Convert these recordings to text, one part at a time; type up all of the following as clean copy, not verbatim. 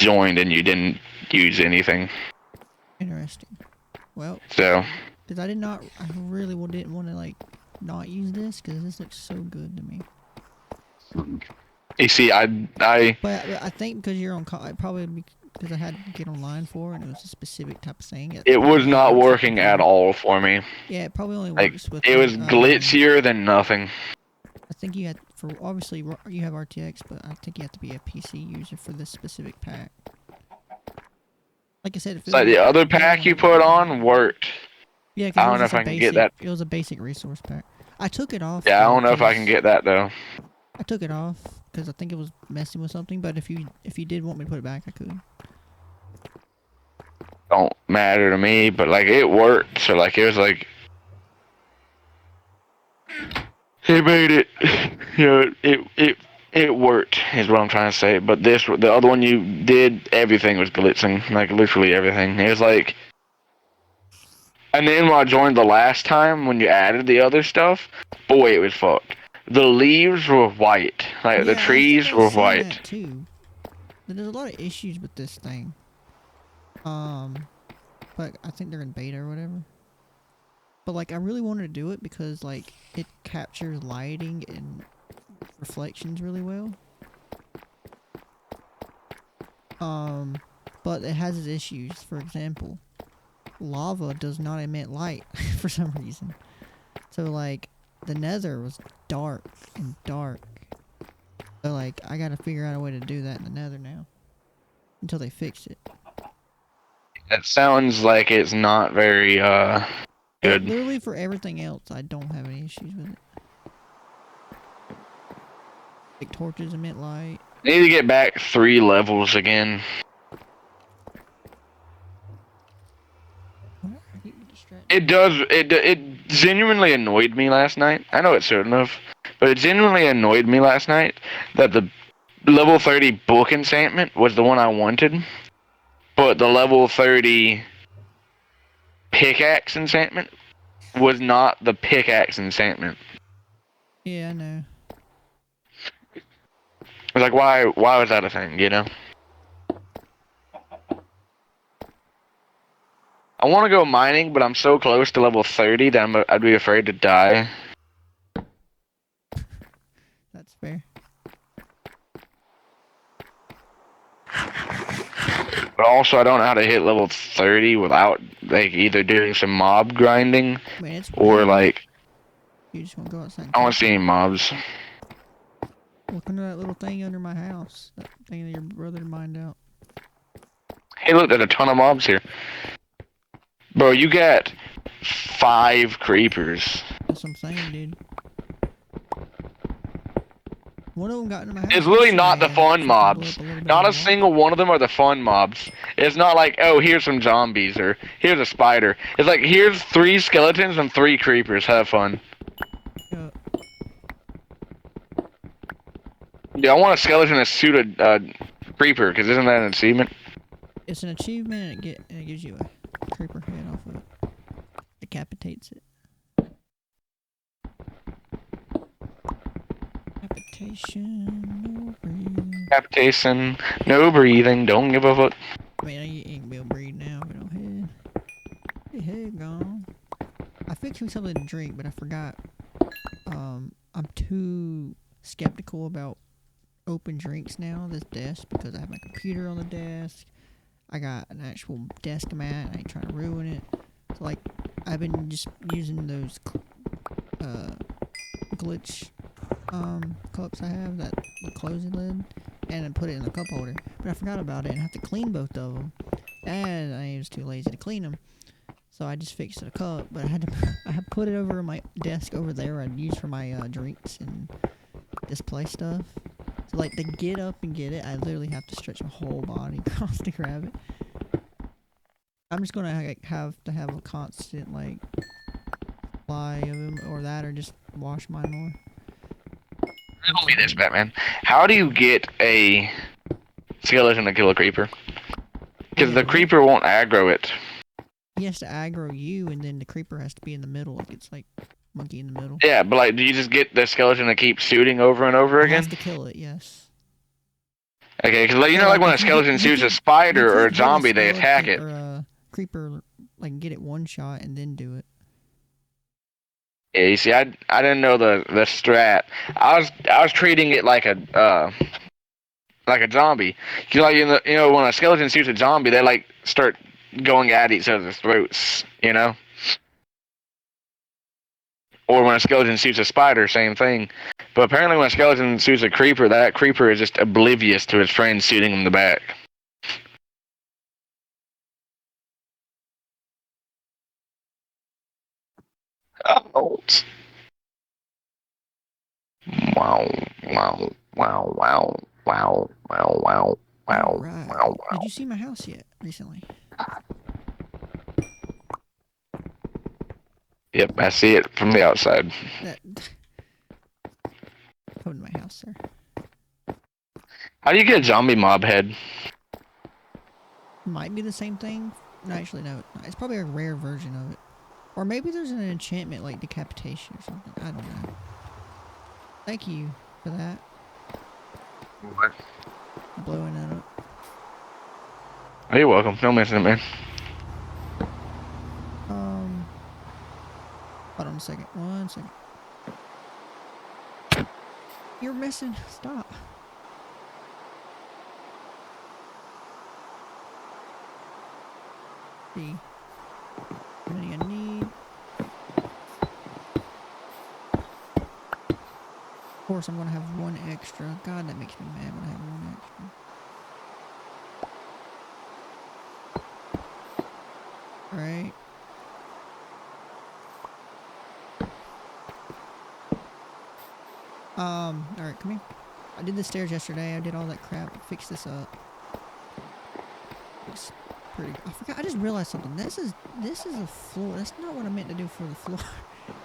joined and you didn't use anything. Interesting. Well, So, because I really didn't want to like not use this because this looks so good to me. you see, But I think because you're on, probably because I had to get online for it, and it was a specific type of thing. It it probably was only not works with working at computer. all for me. Yeah, it probably only Like, works with. it was glitchier than nothing. I think you had for obviously you have RTX, but I think you have to be a PC user for this specific pack. Like I said, if it Like, was the other good pack on you a put on worked. yeah, because I it don't was know just if a I can get basic. that. It was a basic resource pack. I took it off Yeah, I though, don't know if I can because get that, though. I took it off because I think it was messing with something. But if you did want me to put it back, I could. Don't matter to me, but, like, it worked. So, like, it was like... It made it... You know, it worked, is what I'm trying to say. But the other one you did, everything was blitzing. Like, literally everything. It was like... And then when I joined the last time, when you added the other stuff, boy, it was fucked. The leaves were white. Like, the Yeah, I think trees I've were seen white. that too. There's a lot of issues with this thing. But I think they're in beta or whatever. But like, I really wanted to do it because like it captures lighting and reflections really well. But it has its issues. For example, lava does not emit light for some reason. So like, the Nether was dark and dark. So like, I gotta figure out a way to do that in the Nether now until they fix it. That sounds like it's not very, But good. literally for everything else, I don't have any issues with it. Like torches emit light. I need to get back 3 levels again. What? I keep distracted. It does, it genuinely annoyed me last night. I know it shouldn't have, but it genuinely annoyed me last night that the level 30 book enchantment was the one I wanted, but the level 30 pickaxe enchantment was not the pickaxe enchantment. Yeah, I know. I was like, why was that a thing, you know? I want to go mining, but I'm so close to level 30 that I'd be afraid to die. That's fair. But also, I don't know how to hit level 30 without, like, either doing some mob grinding Man, it's or, raining. like, You just want to go outside and I don't camp see any out. mobs. Look under that little thing under my house. That thing that your brother mined out. Hey, look, there's a ton of mobs here. Bro, you got 5 creepers. That's what I'm saying, dude. One of them got into my house It's literally yesterday not the and fun fucking blew mobs. up a little bit Not of a the wall. single one of them are the fun mobs. It's not like, oh, here's some zombies or here's a spider. It's like, here's 3 skeletons and 3 creepers. Have fun. Yeah. Yeah, I want a skeleton to shoot a creeper, because isn't that an achievement? It's an achievement and it gives you a creeper head off of it. Decapitates it. Decapitation, no breathing. Capitation, no breathing, don't give a fuck. I mean, you ain't gonna be able to breathe now, but no head. Hey, head gone. I fixed me something to drink, but I forgot. I'm too skeptical about open drinks now, this desk, because I have my computer on the desk. I got an actual desk mat. I ain't trying to ruin it. So, like, I've been just using those, glitch, cups I have that the closing lid, and I put it in the cup holder. But I forgot about it and I have to clean both of them. And I was too lazy to clean them. So I just fixed the cup, but I had put it over my desk over there I'd use for my drinks and display stuff. So like to get up and get it, I literally have to stretch my whole body across to grab it. I'm just gonna have to have a constant like supply of them, or that, or just wash mine more. Tell me this, Batman. How do you get a skeleton to kill a creeper? Because the creeper won't aggro it. He has to aggro you, and then the creeper has to be in the middle. Like it's like monkey in the middle. Yeah, but like, do you just get the skeleton to keep shooting over and over I again? have to kill it, yes. Okay, because like, you So know, like like when a if skeleton you shoots a can't spider or a hit a zombie, they attack skeleton it. or a creeper like get it one shot and then do it. Yeah, you see, I didn't know the strat. I was treating it like a zombie. 'Cause like you know when a skeleton shoots a zombie, they like start going at each other's throats. You know, or when a skeleton shoots a spider, same thing. But apparently, when a skeleton shoots a creeper, that creeper is just oblivious to his friends shooting him in the back. Oh. Wow! Wow! Wow! Wow! Wow! Wow! Wow! All Wow! right. Wow! Did Wow! you see my house yet recently? Yep, I see it from the outside. That come to my house, sir. How do you get a zombie mob head? Might be the same thing. No, actually, no. It's probably a rare version of it. Or maybe there's an enchantment like decapitation or something. I don't know. Thank you for that. What? Blowing that up. Oh, you're welcome. No mention it, man. Hold on a second. 1 second. You're missing. Stop. See. How many I need? Of course, I'm gonna have one extra. God, that makes me mad when I have one extra. Alright. Alright, come here. I did the stairs yesterday. I did all that crap. Fix this up. Looks pretty. I forgot. I just realized something. This is a floor. That's not what I meant to do for the floor.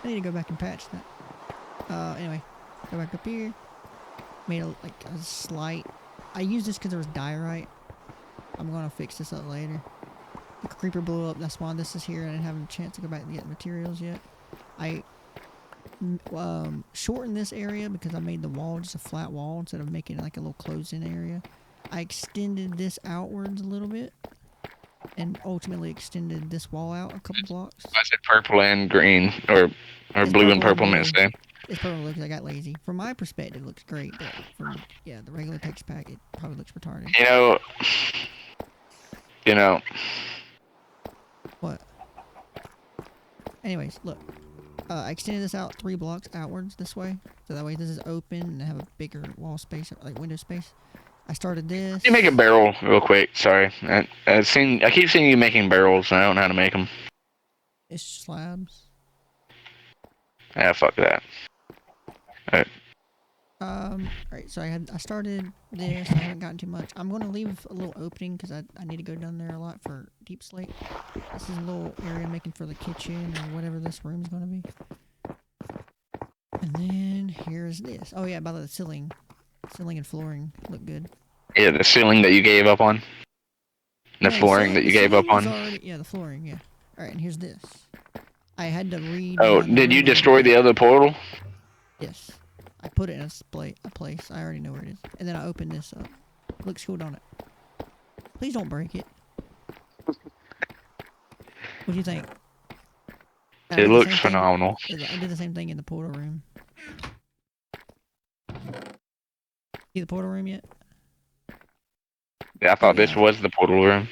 I need to go back and patch that. Anyway, go back up here. Made a slight. I used this because there was diorite. I'm gonna fix this up later. The creeper blew up. That's why this is here. I didn't have a chance to go back and get materials yet. I shortened this area because I made the wall just a flat wall instead of making it like a little closed-in area. I extended this outwards a little bit and ultimately extended this wall out a couple blocks. I said purple and green, or It's blue and purple, meant to say. It's purple because I got lazy. From my perspective, it looks great, but from the regular text pack, it probably looks retarded. You know. What? Anyways, look. I extended this out 3 blocks outwards this way, so that way this is open and I have a bigger wall space, like window space. I started this. You make a barrel real quick. Sorry, I keep seeing you making barrels, and I don't know how to make them. It's slabs. Yeah, fuck that. Alright. Alright, so I started this. I haven't gotten too much. I'm going to leave a little opening because I need to go down there a lot for deep slate. This is a little area I'm making for the kitchen or whatever this room's going to be. And then here's this. Oh yeah, by the way, the ceiling and flooring look good. Yeah, the ceiling that you gave up on. The flooring that you gave up on. The flooring, yeah. Alright, and here's this. I had to read. Oh, did you destroy the other portal? Yes. I put it in a place. I already know where it is. And then I opened this up. Looks cool, don't it? Please don't break it. What do you think? It looks phenomenal. I did the same thing in the portal room. See the portal room yet? Yeah, I thought this was the portal room.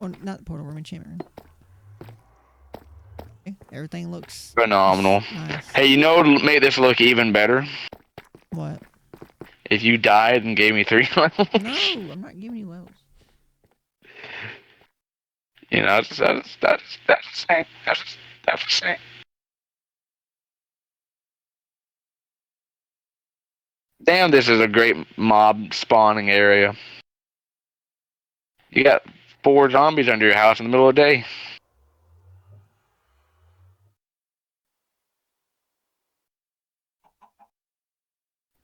Well, not the portal room, enchantment room. Okay, everything looks phenomenal. Nice. Hey, you know what would make this look even better? What? If you died and gave me 3 levels. No, I'm not giving you levels. You know, that's insane. That's insane. Damn, this is a great mob spawning area. You got 4 zombies under your house in the middle of the day.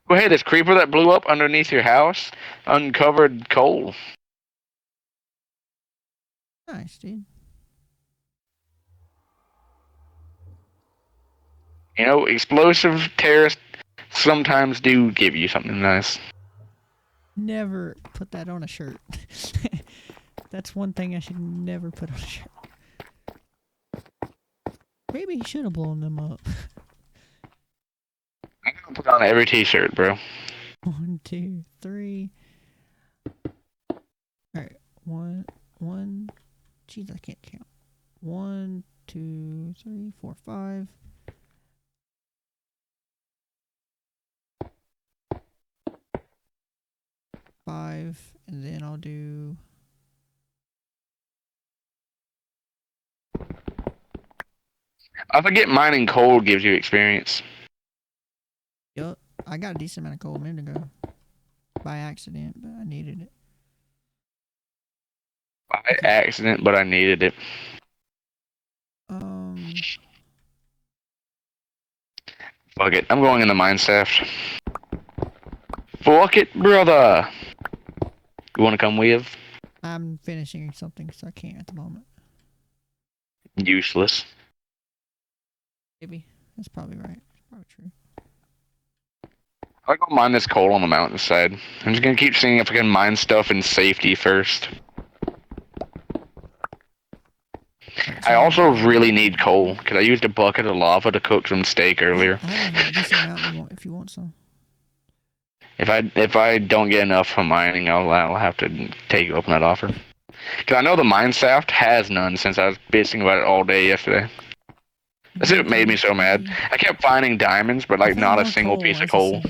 Go ahead, this creeper that blew up underneath your house uncovered coal. Nice, dude. You know, explosive terrorists sometimes do give you something nice. Never put that on a shirt. That's one thing I should never put on a shirt. Maybe he should have blown them up. I'm gonna put on every t-shirt, bro. 1, 2, 3. Alright, one. Jeez, I can't count. 1, 2, 3, 4, 5. Five, and then I'll do. I forget mining coal gives you experience. Yup, I got a decent amount of coal a minute ago. By accident, but I needed it. By accident, but I needed it. Fuck it, I'm going in the mine shaft. Fuck it, brother. You wanna come with? I'm finishing something, so I can't at the moment. Useless. Maybe. That's probably right. It's probably true. I'm gonna mine this coal on the mountainside. I'm just gonna keep seeing if I can mine stuff in safety first. Right, so I also really need coal, because I used a bucket of lava to cook some steak earlier. I have a decent amount if you want some. If I don't get enough from mining, I'll have to take you up on that offer. Because I know the mine shaft has none since I was bitching about it all day yesterday. That's what made me so mad. I kept finding diamonds, but like not a single piece of coal.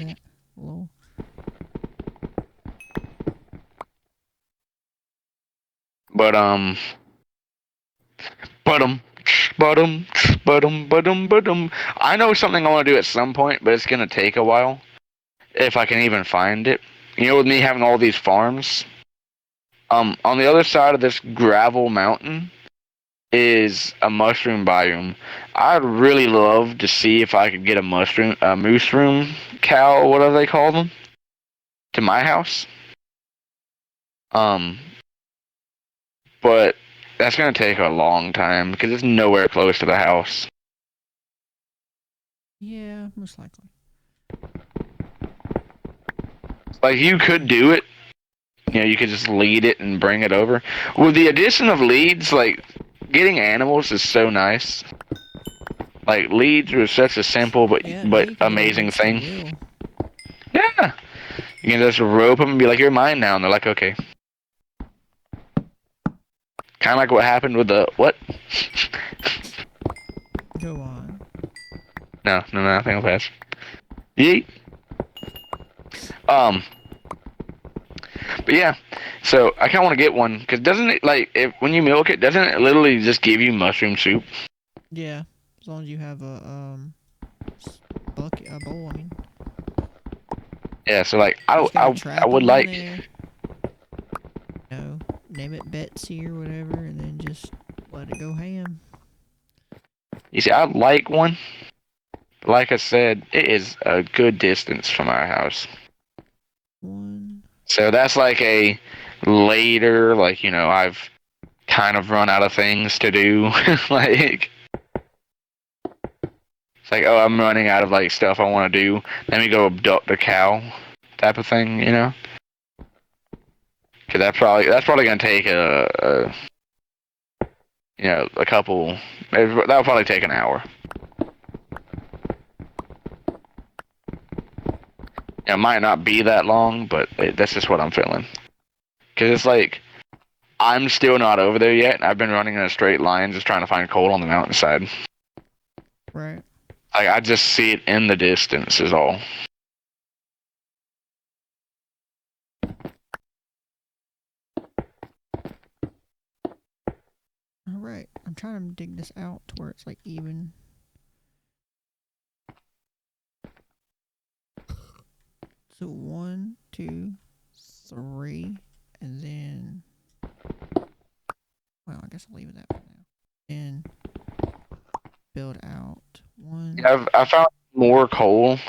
But I know something I want to do at some point, but it's gonna take a while. If I can even find it. You know, with me having all these farms, on the other side of this gravel mountain is a mushroom biome. I'd really love to see if I could get a moose room cow, whatever they call them, to my house. But that's gonna take a long time because it's nowhere close to the house. Yeah, most likely. Like you could do it. You know, you could just lead it and bring it over. With the addition of leads, like getting animals is so nice. Like leads are such a simple but amazing thing. Yeah, you can just rope them and be like, "You're mine now," and they're like, "Okay." Kind of like what happened with the what? Go on. No, I think I'll pass. Yeet. But yeah, so I kind of want to get one because doesn't it like when you milk it, doesn't it literally just give you mushroom soup? Yeah, as long as you have a bucket, a bowl. I mean. Yeah, so like I would like. You know, name it Betsy or whatever, and then just let it go ham. You see, I'd like one. Like I said, it is a good distance from our house. So that's like a later, like, you know, I've kind of run out of things to do. Like, it's like, oh, I'm running out of, like, stuff I want to do. Let me go abduct a cow type of thing, you know? Because that's probably going to take you know, a couple, that'll probably take an hour. It might not be that long, but that's just what I'm feeling. Because it's like, I'm still not over there yet, and I've been running in a straight line just trying to find coal on the mountainside. Right. Like, I just see it in the distance is all. Alright, I'm trying to dig this out to where it's like even. So 1, 2, 3, and then. Well, I guess I'll leave it that for now. And build out 1. Yeah, I found more coal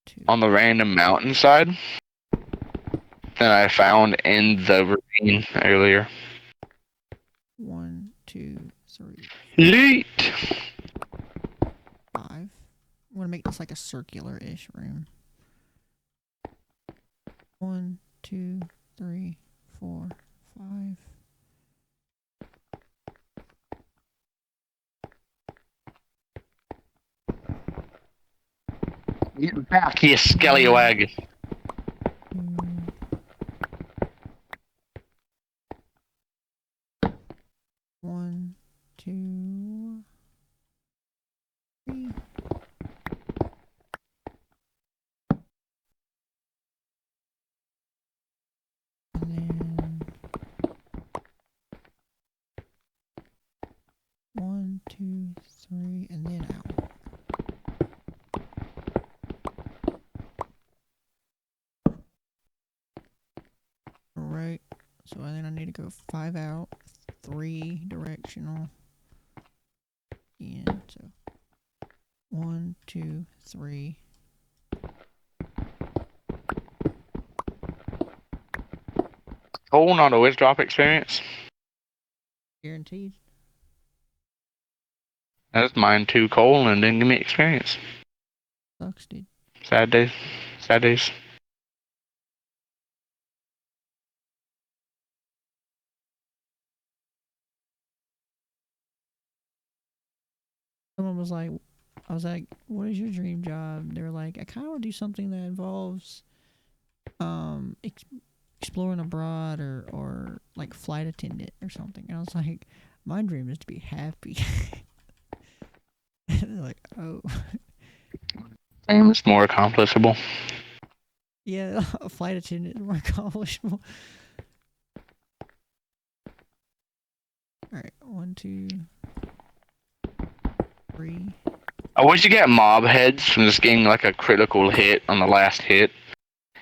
2. on the random mountainside than I found in the ravine earlier. 1, 2, 3. Yeet! 5. I want to make this like a circular-ish room. 1, 2, 3, 4, 5. Get back, you scallywag. 1, 2, 3. And then 1, 2, 3, and then out. Alright, so then I need to go 5 out, 3 directional. In, so 1, 2, 3. Coal, not a whiz drop experience. Guaranteed. That's mine too, coal, and didn't give me experience. Sucks, dude. Sad days. Sad days. Someone was like, I was like, what is your dream job? They were like, I kind of want to do something that involves exploring abroad or like flight attendant or something. And I was like, my dream is to be happy. And they're like, oh. It's more accomplishable. Yeah, a flight attendant is more accomplishable. Alright, 1, 2, 3. I wish you get mob heads from just getting like a critical hit on the last hit.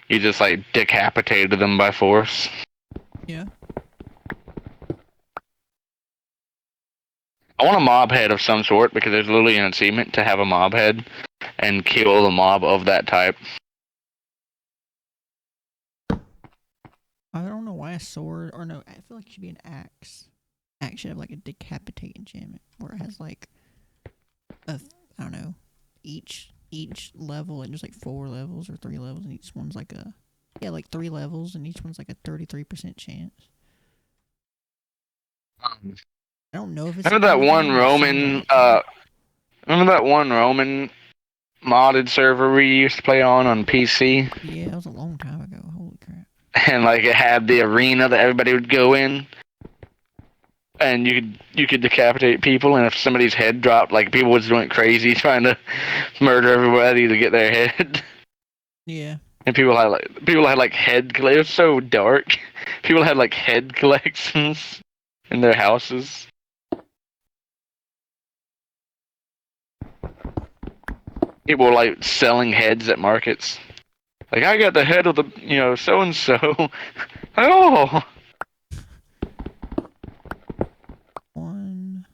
You just like decapitated them by force. Yeah. I want a mob head of some sort because there's literally an achievement to have a mob head and kill the mob of that type. I don't know why a sword, or no, I feel like it should be an axe. Axe should have like a decapitate enchantment where it has like a, I don't know, each level, and there's like 4 levels or 3 levels, and each one's like a, yeah, like 3 levels, and each one's like a 33% chance. I don't know if it's Remember that one but it sounds Roman, like it. remember that one Roman modded server we used to play on PC? Yeah, that was a long time ago. Holy crap. And like it had the arena that everybody would go in. And you could decapitate people, and if somebody's head dropped, like people was going crazy trying to murder everybody to get their head. Yeah. And people had like head. It was so dark. People had like head collections in their houses. People were like selling heads at markets. Like I got the head of the so and so. Oh. 1,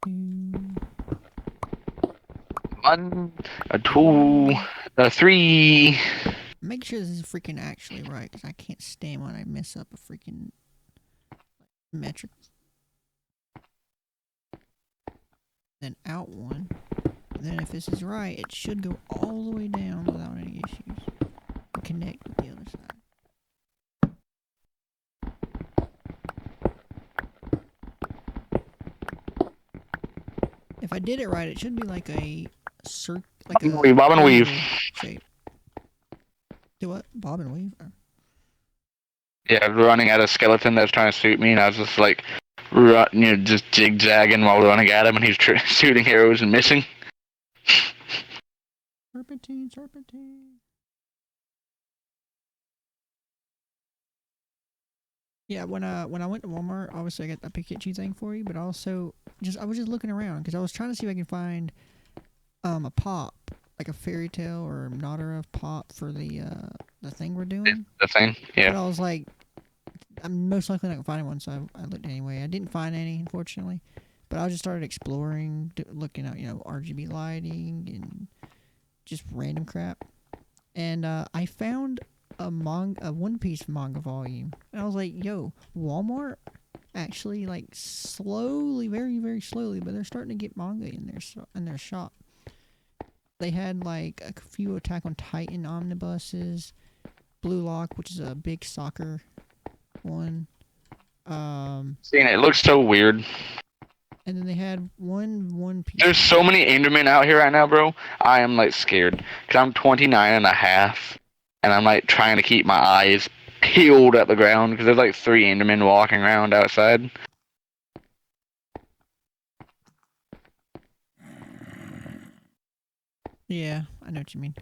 2. 1, a 2, a 3. Make sure this is freaking actually right, because I can't stand when I mess up a freaking metric. Then out 1. And then if this is right, it should go all the way down without any issues. And connect with the other side. If I did it right, it should be like a like a Bob and weave. shape. Do what? Bob and weave? Yeah, I was running at a skeleton that was trying to shoot me, and I was just like, just zigzagging while running at him, and he's shooting arrows and missing. Serpentine, serpentine. Yeah, when I went to Walmart, obviously I got the Pikachu thing for you, but also I was just looking around because I was trying to see if I can find a pop, like a fairy tale or Nodara pop for the thing we're doing. The thing, yeah. But I was like, I'm most likely not gonna find one, so I looked anyway. I didn't find any, unfortunately, but I just started exploring, looking at RGB lighting and just random crap, and I found a One Piece manga volume, and I was like, yo, Walmart actually, like, slowly, very very slowly, but they're starting to get manga in their shop. They had like a few Attack on Titan omnibuses, Blue Lock, which is a big soccer one. Seeing it looks so weird. And then they had One Piece. There's so many Endermen out here right now, bro. I am like scared. Cause I'm 29 and a half. And I'm like trying to keep my eyes peeled at the ground. Cause there's like 3 Endermen walking around outside. Yeah, I know what you mean.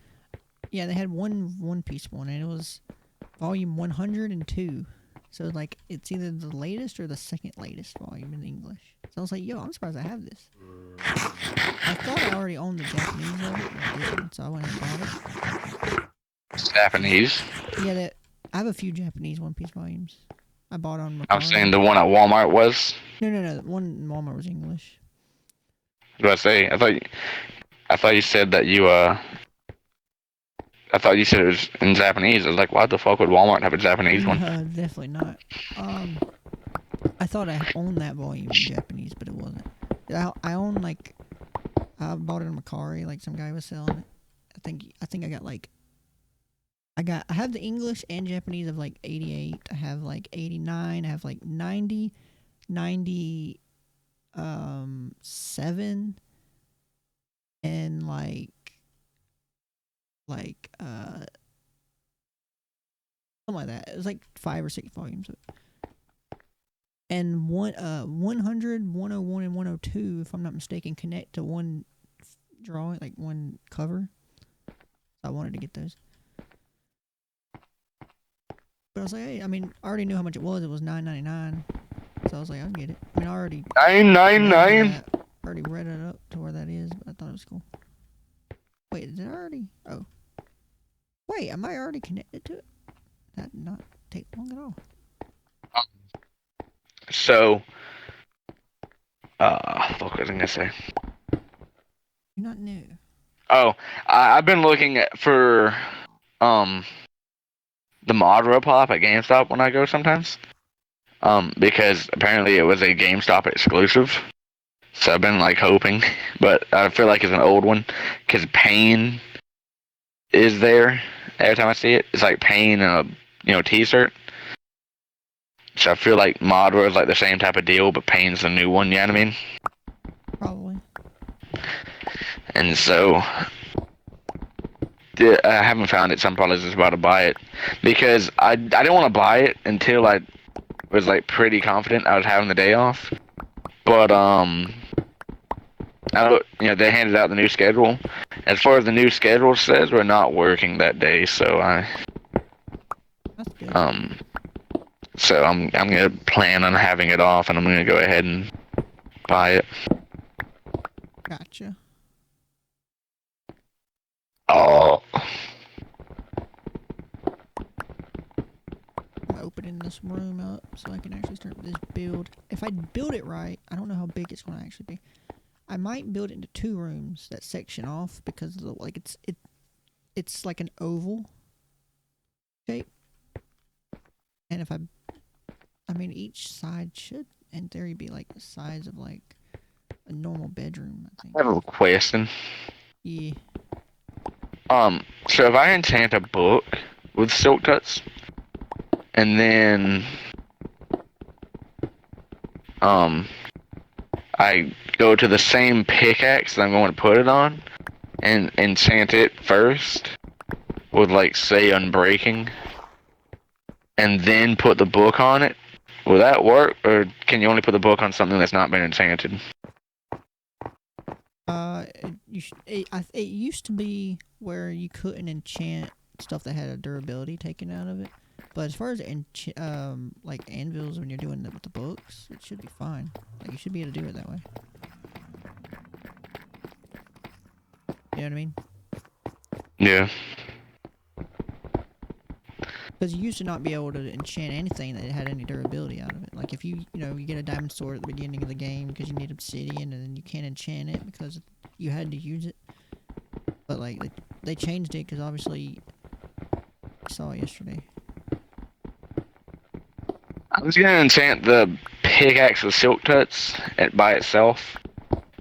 Yeah, they had One Piece one, and it was volume 102. So like it's either the latest or the second latest volume in English. So I was like, yo, I'm surprised I have this. I thought I already owned the Japanese of it, but I didn't, so I went and bought it. Japanese. Yeah, I have a few Japanese One Piece volumes. I bought on Mercari. I'm saying the one at Walmart was. No. The one in Walmart was English. What did I say? I thought you said that you I thought you said it was in Japanese. I was like, why the fuck would Walmart have a Japanese one? Definitely not. I thought I owned that volume in Japanese, but it wasn't. I own like, I bought it in Mercari. Like some guy was selling it. I think I got like, I have the English and Japanese of like 88. I have like 89. I have like 90, 7, and like something like that. It was like 5 or 6 volumes of it. And 100, 101, and 102, if I'm not mistaken, connect to one drawing, like one cover. So I wanted to get those. But I was like, hey, I mean, I already knew how much it was. It was $9.99. So I was like, I'll get it. I mean, I already $9.99. Already read it up to where that is, but I thought it was cool. Wait, did I already? Oh. Wait, am I already connected to it? That did not take long at all. So, what was I gonna say? You're not new. Oh, I've been looking for, the Modra pop at GameStop when I go sometimes. Because apparently it was a GameStop exclusive. So I've been like hoping, but I feel like it's an old one because Pain is there every time I see it. It's like Pain and a T-shirt. So I feel like Modra is like the same type of deal, but Pain's the new one. You know what I mean? Probably. And so I haven't found it, so I'm probably just about to buy it because I didn't want to buy it until I was like pretty confident I was having the day off. But they handed out the new schedule. As far as the new schedule says, we're not working that day, so That's good. So I'm gonna plan on having it off, and I'm gonna go ahead and buy it. Gotcha. Oh. I'm opening this room up so I can actually start this build. If I build it right, I don't know how big it's going to actually be. I might build it into 2 rooms that section off because of like it's like an oval shape. And if I mean each side should in theory be like the size of like a normal bedroom, I think. I have a question. Yeah. So if I enchant a book with silk touch, and then I go to the same pickaxe that I'm going to put it on, and enchant it first with like say unbreaking, and then put the book on it, will that work, or can you only put the book on something that's not been enchanted? It used to be where you couldn't enchant stuff that had a durability taken out of it. But as far as like anvils when you're doing it with the books, it should be fine. Like you should be able to do it that way. You know what I mean? Yeah. Because you used to not be able to enchant anything that had any durability out of it. Like if you get a diamond sword at the beginning of the game because you need obsidian, and then you can't enchant it because you had to use it. But like they changed it because obviously I saw it yesterday. I was gonna enchant the pickaxe with silk touch by itself,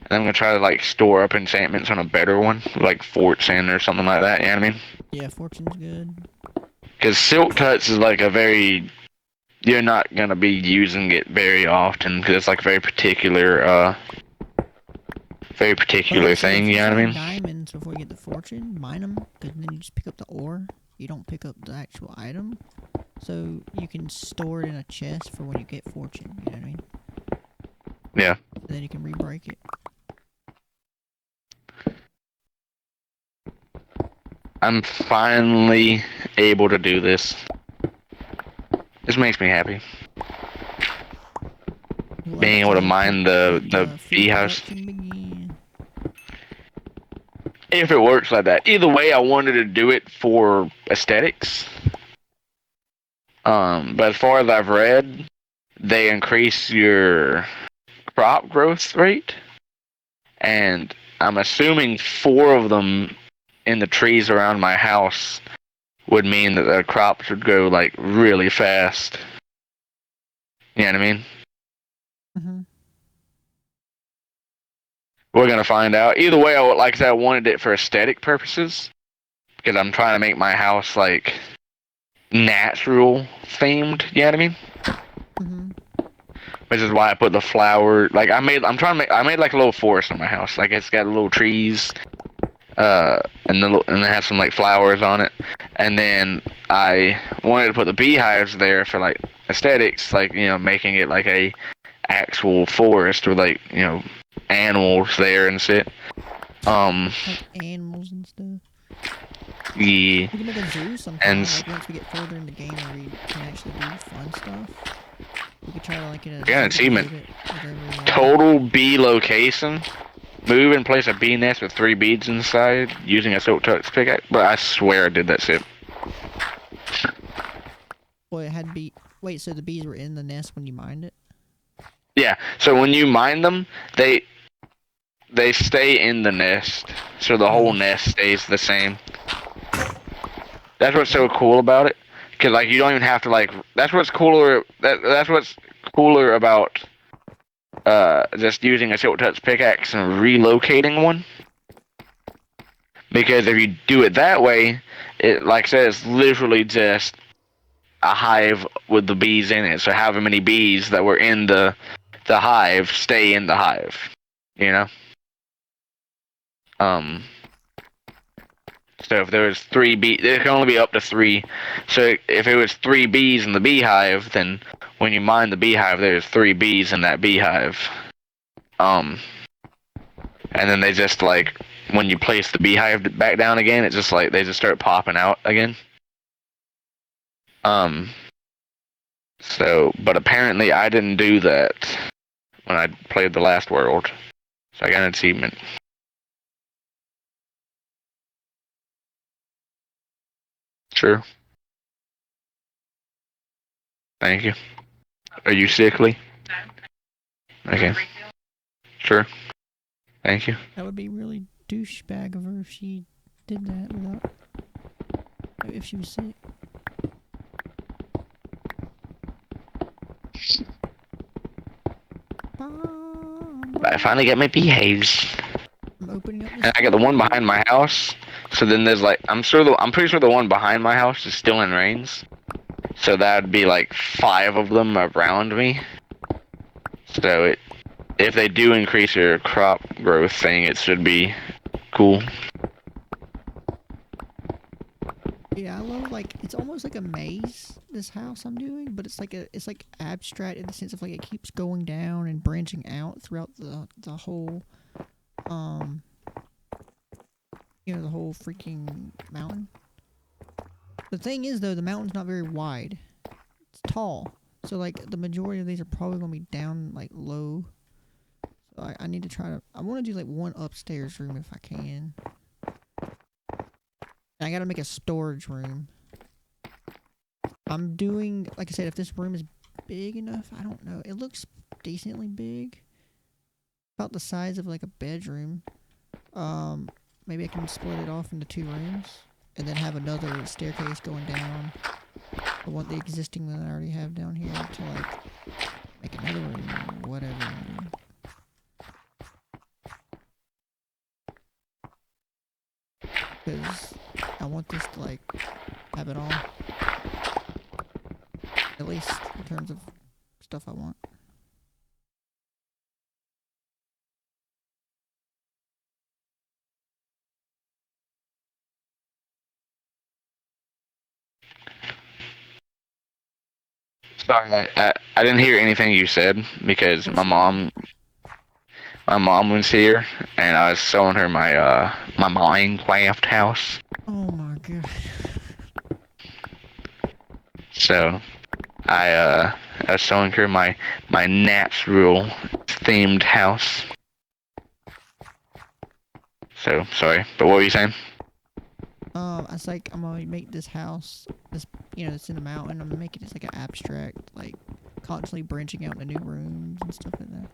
And I'm gonna try to like store up enchantments on a better one, like Fortune or something like that. You know what I mean? Yeah, Fortune's good. Because Silk Touch is like a very, you're not gonna be using it very often because it's like a very But like I particular said, thing. if You you know what I find mean? diamonds before you get the fortune, mine them, because then you just pick up the ore. You don't pick up the actual item. So you can store it in a chest for when you get fortune, you know what I mean? Yeah. And then you can re-break it. I'm finally able to do this. This makes me happy. Well, I Being got able to to mine let the food beehives. production begin. If it works like that. Either way, I wanted to do it for aesthetics. But as far as I've read, they increase your crop growth rate, and I'm assuming 4 of them in the trees around my house would mean that the crops would grow like really fast. You know what I mean? Mm-hmm. We're gonna find out. Either way, like I said, I wanted it for aesthetic purposes because I'm trying to make my house like natural themed. You know what I mean? Mm-hmm. Which is why I put the flower. Like I'm trying to make. I made like a little forest in my house. Like it's got little trees, and it has some like flowers on it. And then I wanted to put the beehives there for like aesthetics, like making it like a actual forest with like animals there and shit. Like animals and stuff. Yeah, We can make a zoo and sometime, like once we get further in the game and we can actually do fun stuff. We could try to like get a yeah, zoo to achievement. visit with every Total bee location. Move and place a bee nest with 3 beads inside using a silk touch pickaxe. But I swear I did that shit. Well, it had bee. Wait, so the bees were in the nest when you mined it? Yeah. So when you mine them, they stay in the nest, so the whole Nice. nest stays the same. That's what's so cool about it, cause like you don't even have to like. That's what's cooler. That's what's cooler about just using a silk touch pickaxe and relocating one. Because if you do it that way, it like I said, it's literally just a hive with the bees in it. So however many bees that were in the hive stay in the hive. You know. Um. So if there was 3 bees, there can only be up to 3. So if it was 3 bees in the beehive, then when you mine the beehive, there's 3 bees in that beehive. And then they just like when you place the beehive back down again, it's just like they just start popping out again. Um. So, but apparently I didn't do that when I played the last world. So I got an achievement. Sure. Thank you. Are you sickly? Okay. Sure. Thank you. That would be really douchebag of her if she did that without. If she was sick. I finally get my beehives. I'm opening up this. And I got the one behind my house. So then there's like I'm pretty sure the one behind my house is still in range. So that'd be like 5 of them around me. So if they do increase your crop growth thing, it should be cool. Yeah, I love like it's almost like a maze. This house I'm doing, but it's like abstract in the sense of like it keeps going down and branching out throughout the whole, the whole freaking mountain. The thing is though, the mountain's not very wide. It's tall, so like the majority of these are probably gonna be down like low. So I need to try to. I want to do like one upstairs room if I can. And I gotta make a storage room. I'm doing, like I said, if this room is big enough, I don't know. It looks decently big. About the size of like a bedroom. Maybe I can split it off into 2 rooms. And then have another staircase going down. The existing one I already have down here to like make another room or whatever I'm doing. because I want this to like have it all. At least in terms of stuff I want. Sorry, I didn't hear anything you said because my mom was here and I was showing her my Minecraft house. Oh my god. So I was showing her my natural themed house. So sorry, but what were you saying? I was like, I'm gonna make this house, this it's in a mountain. I'm gonna make it just like an abstract, like constantly branching out into new rooms and stuff like that.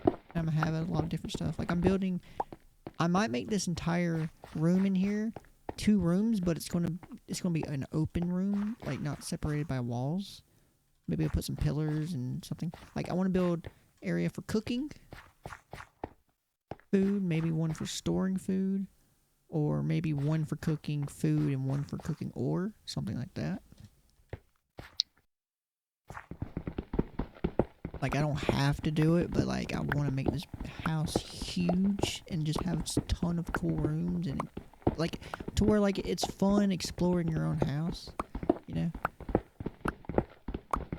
And I'm gonna have a lot of different stuff. Like I'm building, I might make this entire room in here 2 rooms, but it's gonna be an open room, like not separated by walls. Maybe I'll put some pillars and something. Like I want to build area for cooking food, maybe one for storing food. Or maybe one for cooking food and one for cooking ore, something like that. Like I don't have to do it, but like I want to make this house huge and just have a ton of cool rooms and like to where like it's fun exploring your own house, you know.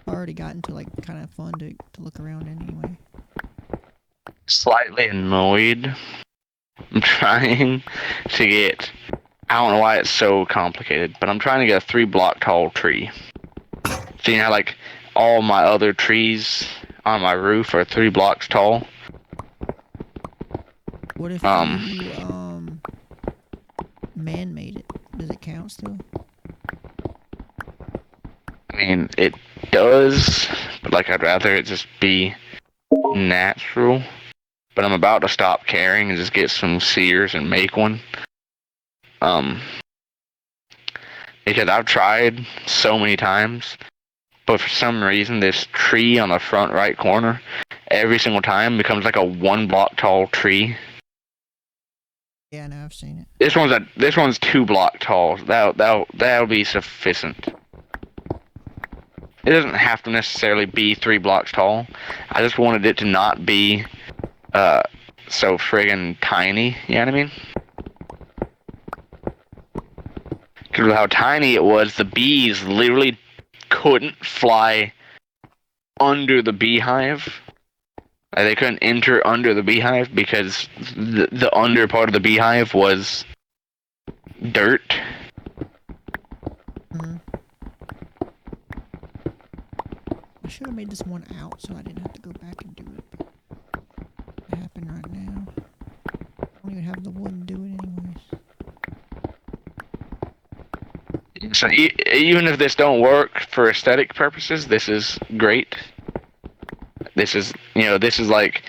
I already got into like kind of fun to look around in anyway. Slightly annoyed. I'm trying to get. I don't know why it's so complicated, but I'm trying to get a 3-block tall tree. So you know, like all my other trees on my roof are 3 blocks tall. What if you man-made it? Does it count still? I mean, it does, but like I'd rather it just be natural. But I'm about to stop caring and just get some sears and make one. Because I've tried so many times, but for some reason this tree on the front right corner, every single time becomes like a 1-block tall tree. Yeah, I know, I've seen it. This one's 2-block tall. That'll be sufficient. It doesn't have to necessarily be 3 blocks tall. I just wanted it to not be so friggin' tiny, you know what I mean? Because of how tiny it was, the bees literally couldn't fly under the beehive. Like, they couldn't enter under the beehive because the under part of the beehive was dirt. Mm-hmm. I should have made this one out so I didn't have to go back and do it. But it happened right now. I don't even have the wood to do it anyways. So even if this don't work for aesthetic purposes, this is great. This is like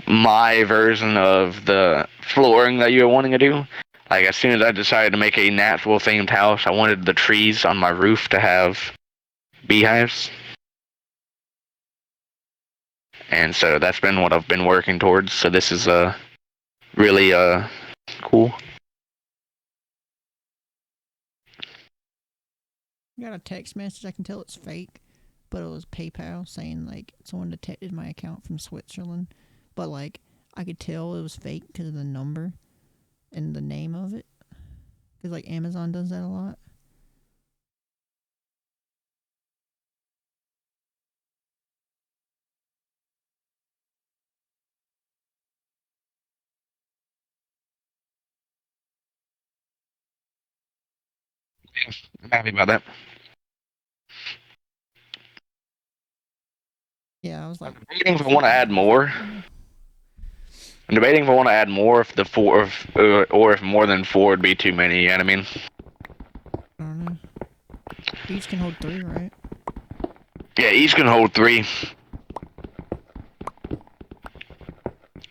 my version of the flooring that you were wanting to do. Like as soon as I decided to make a natural themed house, I wanted the trees on my roof to have beehives. And so that's been what I've been working towards. So this is really cool. I got a text message. I can tell it's fake, but it was PayPal saying like someone detected my account from Switzerland. But like I could tell it was fake because of the number and the name of it. Because like Amazon does that a lot. Yeah, I'm happy about that. Yeah, I was like. I'm debating if I want to add more. I'm debating if I want to add more if the 4 or if more than 4 would be too many. You know what I mean? I don't know. Each can hold 3, right? Yeah, each can hold 3.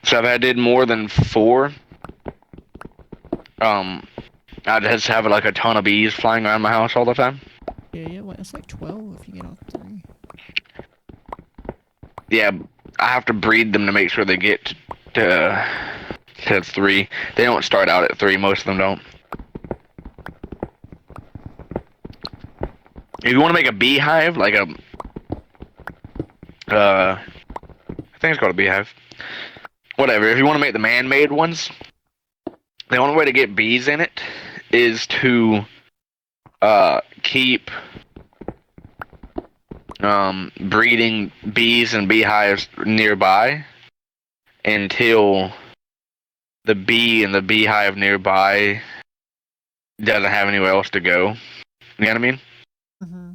So if I did more than 4, I'd just have like a ton of bees flying around my house all the time. Yeah, well, it's like 12 if you get all 3. Yeah, I have to breed them to make sure they get to That's 3. They don't start out at 3. Most of them don't. If you want to make a beehive, like a, I think it's called a beehive. Whatever. If you want to make the man-made ones, the only way to get bees in it is to keep breeding bees and beehives nearby until the bee and the beehive nearby doesn't have anywhere else to go. You know what I mean? Mm-hmm.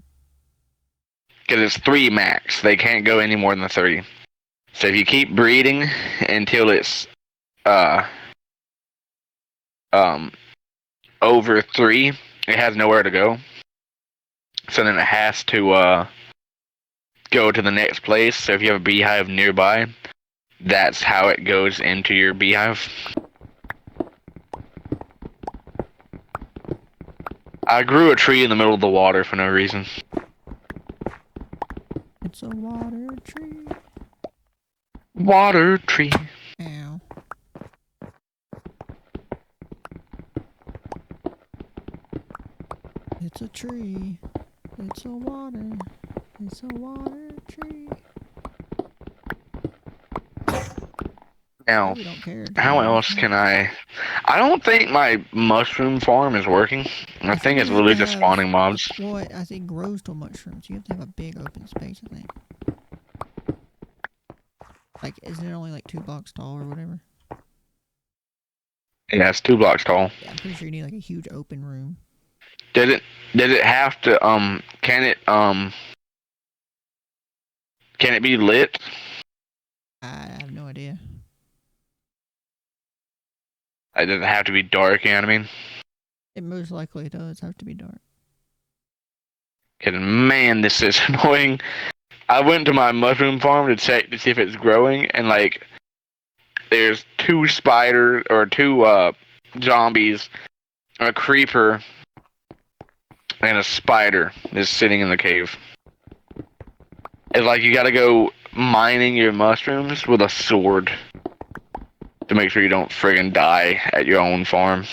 Because it's 3 max. They can't go any more than 3. So if you keep breeding until it's over 3, it has nowhere to go. So then it has to go to the next place. So if you have a beehive nearby, that's how it goes into your beehive. I grew a tree in the middle of the water for no reason. It's a water tree. Water tree. Ow. It's a tree. It's a water. It's a water tree. Now, We don't care. how else can I don't think my mushroom farm is working. I think it's literally just spawning mobs. Well, I think grows to mushrooms. You have to have a big open space, I think. Like, isn't it only like 2 blocks tall or whatever? Yeah, it's 2 blocks tall. Yeah, I'm pretty sure you need like a huge open room. Did it have to can it be lit? I have no idea. It doesn't have to be dark, you know what I mean? It most likely does have to be dark. Cause man, this is annoying. I went to my mushroom farm to check to see if it's growing, and like there's 2 spiders or 2 zombies, a creeper, and a spider is sitting in the cave. It's like you gotta go mining your mushrooms with a sword to make sure you don't friggin' die at your own farm.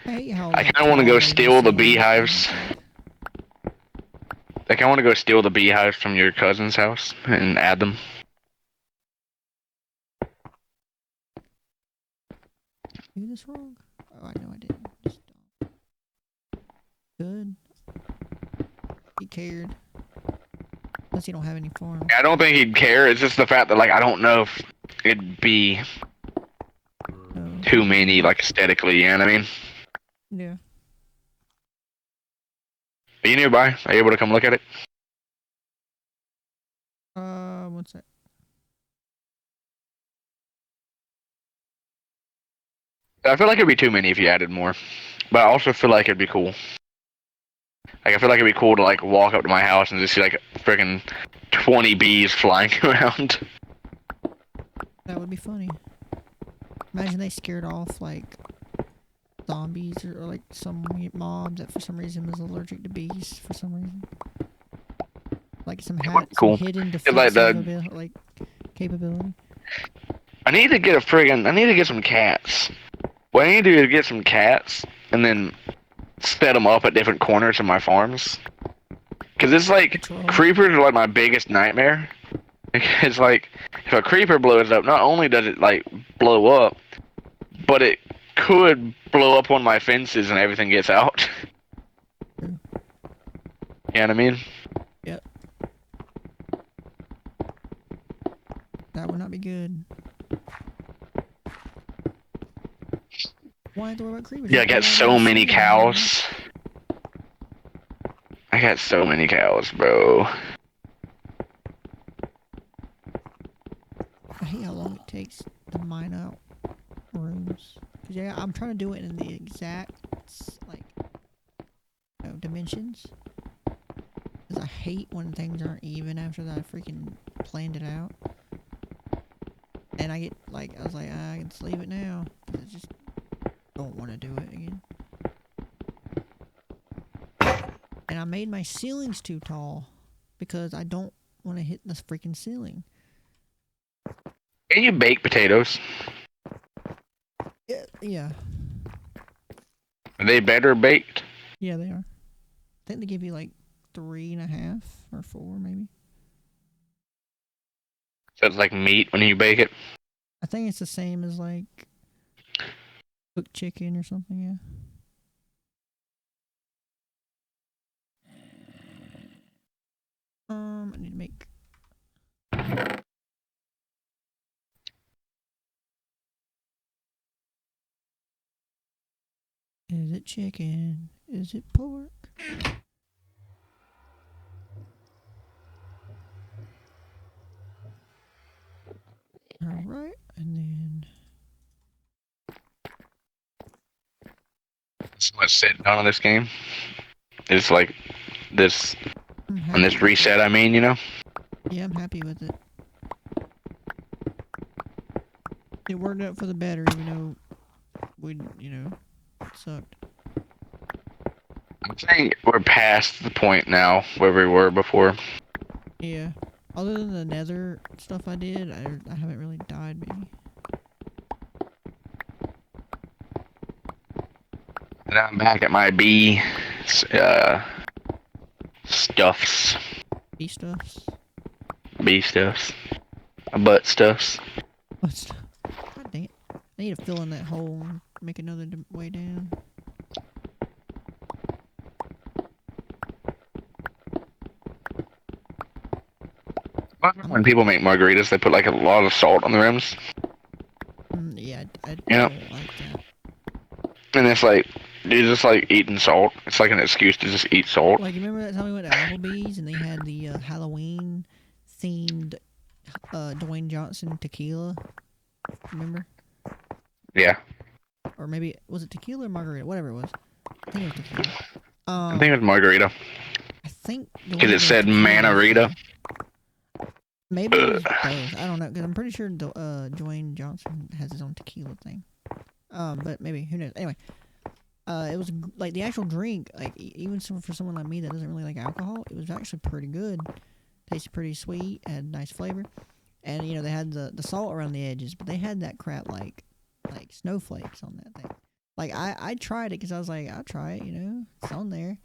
I hate how, I kinda wanna go steal the beehives. Like, I wanna go steal the beehives from your cousin's house and add them. Do this wrong? Oh, I know I didn't. Just don't. Good. He cared. Unless you don't have any farm. I don't think he'd care. It's just the fact that, like, I don't know if it'd be too many, like, aesthetically, you know what I mean? Yeah. Are you nearby? Are you able to come look at it? What's that? I feel like it'd be too many if you added more. But I also feel like it'd be cool. Like, I feel like it'd be cool to, like, walk up to my house and just see, like, freaking 20 bees flying around. That would be funny. Imagine they scared off, like, zombies or like, some mob that for some reason was allergic to bees for some reason. Like, some Cool. hidden Like defense capability. I need to get some cats. What I need to do is get some cats and then set them up at different corners of my farms. Cause it's like, creepers are like my biggest nightmare. It's like, if a creeper blows up, not only does it like blow up, but it could blow up on my fences and everything gets out. You know what I mean? Yep. That would not be good. Why have to worry about creepers? Yeah, I got so many cows. I got so many cows, bro. I hate how long it takes to mine out rooms. Cause yeah, I'm trying to do it in the exact, like, dimensions. Cause I hate when things aren't even after that I freaking planned it out. And I get, like, I was like, I can just leave it now. Cause I just don't want to do it again. And I made my ceilings too tall because I don't when it hit the freaking ceiling. Can you bake potatoes? Yeah. Are they better baked? Yeah, they are. I think they give you like 3.5 or 4, maybe. So it's like meat when you bake it? I think it's the same as like cooked chicken or something, yeah. I need to make. Is it chicken? Is it pork? Alright, and then. So much sitting down on this game. It's like this, I'm on happy this with reset, it. I mean, you know? Yeah, I'm happy with it. It worked out for the better, even though we, it sucked. I think we're past the point now where we were before. Yeah. Other than the nether stuff I did, I haven't really died, maybe. And I'm back at my bee stuffs. Bee stuffs. Bee stuffs. Butt stuffs. What stuff? God dang it. I need to fill in that hole and make another way down. When people make margaritas, they put like a lot of salt on the rims. Yeah, I Yeah. don't like that. And it's like, you're just like eating salt. It's like an excuse to just eat salt. Like, you remember that time we went to Applebee's and they had the Halloween themed Dwayne Johnson tequila? Remember? Yeah. Or maybe, was it tequila or margarita? Whatever it was. I think it was tequila. I think it was margarita. I think Because it said Manarita. Maybe it was both. I don't know, because I'm pretty sure Dwayne Johnson has his own tequila thing. But maybe, who knows? Anyway, it was like the actual drink, like even for someone like me that doesn't really like alcohol, it was actually pretty good. Tasted pretty sweet, had nice flavor, and they had the salt around the edges, but they had that crap like snowflakes on that thing. Like I tried it because I was like, I'll try it, it's on there.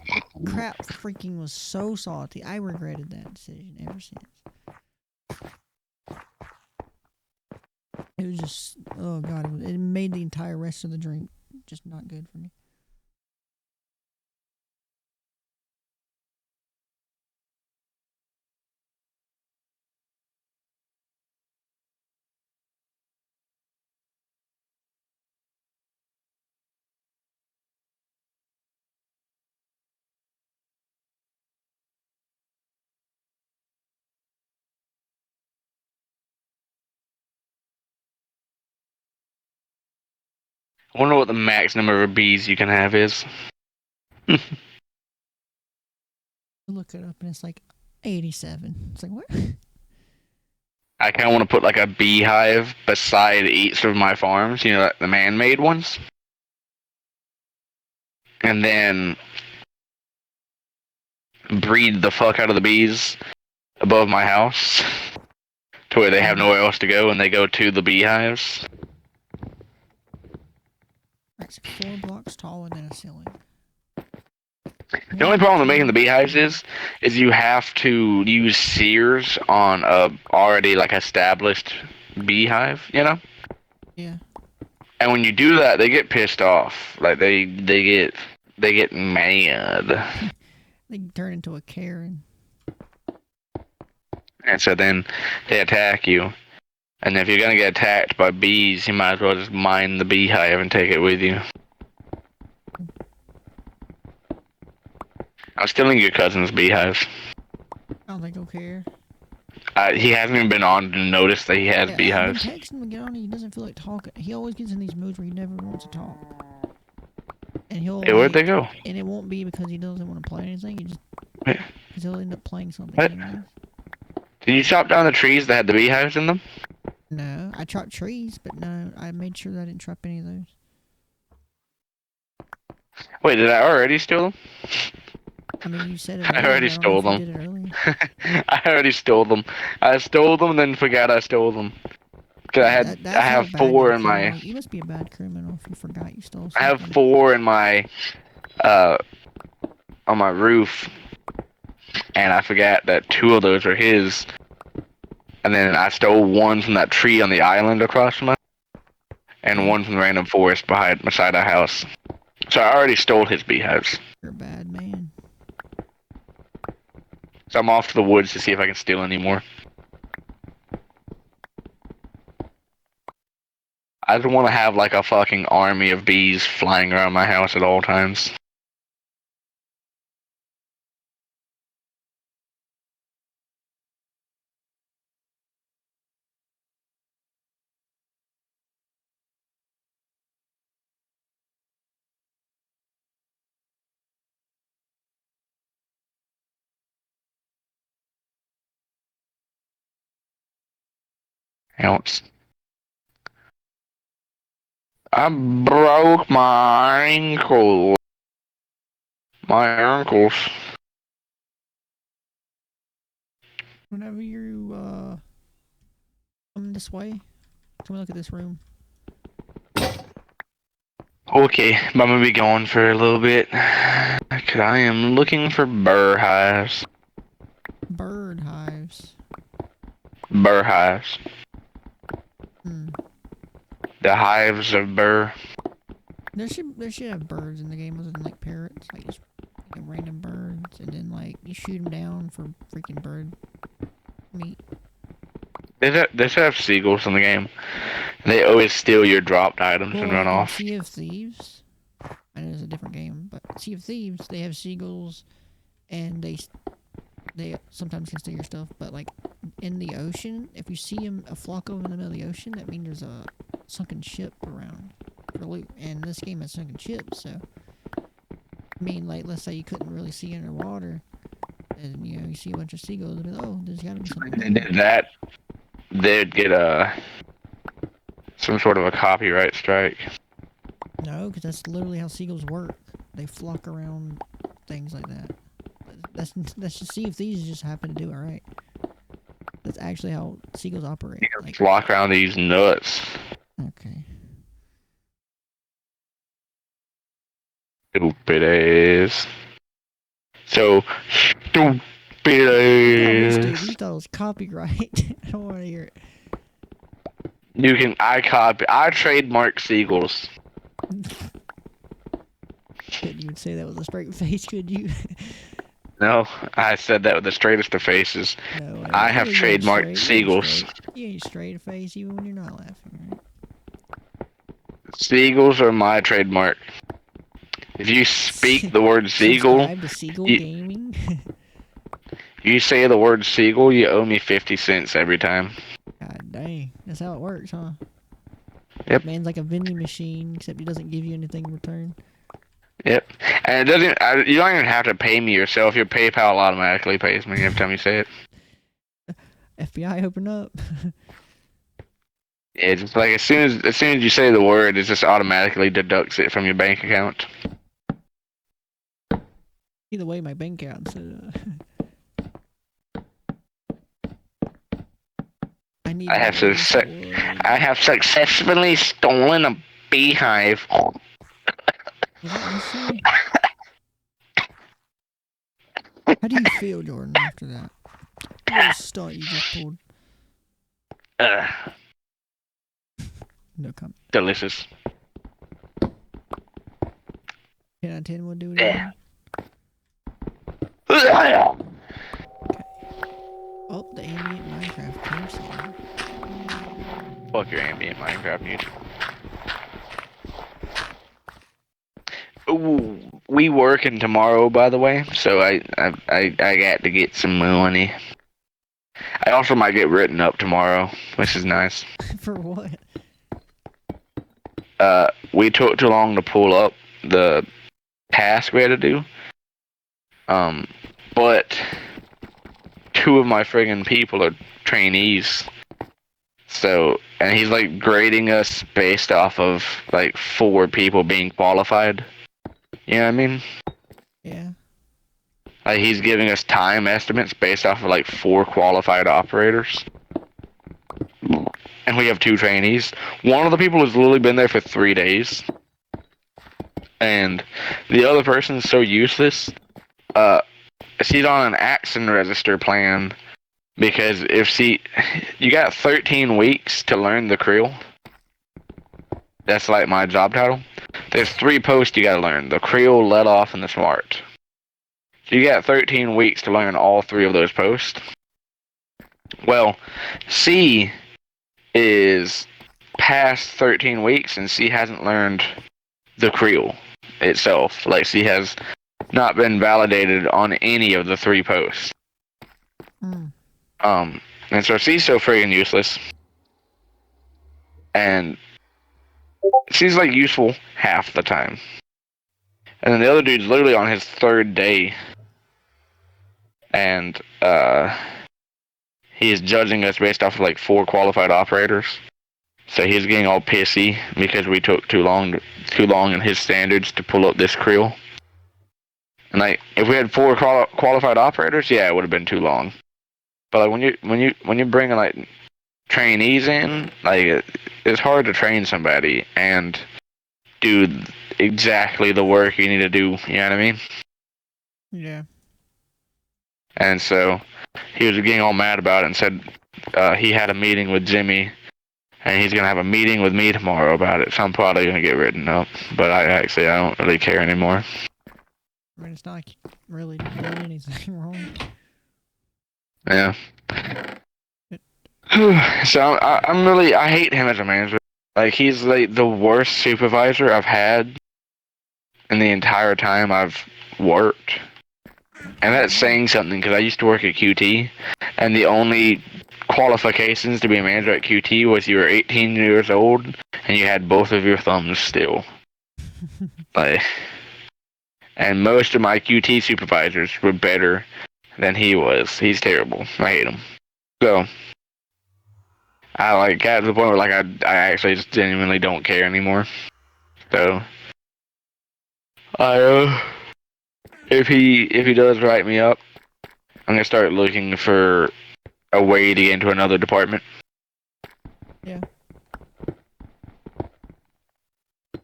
Crap, freaking was so salty. I regretted that decision ever since. It was just, oh god, it made the entire rest of the drink just not good for me. I wonder what the max number of bees you can have is. Look it up and it's like 87. It's like, what? I kind of want to put like a beehive beside each of my farms, like the man-made ones. And then breed the fuck out of the bees above my house to where they have nowhere else to go and they go to the beehives. That's 4 blocks taller than a ceiling. The only problem with making the beehives is you have to use shears on a already like established beehive, Yeah. And when you do that, they get pissed off. Like they get mad. They turn into a Karen. And so then they attack you. And if you're gonna get attacked by bees, you might as well just mine the beehive and take it with you. I'm stealing your cousin's beehive. I don't think he'll care. He hasn't even been on to notice that he has beehives. I've been texting him to get on. He doesn't feel like talking. He always gets in these moods where he never wants to talk. And he'll. Hey, where'd they go? And it won't be because he doesn't want to play anything. Because he'll end up playing something. What? Anyways. Did you chop down the trees that had the beehives in them? No, I chopped trees, but no, I made sure that I didn't chop any of those. Wait, did I already steal them? I mean, you said it. I already stole them. Did it earlier. me. I already stole them. I stole them and then forgot I stole them. Cause I That's how have bad you're four a in criminal. my You must be a bad criminal if you forgot you stole I have something. 4 in my uh on my roof, and I forgot that 2 of those are his. And then I stole 1 from that tree on the island across from us, and 1 from the random forest beside our house. So I already stole his beehives. You're a bad man. So I'm off to the woods to see if I can steal any more. I just want to have like a fucking army of bees flying around my house at all times. Ounce. I broke my ankle. My ankles. Whenever you come this way, come look at this room. Okay, but I'm gonna be gone for a little bit. Cause I am looking for burr hives. Bird hives. Burr hives. Hmm. The hives of burr. There should have birds in the game other than like parrots, like just random birds, and then like you shoot them down for freaking bird meat. They should have seagulls in the game. They always steal your dropped items Well, and run like in off. Sea of Thieves, I know it's a different game, but Sea of Thieves they have seagulls, and they sometimes can steal your stuff. But like in the ocean, if you see a flock over in the middle of the ocean, that means there's a sunken ship around for loot. And this game has sunken ships, so I mean, like let's say you couldn't really see underwater, and you know you see a bunch of seagulls, and oh, there's gotta be something. If they did that, they'd get some sort of a copyright strike. No, because that's literally how seagulls work. They flock around things like that. That's just Sea of Thieves just happen to do it right. That's actually how seagulls operate. Like, Flock around these nuts. okay. Stupid ass. So stupid Dude, ass. you thought it was copyright. I don't want to hear it. I trademark seagulls. Couldn't even say that with a straight face, could you? No, I said that with the straightest of faces. No. I have trademarked seagulls. You ain't straight face even when you're not laughing, right? Seagulls are my trademark. If you speak the word seagull, Subscribe to Seagull Gaming. you say the word seagull, you owe me 50 cents every time. God dang, that's how it works, huh? Yep. Man's like a vending machine, except he doesn't give you anything in return. Yep. And it doesn't. You don't even have to pay me yourself. Your PayPal automatically pays me every time you say it. FBI, open up. It's just like as soon as you say the word, it just automatically deducts it from your bank account. Either way, my bank account said. I have successfully stolen a beehive. Was that necessary? How do you feel, Jordan, after that? What a stunt you just pulled. No comment. Delicious. 10 out of 10 would do it again. Oh, the ambient Minecraft campsite. Fuck your ambient Minecraft music. Ooh, we working tomorrow, by the way, so I got to get some money. I also might get written up tomorrow, which is nice. For what? We took too long to pull up the task we had to do. But 2 of my friggin' people are trainees. So, and he's like grading us based off of like 4 people being qualified. You know what I mean? Yeah. Like he's giving us time estimates based off of like 4 qualified operators. And we have 2 trainees. One of the people has literally been there for 3 days. And the other person's so useless. She's on an accident register plan because you got 13 weeks to learn the creel. That's like my job title. There's 3 posts you gotta learn: the creel, let off, and the smart. So you got 13 weeks to learn all 3 of those posts. Well, C is past 13 weeks and C hasn't learned the creel itself. Like C has not been validated on any of the 3 posts. Mm. And so C's so friggin' useless. And she's like useful half the time. And then the other dude's literally on his 3rd day. And he is judging us based off of like 4 qualified operators. So he's getting all pissy because we took too long in his standards to pull up this creel. And like if we had 4 qualified operators, yeah, it would have been too long. But like when you're bringing like trainees in, like it's hard to train somebody and do exactly the work you need to do. You know what I mean? Yeah. And so he was getting all mad about it and said he had a meeting with Jimmy, and he's gonna have a meeting with me tomorrow about it. So I'm probably gonna get written up. But I don't really care anymore. I mean, it's not like you really doing anything wrong. Yeah. So I hate him as a manager. Like he's like the worst supervisor I've had in the entire time I've worked. And that's saying something because I used to work at QT, and the only qualifications to be a manager at QT was you were 18 years old and you had both of your thumbs still. Like, and most of my QT supervisors were better than he was. He's terrible. I hate him. So I like got to the point where like I actually just genuinely don't care anymore. So I if he does write me up, I'm gonna start looking for a way to get into another department. Yeah.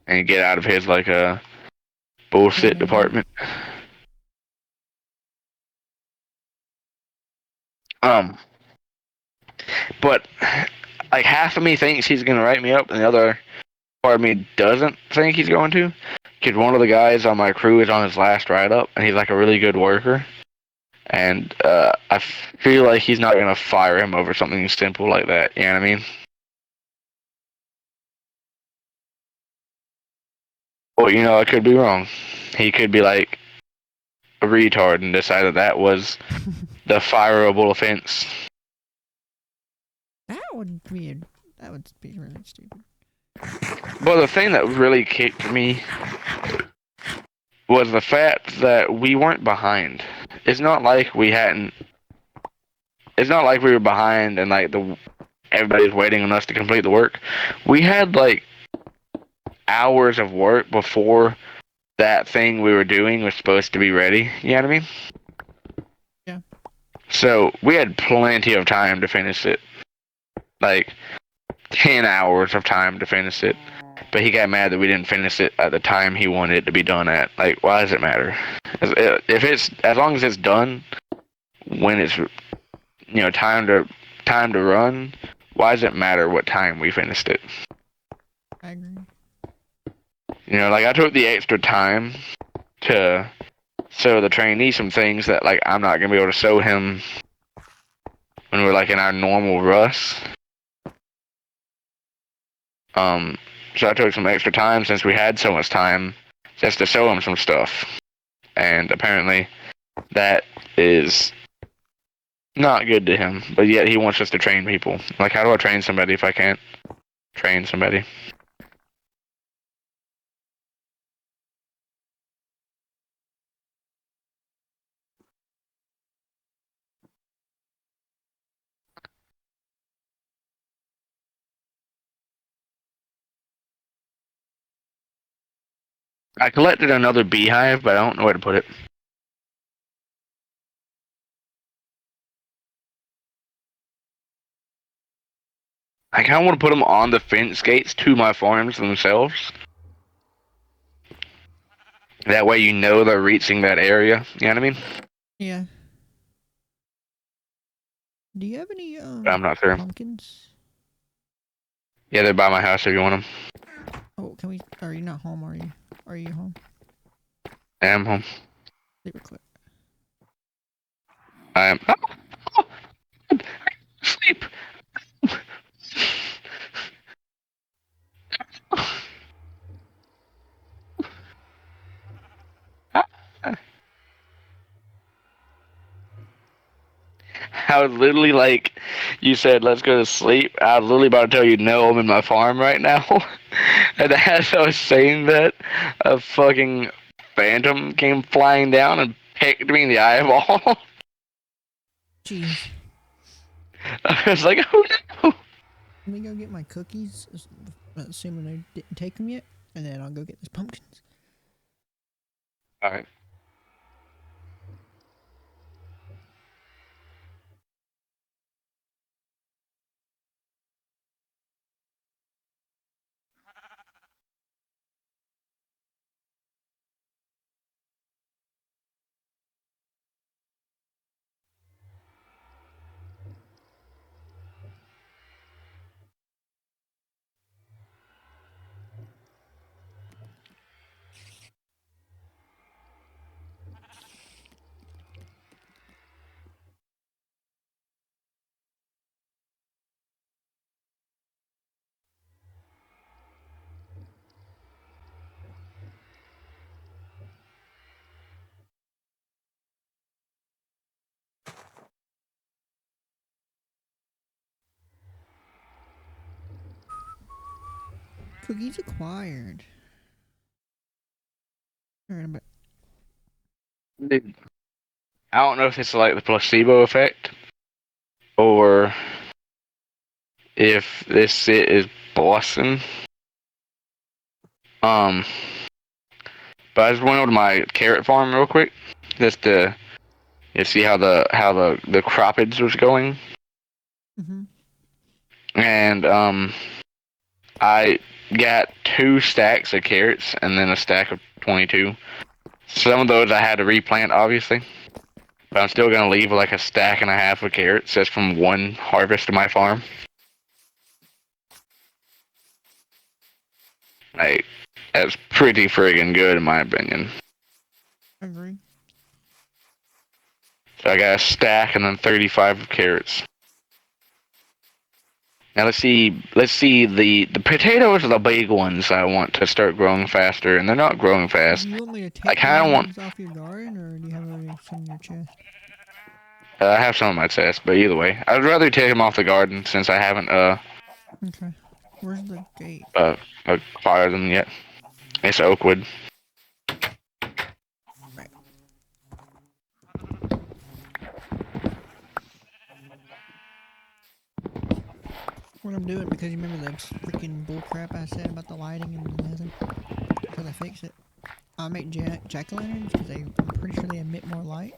And get out of his like a bullshit department. But like half of me thinks he's gonna write me up, and the other part of me doesn't think he's going to. Because one of the guys on my crew is on his last write up, and he's like a really good worker. And I feel like he's not gonna fire him over something simple like that. You know what I mean? Well, you know, I could be wrong. He could be like a retard and decide that was the fireable offense. That would be really stupid. But the thing that really kicked me was the fact that we weren't behind. It's not like we hadn't. It's not like we were behind and like everybody's waiting on us to complete the work. We had like hours of work before that thing we were doing was supposed to be ready. You know what I mean? Yeah. So we had plenty of time to finish it. Like 10 hours of time to finish it. But he got mad that we didn't finish it at the time he wanted it to be done at. Like, why does it matter? If it's as long as it's done when it's time to run, why does it matter what time we finished it? I agree. Like I took the extra time to show the trainee some things that like I'm not gonna be able to show him when we're like in our normal rush. So I took some extra time since we had so much time just to show him some stuff. And apparently that is not good to him. But yet he wants us to train people. Like, how do I train somebody if I can't train somebody? I collected another beehive, but I don't know where to put it. I kind of want to put them on the fence gates to my farms themselves. That way you know they're reaching that area. You know what I mean? Yeah. Do you have any But I'm not sure. pumpkins? Yeah, they're by my house if you want them. Oh, can we? Are you not home? Are you? Are you home? I am home. Super quick. I am. Oh, sleep. I was literally like, you said, let's go to sleep. I was literally about to tell you, no, I'm in my farm right now. And as I was saying that, a fucking phantom came flying down and picked me in the eyeball. Jeez. I was like, oh no. Let me go get my cookies, assuming they didn't take them yet, and then I'll go get these pumpkins. Alright. Cookies acquired. Alright, but Dude, I don't know if it's like the placebo effect or if this shit is Boston. Um, but I just went over to my carrot farm real quick, just to see how the croppage was going, mm-hmm. and I got 2 stacks of carrots and then a stack of 22. Some of those I had to replant, obviously, but I'm still gonna leave like a stack and a half of carrots just from one harvest of my farm. Like, that's pretty friggin' good in my opinion. I agree. So I got a stack and then 35 of carrots. Now let's see the potatoes are the big ones I want to start growing faster, and they're not growing fast. Do you want me to I take kind of want. these off your garden, or do you have already some in your chest? I have some on my chest, but either way, I'd rather take them off the garden since I haven't Okay. Where's the gate? acquired them yet. It's oakwood. Right. What I'm doing, because you remember that freaking bullcrap I said about the lighting and the nether? Until they fix it. I make jack-o'-lanterns because I'm pretty sure they emit more light.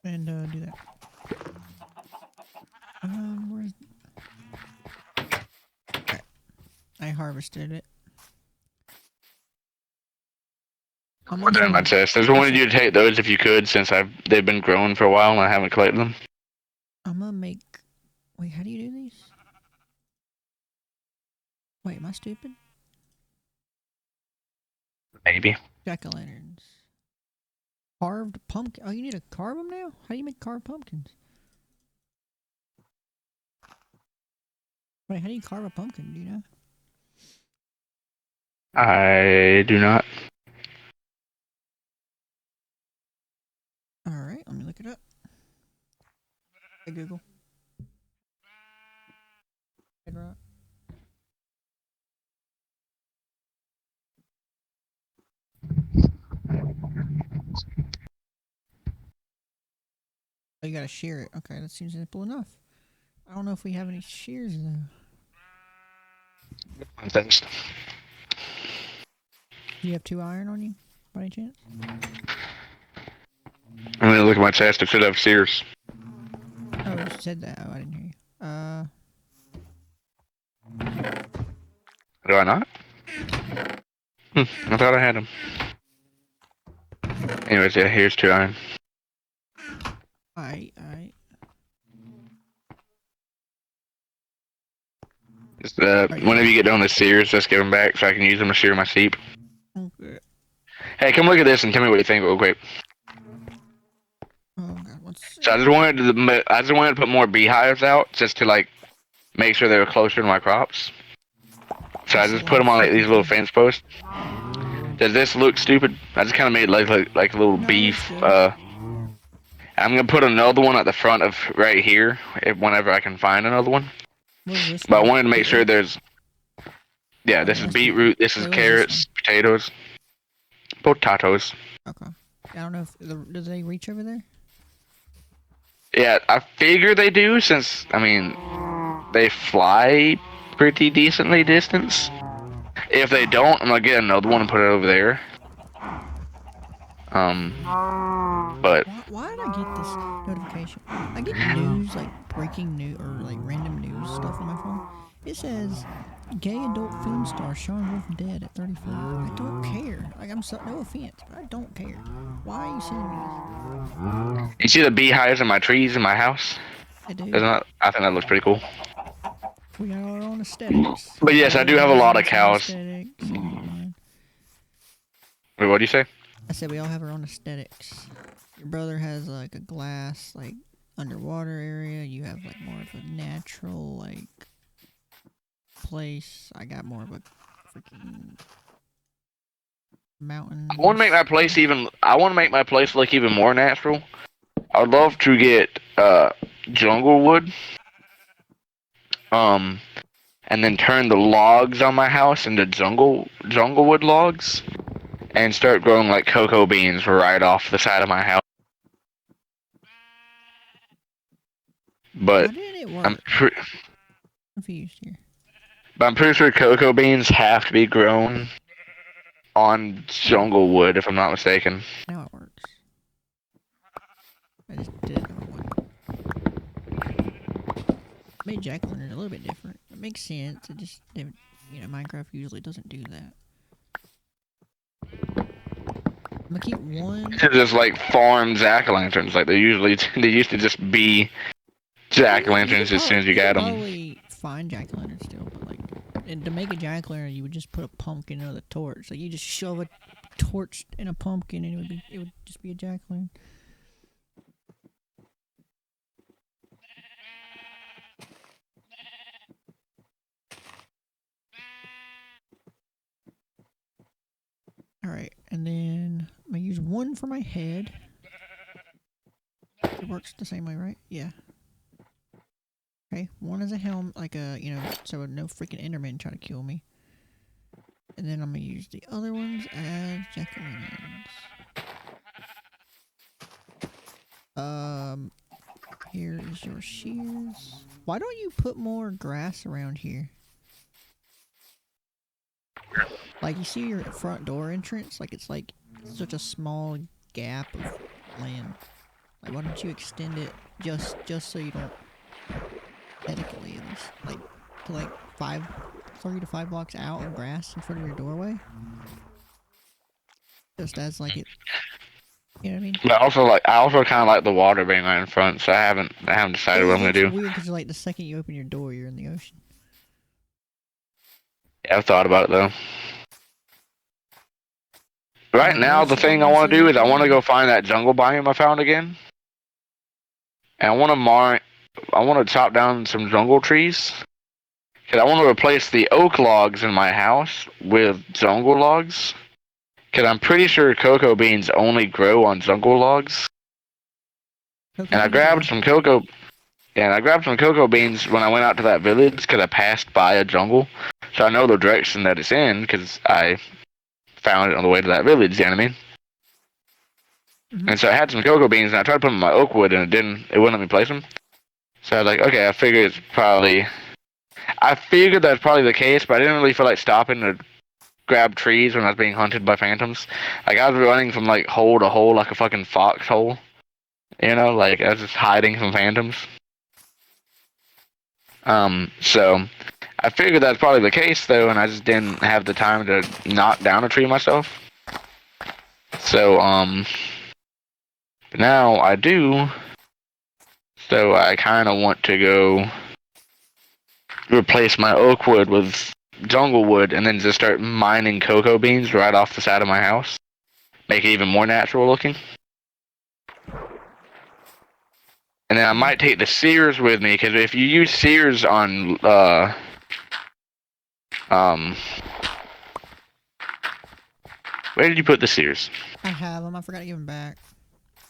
And do that. Where's... Okay. I harvested it. I'm They're in my chest. I just wanted you to take those if you could, since they've been growing for a while and I haven't collected them. I'm gonna make... Wait, how do you do these? Wait, am I stupid? Maybe. Jack-o'-lanterns. Carved pumpkin. Oh, you need to carve them now? How do you make carved pumpkins? Wait, how do you carve a pumpkin? Do you know? I do not. Alright, let me look it up. Hey, Google. Bedrock. Oh, you gotta shear it. Okay, that seems simple enough. I don't know if we have any shears, though. Thanks. Do you have 2 iron on you, by any chance? I'm gonna look at my chest. It should have Sears. Oh, you said that. Oh, I didn't hear you. Do I not? I thought I had them. Anyways, yeah, here's 2 iron. Alright. Just, whenever you get done with the sears, just give them back so I can use them to shear my sheep. Okay. Hey, come look at this and tell me what you think real quick. Oh god, let's see. So I just wanted to put more beehives out just to like make sure they were closer to my crops. So I just put them on like these little fence posts. Does this look stupid? I just kind of made like a little beef. I'm gonna put another one at the front of right here whenever I can find another one. What is this But one? I wanted to make sure there's. Yeah, Oh, this yeah, is I see. beetroot. This is Wait, what is carrots, potatoes, potatoes. Okay. I don't know if do they reach over there? Yeah, I figure they do since I mean they fly pretty decently distance. If they don't, I'm gonna get another one and put it over there. But Why did I get this notification? I get news, like breaking news or like random news stuff on my phone. It says, gay adult film star Sean Wolf dead at 34. I don't care. Like, no offense, but I don't care. Why are you sending me this? you see the beehives in my trees in my house? I do. I think that looks pretty cool. We got our own aesthetics. But yes, I do have a lot of cows. Aesthetics. Wait, what do you say? I said we all have our own aesthetics. Your brother has like a glass, like underwater area. You have like more of a natural, like place. I got more of a freaking mountain. I want to make my place look even more natural. I would love to get jungle wood. And then turn the logs on my house into jungle wood logs, and start growing like cocoa beans right off the side of my house. But How did it work? Confused here. But I'm pretty sure cocoa beans have to be grown on jungle wood, if I'm not mistaken. Now it works. I just did it the wrong way. Made jack-o'-lantern a little bit different. It makes sense. It just, Minecraft usually doesn't do that. I'm gonna keep one. To just like farm jack-o'-lanterns, like they used to just be jack-o'-lanterns as soon as you got them. Probably find jack-o'-lanterns still, but like, and to make a jack-o'-lantern, you would just put a pumpkin under the torch. Like you just shove a torch in a pumpkin, and it would just be a jack-o'-lantern. Alright, and then I'm gonna use one for my head. It works the same way, right? Yeah. Okay, one is a helm, like a, so no freaking Enderman try to kill me. And then I'm gonna use the other ones as jack-o'-lanterns. Here is your shears. Why don't you put more grass around here? Like, you see your front door entrance? Like, it's like such a small gap of land. Like, why don't you extend it just so you don't, technically at least, like, to like 3 to 5 blocks out of grass in front of your doorway? Just as like it, you know what I mean? But I also kind of like the water being right in front, so I haven't decided what I'm gonna do. It's weird because like the second you open your door, you're in the ocean. Yeah, I've thought about it though. Right now, the thing I want to do is I want to go find that jungle biome I found again, and I want to chop down some jungle trees, cause I want to replace the oak logs in my house with jungle logs, cause I'm pretty sure cocoa beans only grow on jungle logs. And I grabbed some cocoa beans when I went out to that village because I passed by a jungle, so I know the direction that it's in because I found it on the way to that village. You know what I mean? Mm-hmm. And so I had some cocoa beans and I tried to put them in my oak wood and it wouldn't let me place them. So I was like, okay, I figured that's probably the case, but I didn't really feel like stopping to grab trees when I was being hunted by phantoms. Like I was running from like hole to hole like a fucking foxhole. You know, like I was just hiding from phantoms. So I figured that's probably the case though, and I just didn't have the time to knock down a tree myself. So now I do. So I kind of want to go replace my oak wood with jungle wood, and then just start mining cocoa beans right off the side of my house. Make it even more natural looking. And then I might take the shears with me, because if you use shears on um where did you put the shears? I have them. I forgot to give them back.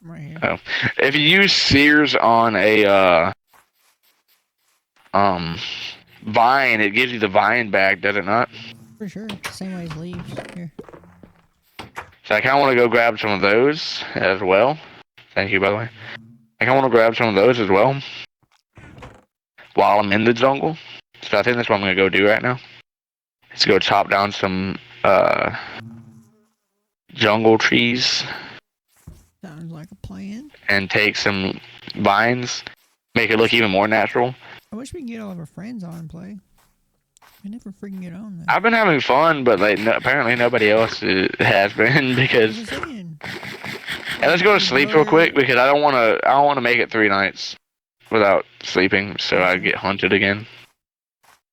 I'm right here. Oh, if you use shears on a um vine, it gives you the vine back, does it not? For sure. Same way as leaves. Here. So I kind of want to go grab some of those as well. Thank you, by the way. I kind of want to grab some of those as well while I'm in the jungle. So I think that's what I'm gonna go do right now. Let's go chop down some jungle trees Sounds like a plan. and take some vines, make it look even more natural. I wish we could get all of our friends on and play. We never freaking get on though. I've been having fun, but like apparently nobody else has been because. And let's go to sleep real quick because I don't want to make it 3 nights without sleeping, so I get hunted again.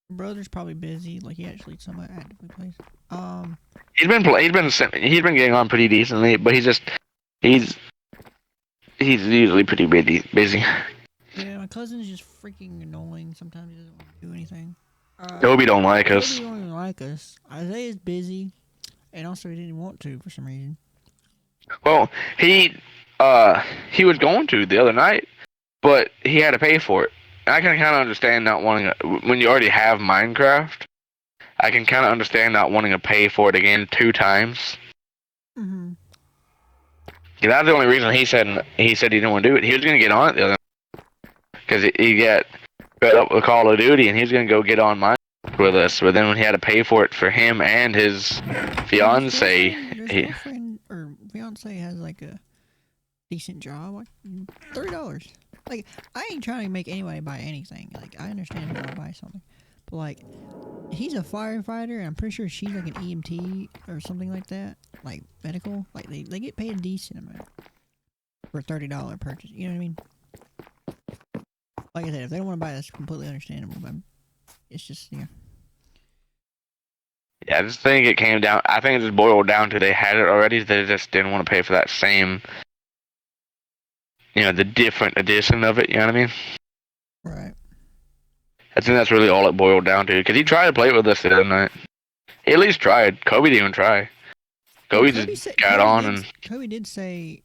Brother's probably busy. Like he actually somewhat actively plays. He's been getting on pretty decently, but he's usually pretty busy. Yeah, my cousin's just freaking annoying. Sometimes he doesn't want to do anything. Toby don't like us. Toby don't even like us. Isaiah's busy, and also he didn't want to for some reason. Well, he was going to the other night, but he had to pay for it. And I can kind of understand not wanting when you already have Minecraft. I can kind of understand not wanting to pay for it again 2 times. Mhm. Yeah, that's the only reason he said he didn't want to do it. He was gonna get on it the other because he got fed up with Call of Duty, and he was gonna go get on Minecraft with us. But then when he had to pay for it for him and his fiance, His girlfriend or fiance has like a decent job, like $30. Like I ain't trying to make anybody buy anything. Like I understand if I buy something, but like he's a firefighter, and I'm pretty sure she's like an EMT or something like that, like medical. Like they get paid a decent amount for a $30 purchase. You know what I mean? Like I said, if they don't want to buy it, that's completely understandable. But it's just Yeah, I just think it came down. I think it just boiled down to they had it already. They just didn't want to pay for that same, the different edition of it. You know what I mean? Right. I think that's really all it boiled down to. Because he tried to play it with us the other night. He at least tried. Kobe didn't even try. Kobe got on and. Kobe did say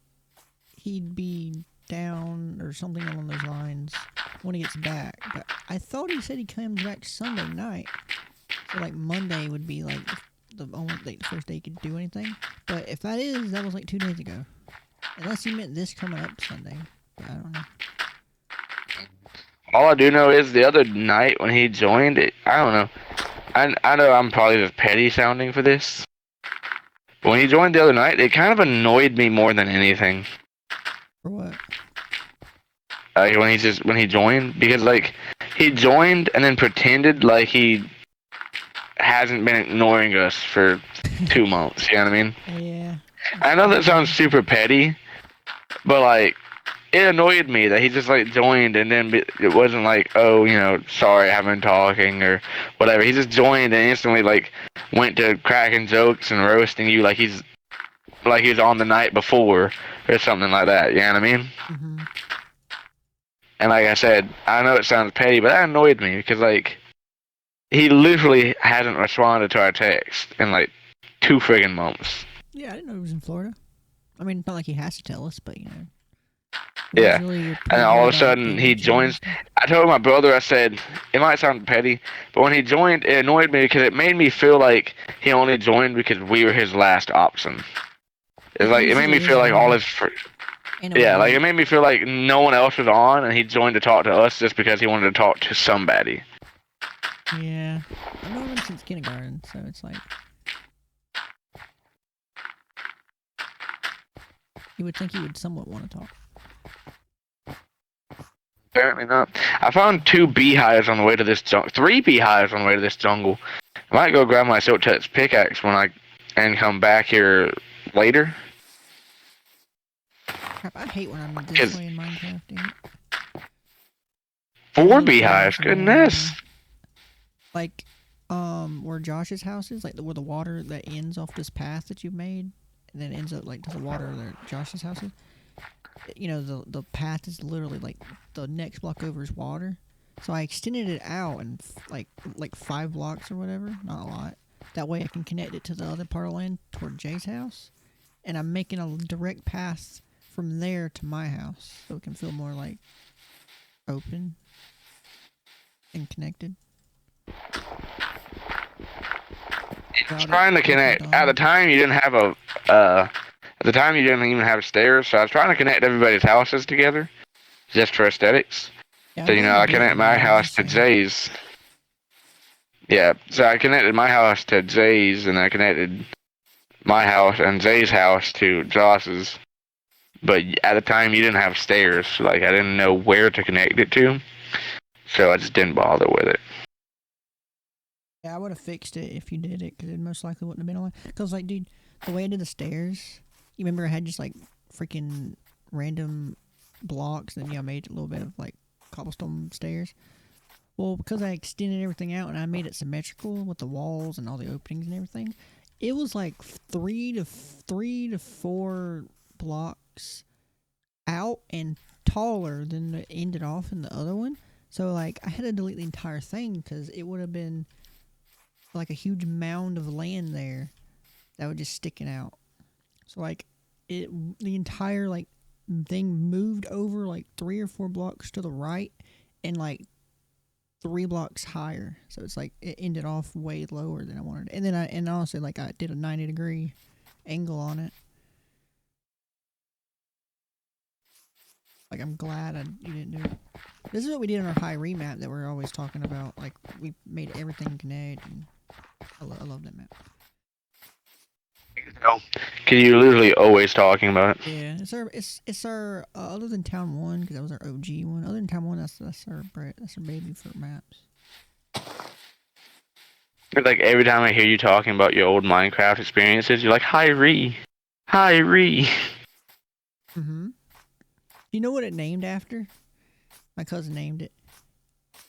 he'd be down or something along those lines when he gets back. But I thought he said he comes back Sunday night. So like Monday would be like the first day he could do anything. But if that was like 2 days ago. Unless he meant this coming up Sunday. But I don't know. All I do know is the other night when he joined it, I don't know. I know I'm probably just petty sounding for this. But when he joined the other night, it kind of annoyed me more than anything. For what? Like when he joined, because like he joined and then pretended like he hasn't been ignoring us for 2 months. You know what I mean? Yeah. I know that sounds super petty, but like it annoyed me that he just like joined and then it wasn't like, oh, sorry, I haven't been talking or whatever. He just joined and instantly like went to cracking jokes and roasting you like he was on the night before or something like that. You know what I mean? Mm-hmm. And like I said, I know it sounds petty, but that annoyed me because like he literally hasn't responded to our text in like 2 friggin' months. Yeah, I didn't know he was in Florida. I mean, it's not like he has to tell us, but Yeah, and all of a sudden he joins. I told my brother, I said, it might sound petty, but when he joined, it annoyed me because it made me feel like he only joined because we were his last option. It made me feel like all his. Like it made me feel like no one else was on, and he joined to talk to us just because he wanted to talk to somebody. Yeah, I've known him since kindergarten, so it's like you would think he would somewhat want to talk. Apparently not. I found 2 beehives on the way to this jungle. 3 beehives on the way to this jungle. I might go grab my Silk Touch pickaxe and come back here later. Crap, I hate when I'm this way in Minecraft, dude. 4 beehives, goodness. Like, where Josh's house is, like where the water that ends off this path that you've made, and then ends up like to the water where Josh's house is. You know, the path is literally like the next block over is water. So I extended it out and like 5 blocks or whatever, not a lot. That way I can connect it to the other part of land toward Jay's house, and I'm making a direct path from there to my house, so it can feel more like open and connected. Trying to connect. At the time, you didn't have At the time, you didn't even have stairs, so I was trying to connect everybody's houses together, just for aesthetics. Yeah, So I connect my house to Jay's. Yeah, so I connected my house to Jay's, and I connected my house and Jay's house to Josh's. But at the time, you didn't have stairs. Like, I didn't know where to connect it to, so I just didn't bother with it. Yeah, I would have fixed it if you did it, because it most likely wouldn't have been on. Because, like, dude, the way I did the stairs, you remember I had just, like, freaking random blocks, and then, I made a little bit of, like, cobblestone stairs. Well, because I extended everything out and I made it symmetrical with the walls and all the openings and everything, it was, like, 3 to 4 blocks out and taller than it ended off in the other one. So, like, I had to delete the entire thing, because it would have been like a huge mound of land there that was just sticking out. So like the entire like thing moved over like 3 or 4 blocks to the right and like 3 blocks higher. So it's like it ended off way lower than I wanted. And then and honestly, like, I did a 90-degree angle on it. Like, I'm glad you didn't do it. This is what we did on our high remap that we're always talking about. Like, we made everything connect, and I love that map. Because you're literally always talking about it. Yeah, it's our other than Town 1, because that was our OG one. Other than Town 1, that's our baby for maps. Like, every time I hear you talking about your old Minecraft experiences, you're like, hi Ree. Mm-hmm. You know what it named after? My cousin named it.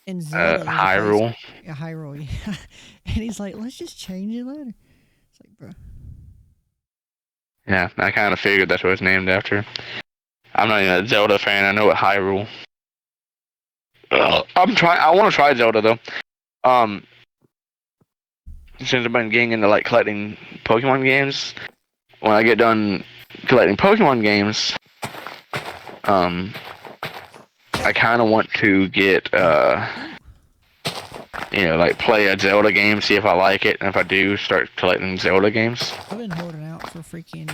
In Zelda, Hyrule. Yeah, Hyrule, yeah. And he's like, let's just change it later. It's like, bro. Yeah, I kind of figured that's what it's named after. I'm not even a Zelda fan. I know it Hyrule. I want to try Zelda though. Since I've been getting into like collecting Pokemon games, when I get done collecting Pokemon games, I kind of want to get like play a Zelda game, see if I like it, and if I do, start collecting Zelda games. I've been holding out for freaking,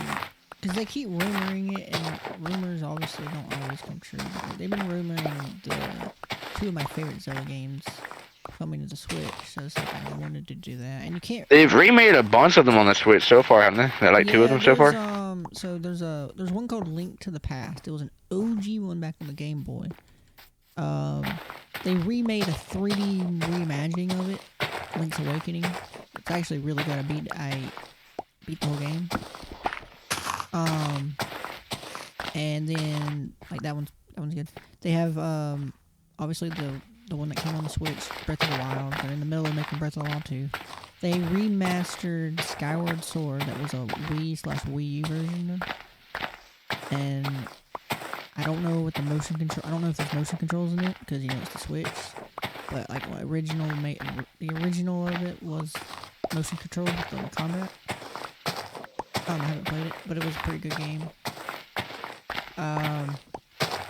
because they keep rumoring it, and rumors obviously don't always come true. But they've been rumoring the 2 of my favorite Zelda games coming to the Switch, so it's like I wanted to do that. And you can't. They've remade a bunch of them on the Switch so far, haven't they? Like 2 of them so far. So there's one called Link to the Past. It was an OG one back on the Game Boy. They remade a 3D reimagining of it, Link's Awakening. It's actually really good. I beat the whole game. And then like that one's good. They have obviously the one that came on the Switch, Breath of the Wild. They're in the middle of making Breath of the Wild 2. They remastered Skyward Sword. That was a Wii/Wii U version, and I don't know what the motion control. I don't know if there's motion controls in it, because it's the Switch. But like the original of it was motion controlled with the combat. I haven't played it, but it was a pretty good game.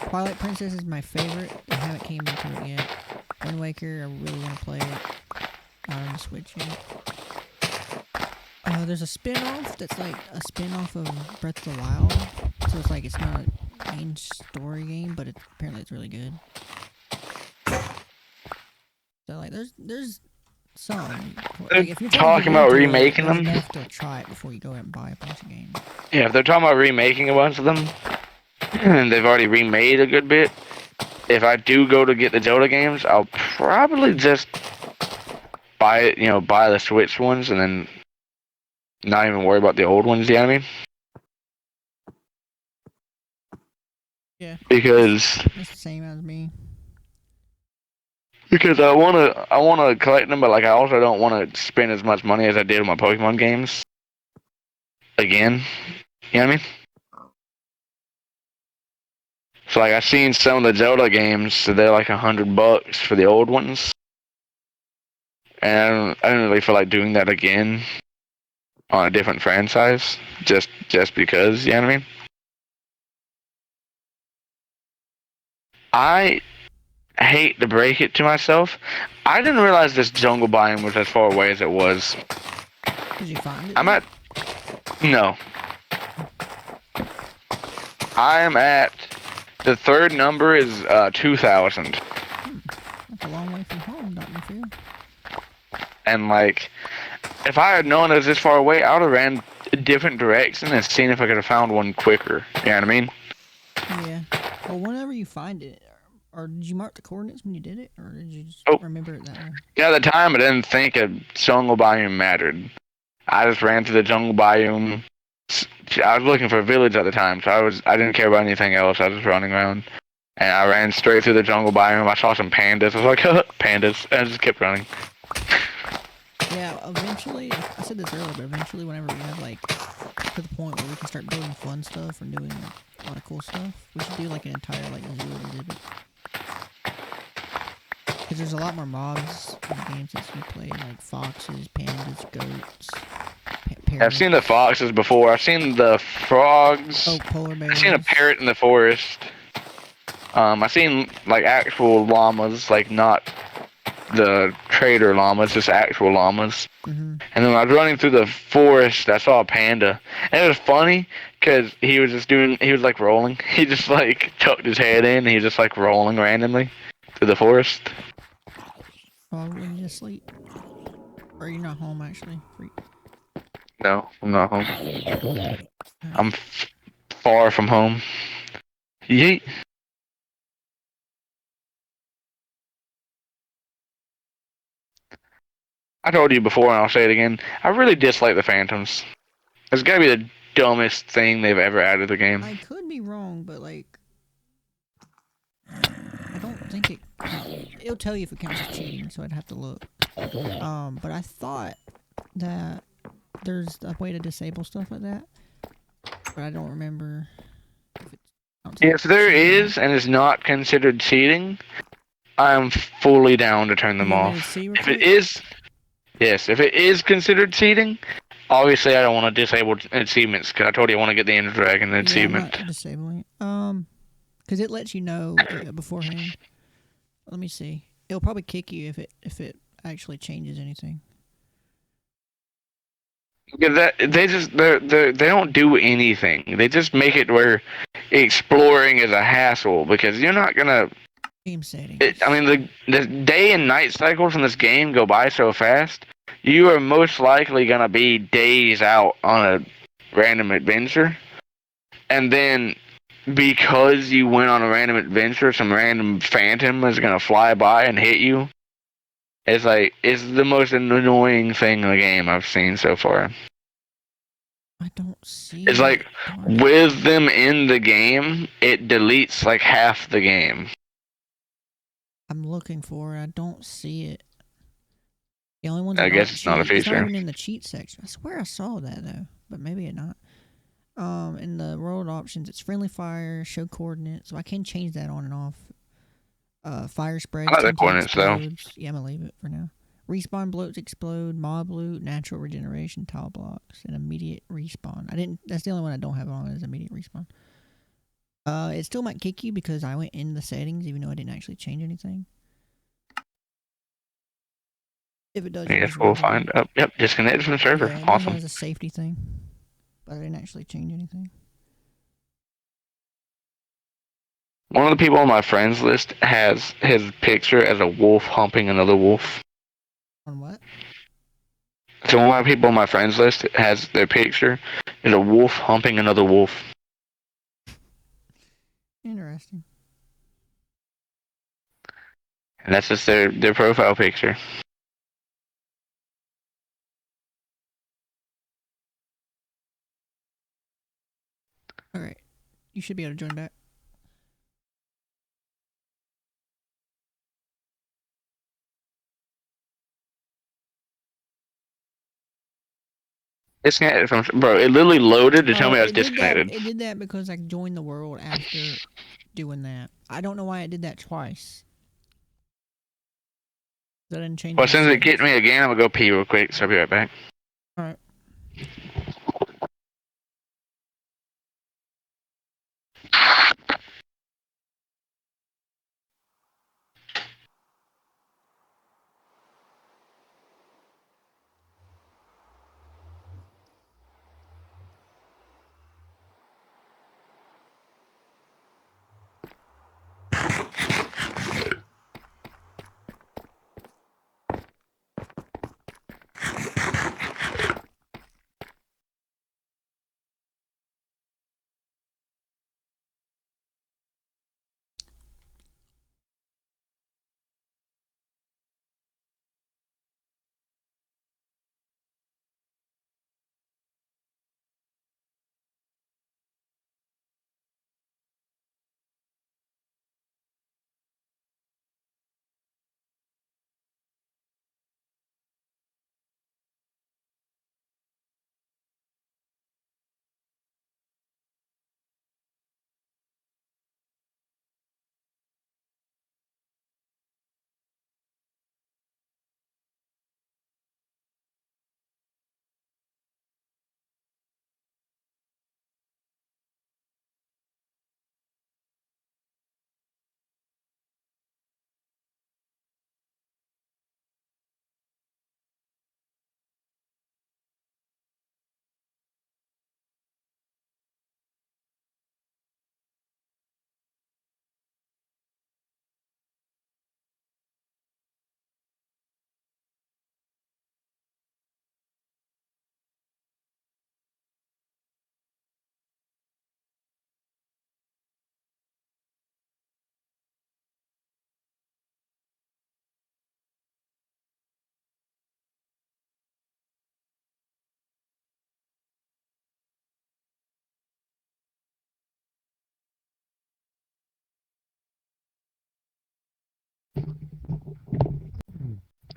Twilight Princess is my favorite. I haven't came into it yet. Wind Waker, I really want to play it. Not on the Switch yet. There's a spin-off that's like a spin-off of Breath of the Wild. So it's not a main story game, but apparently it's really good. So like there's some. Like, if you're talking about remaking them, you have to try it before you go out and buy a bunch of games. Yeah, if they're talking about remaking a bunch of them, and they've already remade a good bit, if I do go to get the Zelda games, I'll probably just buy it, buy the Switch ones and then not even worry about the old ones, you know what I mean? Yeah. Because It's the same as me. I wanna collect them, but like I also don't want to spend as much money as I did on my Pokemon games again. You know what I mean? So like I've seen some of the Zelda games, so they're like $100 for the old ones, and I don't really feel like doing that again on a different franchise, just because. You know what I mean? I hate to break it to myself. I didn't realize this jungle biome was as far away as it was. Did you find it? I'm at no. I am at the third number is 2,000, That's a long way from home, don't you feel? and like if I had known it was this far away, I would have ran a different direction and seen if I could have found one quicker. You know what I mean? Yeah. Well, whenever you find it, or did you mark the coordinates when you did it, or did you just Oh. remember it that way? Yeah, at the time I didn't think a jungle biome mattered. I just ran through the jungle biome. I was looking for a village at the time, so I didn't care about anything else. I was just running around, and I ran straight through the jungle biome. I saw some pandas. I was like, pandas, and I just kept running. Yeah, eventually, I said this earlier, but eventually, whenever we have like to the point where we can start building fun stuff and doing a lot of cool stuff, we should do like an entire like zoo exhibit. Because there's a lot more mobs in the game since we played, like foxes, pandas, goats, parrots. I've seen the foxes before. I've seen the frogs. Oh, polar bears. I've seen a parrot in the forest. I've seen like actual llamas, like not the trader llamas, just actual llamas. Mm-hmm. And then when I was running through the forest, I saw a panda. And it was funny because he was like rolling. He just like tucked his head in and he was just like rolling randomly through the forest. Oh, when you sleep. Or you're not home, actually. Freak. No, I'm not home. I'm far from home. Yeet. I told you before and I'll say it again. I really dislike the Phantoms. It's gotta be the dumbest thing they've ever added to the game. I could be wrong, but like, I don't think it'll tell you if it counts as cheating, so I'd have to look. But I thought that there's a way to disable stuff like that, but I don't remember if it counts. If there is and is not considered cheating, I'm fully down to turn them You want me to off. see real If it quick? is, yes, if it is considered cheating, obviously I don't want to disable achievements because I told you I want to get the Ender Dragon Yeah, I'm achievement. not disabling it. Because it lets you know beforehand. Let me see. It'll probably kick you if it actually changes anything. Because they don't do anything. They just make it where exploring is a hassle because you're not gonna. Game settings. The day and night cycles in this game go by so fast. You are most likely gonna be days out on a random adventure, and then because you went on a random adventure, some random phantom is gonna fly by and hit you. It's the most annoying thing in the game I've seen so far. I don't see. It's like Darn. with them in the game, it deletes like half the game. I'm looking for it. I don't see it. The only ones I that guess don't it's not a cheat. It's not feature. even in the cheat section. I swear I saw that though, but maybe it not. In the world options, it's friendly fire, show coordinates. So I can change that on and off. Fire spreads. I like the TNT coordinates, though. explodes. Yeah, I'm gonna leave it for now. Respawn bloats explode, mob loot, natural regeneration, tile blocks, and immediate respawn. That's the only one I don't have on is immediate respawn. It still might kick you because I went in the settings even though I didn't actually change anything. If it does, I guess we'll find. Oh, yep, disconnected from the server. Yeah, it does Awesome. that as a safety thing, but I didn't actually change anything. One of the people on my friends list has his picture as a wolf humping another wolf. On what? So one of the people on my friends list has their picture is a wolf humping another wolf. Interesting. And that's just their profile picture. Alright. You should be able to join back. Disconnected from bro. It literally loaded to tell Oh, me I was it did that. disconnected. It did that because I joined the world after doing that. I don't know why it did that twice. That didn't change Well, my since it settings. kicked me again, I'm gonna go pee real quick. So I'll be right back. Alright.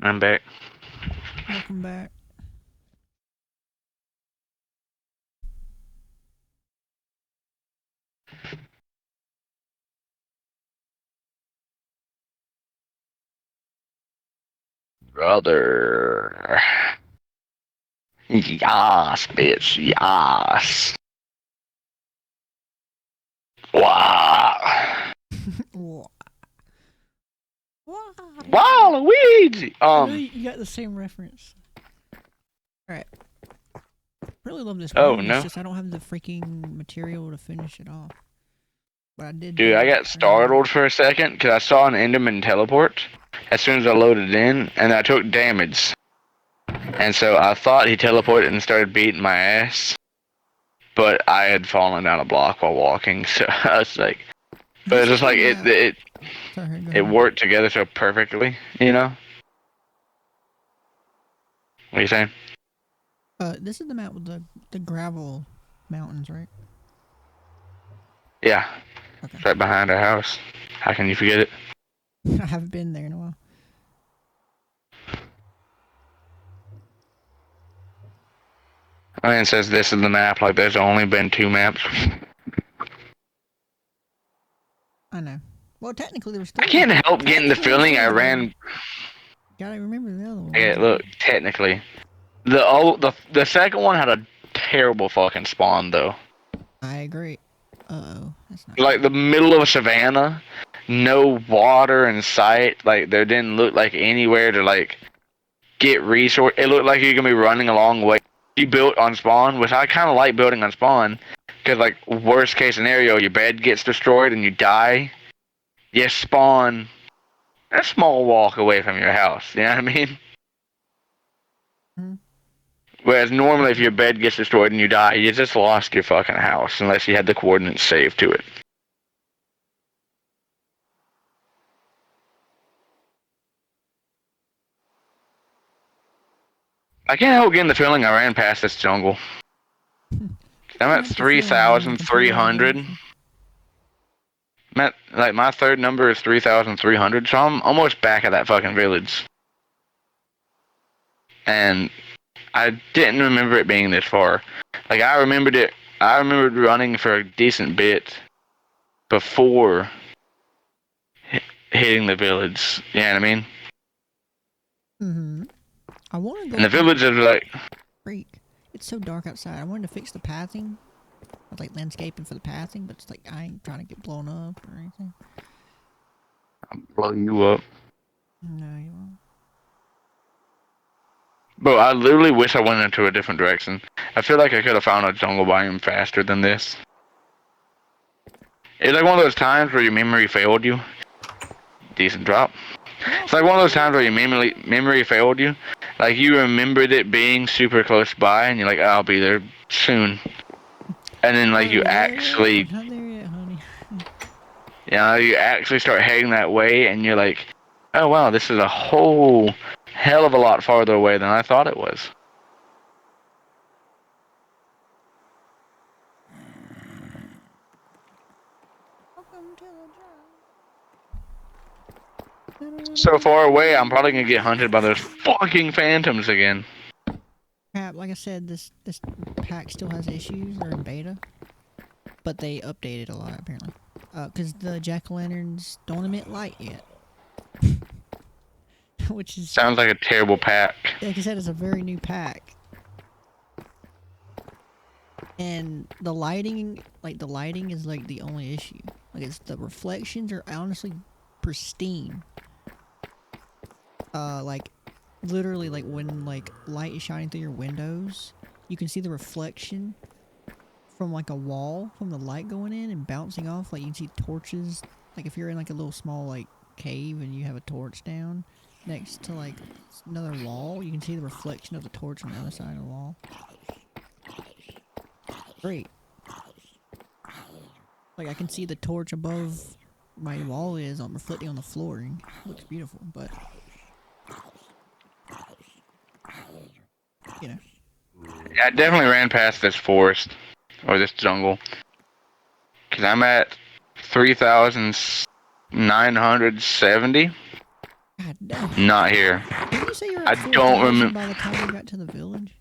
I'm back. Welcome back. Brother. Yas, bitch. Yas. Wow. Wha- Why? Wow, Luigi. I know you got the same reference. Alright. Really love this Oh world. It's no. just I don't have the freaking material to finish it off. But I did. Dude, I got startled for a second because I saw an Enderman teleport as soon as I loaded in, and I took damage. And so I thought he teleported and started beating my ass. But I had fallen down a block while walking, so I was like, but it's just like Sorry, go it ahead. worked together so perfectly, you know? What are you saying? This is the map with the gravel mountains, right? Yeah, Okay. it's right behind our house. How can you forget it? I haven't been there in a while. I mean, it says this is the map, like there's only been 2 maps. I know. Well, technically there was I 3. can't help getting the Technically there was feeling 3, I but ran. gotta remember the other one. Yeah, look, technically. The second one had a terrible fucking spawn, though. I agree. Uh-oh. That's not Like good. the middle of a savannah, no water in sight. Like there didn't look like anywhere to like get resource. It looked like you're gonna be running a long way. You built on spawn, which I kind of like building on spawn, because like worst case scenario, your bed gets destroyed and you die. You spawn a small walk away from your house. You know what I mean? Hmm. Whereas normally, if your bed gets destroyed and you die, you just lost your fucking house unless you had the coordinates saved to it. I can't help getting the feeling I ran past this jungle. I'm I at have the feeling I didn't complete all the 3,300. mission. Like my third number is 3,300, so I'm almost back at that fucking village. And I didn't remember it being this far. Like I remembered it. I remembered running for a decent bit before hitting the village. You know what I mean? Mm-hmm. I want to go And the up in village is like, Creek. It's so dark outside. I wanted to fix the pathing. I like landscaping for the pathing, but it's like I ain't trying to get blown up or anything. I'll blow you up. No, you won't. Bro, I literally wish I went into a different direction. I feel like I could have found a jungle biome faster than this. It's like one of those times where your memory failed you. Decent drop. It's like one of those times where your memory failed you. Like you remembered it being super close by, and you're like, I'll be there soon. And then like Are you you there actually, yet? Not there yet, honey. you actually start heading that way, and you're like, oh wow, this is a whole hell of a lot farther away than I thought it was. Welcome to the jungle. So far away, I'm probably gonna get hunted by those fucking phantoms again. Crap, like I said, this pack still has issues. They're in beta. But they updated a lot, apparently. Because the jack-o'-lanterns don't emit light yet. Which is... Sounds like a terrible pack. Like I said, it's a very new pack. And the lighting is like the only issue. Like it's the reflections are honestly pristine. Like literally like when like light is shining through your windows, you can see the reflection from like a wall from the light going in and bouncing off. Like you can see torches. Like if you're in like a little small like cave and you have a torch down next to like another wall, you can see the reflection of the torch on the other side of the wall. Great. Like I can see the torch above my wall is on reflecting on the flooring. It looks beautiful, but you know. I definitely ran past this forest or this jungle because I'm at 3,970. God damn. Not here. Didn't you say you were I at don't 4,000 remember. by the time you got to the village?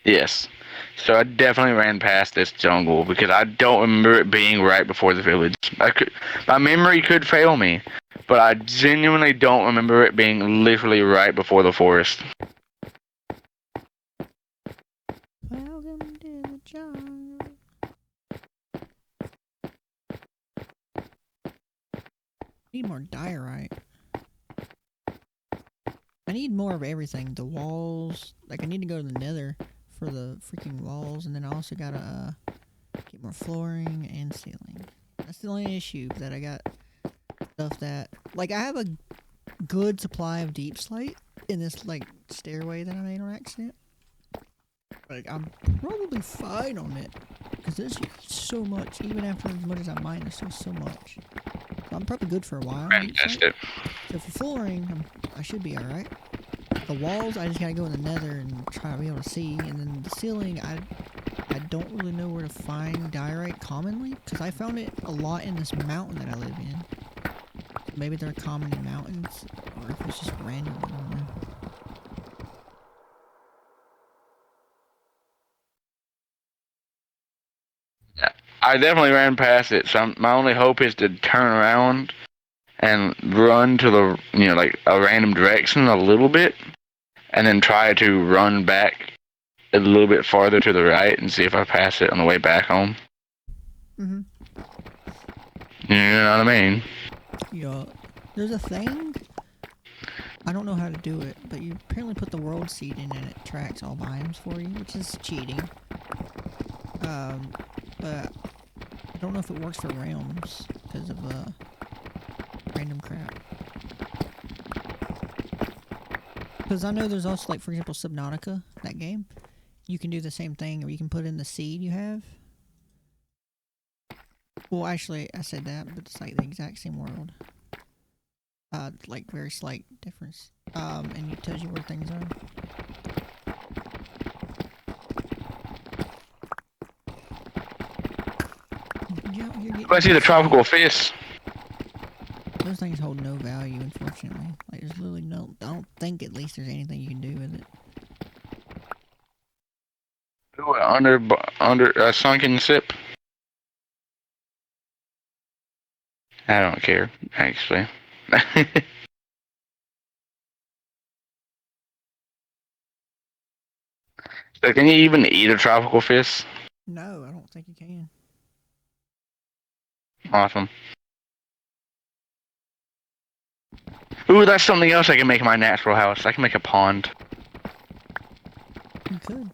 Yes. So I definitely ran past this jungle because I don't remember it being right before the village. My memory could fail me, but I genuinely don't remember it being literally right before the forest. Welcome to the jungle. Need more diorite. I need more of everything. The walls. Like I need to go to the nether for the freaking walls, and then I also gotta get more flooring and ceiling. That's the only issue that I got. Stuff that like I have a good supply of deep slate in this like stairway that I made on accident. Like I'm probably fine on it because there's so much. Even after as much as I mine, there's still so much. So I'm probably good for a while. Ran past it. So for flooring, I should be alright. The walls, I just gotta go in the nether and try to be able to see. And then the ceiling, I don't really know where to find diorite commonly because I found it a lot in this mountain that I live in. Maybe they're common in mountains, or if it's just random. I don't know. I definitely ran past it. So my only hope is to turn around and run to the like a random direction a little bit, and then try to run back a little bit farther to the right and see if I pass it on the way back home. Mhm. You know what I mean? Yeah. There's a thing. I don't know how to do it, but you apparently put the world seed in and it tracks all biomes for you, which is cheating. But I don't know if it works for realms because of random crap. Because I know there's also like, for example, Subnautica, that game. You can do the same thing, or you can put in the seed you have. Well, actually, I said that, but it's like the exact same world. Like very slight difference. And it tells you where things are. you're getting I see the insane. tropical fish. Those things hold no value, unfortunately. Like, there's literally no. I don't think at least there's anything you can do with it. Ooh, under a sunken ship. I don't care, actually. So can you even eat a tropical fish? No, I don't think you can. Awesome. Ooh, that's something else I can make in my natural house. I can make a pond. You could.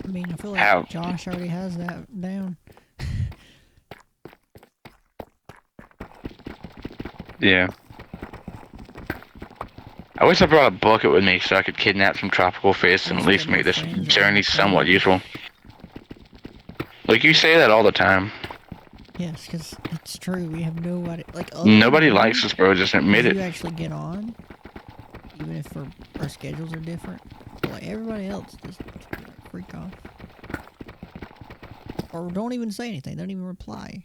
I mean, I feel like How? Josh already has that down. Yeah. I wish I brought a bucket with me so I could kidnap some tropical fish and at Unless we least had more make this friends that journey live somewhat caves. useful. Like, you say that all the time. Yes, because it's true. We have nobody. Like, other than Nobody you, likes us, bro. Just admit because you it. actually get on, even if our schedules are different. But, like, everybody else just like, freak off. Or don't even say anything. Don't even reply.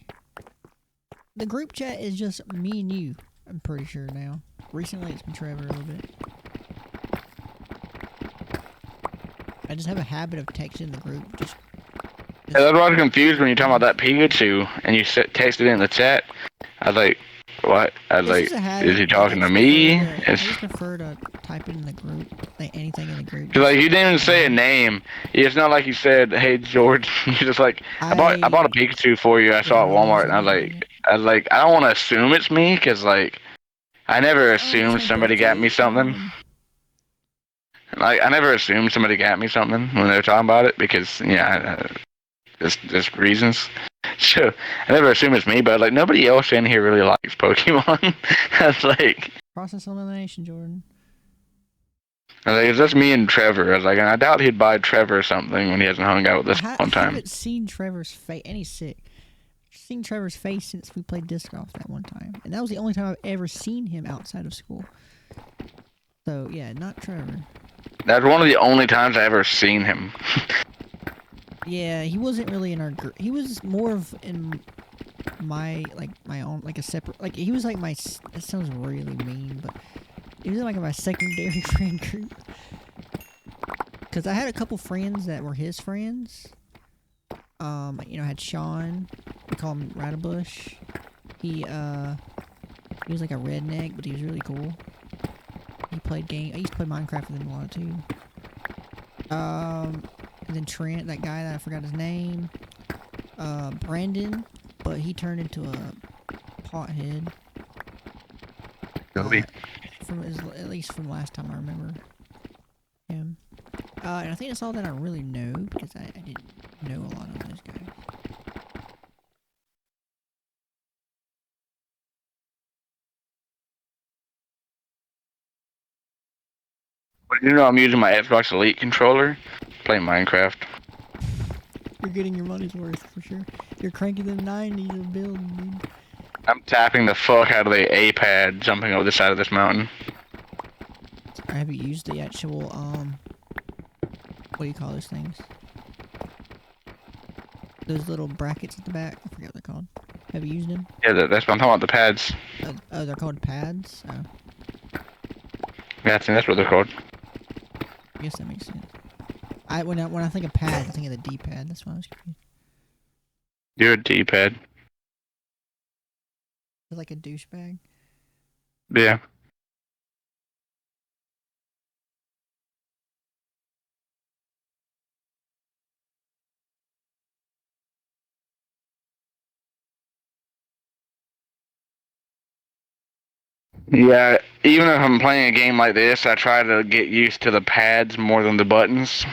The group chat is just me and you, I'm pretty sure now. Recently, it's been Trevor a little bit. I just have a habit of texting the group. Just Yeah, that's why I was confused when you talking about that Pikachu and you texted it in the chat. I was like, what? I was it's like, just a habit. is he Like, talking to me? I just prefer to type it in the group. Like, anything in the group. Cause like you didn't even say a name. It's not like you said, "Hey George." You're just like, I bought a Pikachu for you. I saw it at Walmart, and I was like, I don't want to assume it's me, cause like I never assumed somebody got me something. Like I never assumed somebody got me something when they were talking about it, because just reasons. So I never assume it's me, but like nobody else in here really likes Pokemon. I was like, Process elimination, Jordan. it's just me and Trevor. I was like, and I doubt he'd buy Trevor something when he hasn't hung out with us one I time. haven't seen Trevor's face, and he's sick. I've seen Trevor's face since we played disc golf that one time, and that was the only time I've ever seen him outside of school. So yeah, not Trevor. That's one of the only times I ever seen him. Yeah, he wasn't really in our group. He was more of in my own, like a separate, like he was like my. That sounds really mean, but he was in like my secondary friend group. Cause I had a couple friends that were his friends. I had Sean. We call him Radabush. He was like a redneck, but he was really cool. He played I used to play Minecraft with him a lot too. And then Trent, that guy that I forgot his name. Brandon, but he turned into a pothead. At least from last time I remember him. And I think that's all that I really know, because I didn't know a lot of those guys. But I'm using my Xbox Elite controller, playing Minecraft. You're getting your money's worth for sure. You're cranking them 90s of building, dude. I'm tapping the fuck out of the A pad, jumping over the side of this mountain. Have you used the actual what do you call those things? Those little brackets at the back. I forget what they're called. Have you used them? Yeah, that's what I'm talking about. The pads. Oh, they're called pads. Oh. Yeah, I think that's what they're called. I guess that makes sense. When I think of pad, I think of the D-pad. That's why I was confused. You're a D-pad. It's like a douchebag. Yeah. Yeah, even if I'm playing a game like this, I try to get used to the pads more than the buttons.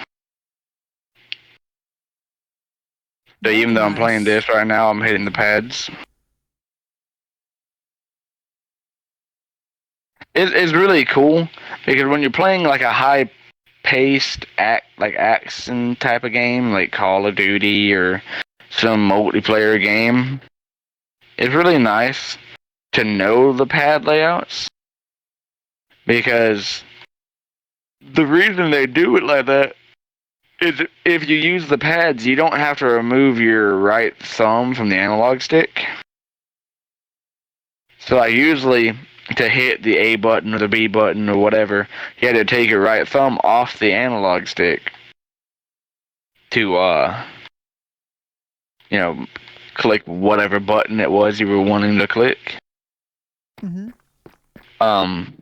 So even though I'm playing this right now, I'm hitting the pads. It's really cool, because when you're playing like a high-paced action type of game, like Call of Duty or some multiplayer game, it's really nice to know the pad layouts, because the reason they do it like that is if you use the pads, you don't have to remove your right thumb from the analog stick. So I usually, to hit the A button or the B button or whatever, you had to take your right thumb off the analog stick to you know, click whatever button it was you were wanting to click. Mm-hmm. Um,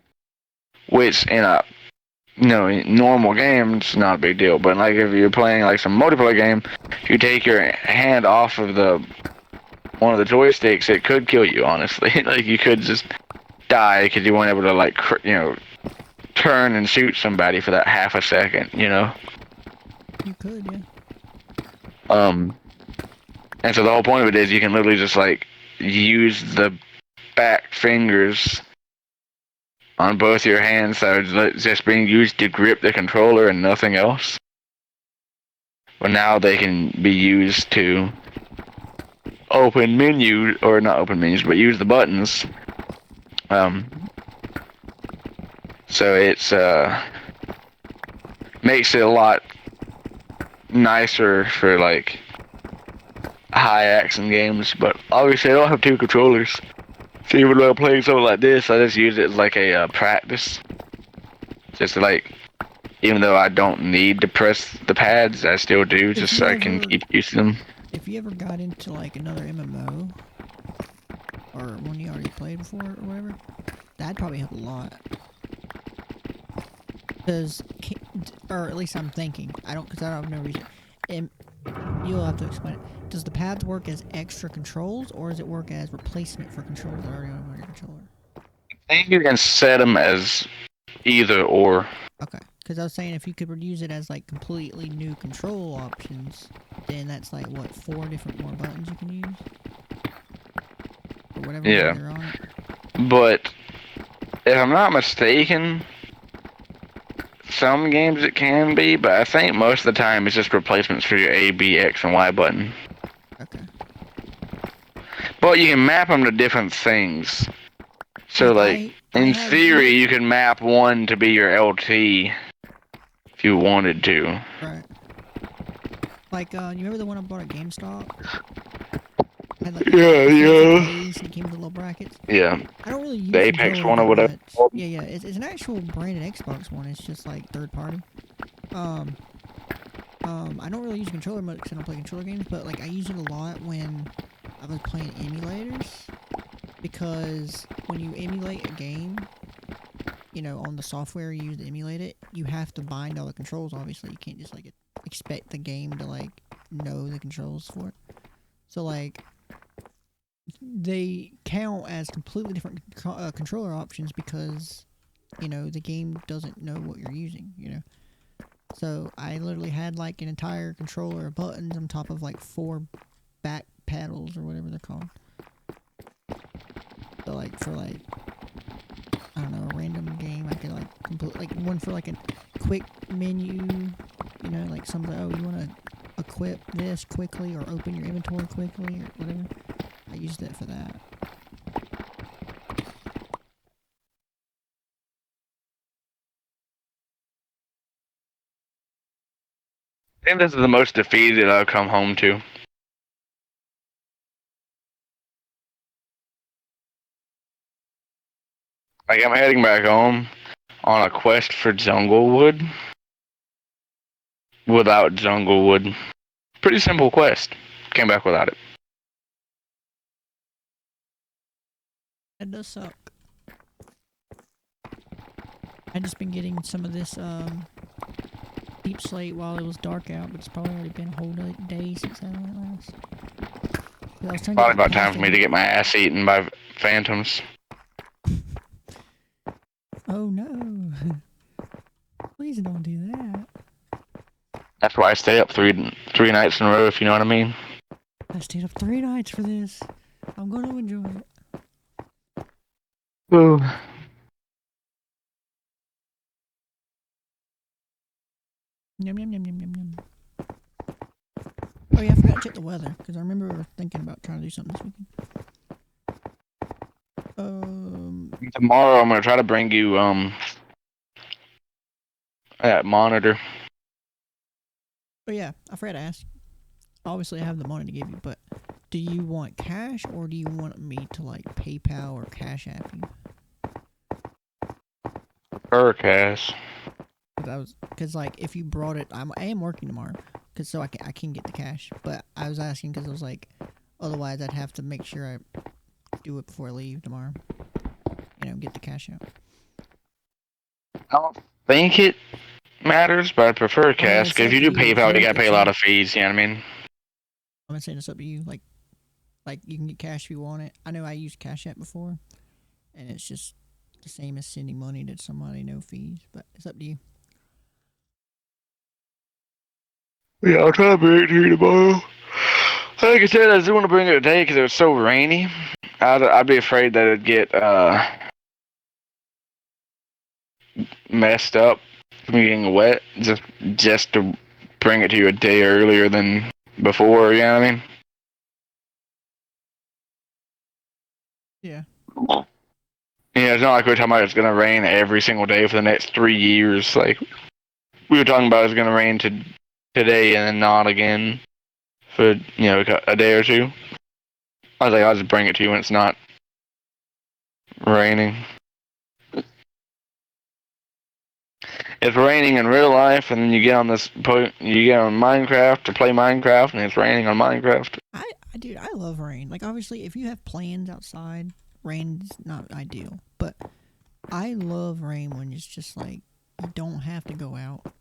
which in a normal game, it's not a big deal. But like if you're playing like some multiplayer game, if you take your hand off of the one of the joysticks, it could kill you. Honestly, like you could just die because you weren't able to like turn and shoot somebody for that half a second. You could, yeah. And so the whole point of it is you can literally just like use the back fingers on both your hands that are just being used to grip the controller and nothing else. But now they can be used to open menus, or not open menus, but use the buttons. So it's makes it a lot nicer for like high action games. But obviously I don't have two controllers. So even when I'm playing something like this, I just use it as like a practice. Just to, like, even though I don't need to press the pads, I still do, just so I can keep using them. If you ever got into like another MMO, or one you already played before, or whatever, that'd probably help a lot. Because, or at least I'm thinking, because I don't have no reason. And you'll have to explain it. Does the pads work as extra controls, or does it work as replacement for controls that are already on your controller? I think you can set them as either or. Okay, because I was saying if you could use it as like completely new control options, then that's like what, 4 different more buttons you can use, or whatever you're on it. But if I'm not mistaken, some games it can be, but I think most of the time it's just replacements for your A, B, X, and Y button. Okay. But you can map them to different things. So, like, in theory, you can map one to be your LT if you wanted to. Right. Like, you remember the one I bought at GameStop? Had like case and came with the little brackets. Yeah. I don't really use the Apex one or whatever. Yeah. It's an actual branded Xbox one. It's just like third party. I don't really use a controller much because I don't play controller games, but like I use it a lot when I was playing emulators, because when you emulate a game, on the software you use to emulate it, you have to bind all the controls. Obviously, you can't just like expect the game to like know the controls for it. So like they count as completely different controller options because the game doesn't know what you're using. So I literally had like an entire controller of buttons on top of like 4 back paddles or whatever they're called. So like for like, I don't know, a random game, I could like complete like one for like a quick menu, like something. Oh, you want to equip this quickly or open your inventory quickly or whatever. I used it for that. I think this is the most defeated I've come home to. Like, I'm heading back home on a quest for Junglewood without Junglewood. Pretty simple quest. Came back without it. That does suck. I've just been getting some of this deep slate while it was dark out, but it's probably already been a whole day since I went last. Probably about time for me to get my ass eaten by phantoms. Oh no. Please don't do that. That's why I stay up three nights in a row, if you know what I mean. I stayed up 3 nights for this. I'm going to enjoy it. Ooh. Yum, yum, yum, yum, yum, yum. Oh yeah, I forgot to check the weather, because I remember we were thinking about trying to do something this weekend. Tomorrow I'm going to try to bring you, that monitor. Oh yeah, I forgot to ask. Obviously, I have the money to give you, but do you want cash or do you want me to like PayPal or Cash App you? Cash. That was because like if you brought it, I am working tomorrow, cause so I can get the cash. But I was asking because I was like, otherwise I'd have to make sure I do it before I leave tomorrow. Get the cash out. I don't think it matters, but I prefer I mean, cash. it's 'Cause if up you to do you. If you PayPal, you want gotta the pay a lot cheap, of fees. You know what I mean? I'm saying it's up to you. Like you can get cash if you want it. I know I used Cash App before, and it's just the same as sending money to somebody, no fees. But it's up to you. Yeah, I'll try to bring it to you tomorrow. Like I said, I just want to bring it today because it was so rainy. I'd be afraid that it'd get messed up from getting wet just to bring it to you a day earlier than before. You know what I mean? Yeah. Yeah, it's not like we are talking about it's gonna rain every single day for the next 3 years. Like we were talking about, it's gonna rain today and then not again for a day or two. I was like, I'll just bring it to you when it's not raining. It's raining in real life, and then you get on Minecraft to play Minecraft, and it's raining on Minecraft. Dude, I love rain. Like, obviously, if you have plans outside, rain's not ideal. But I love rain when it's just like you don't have to go out.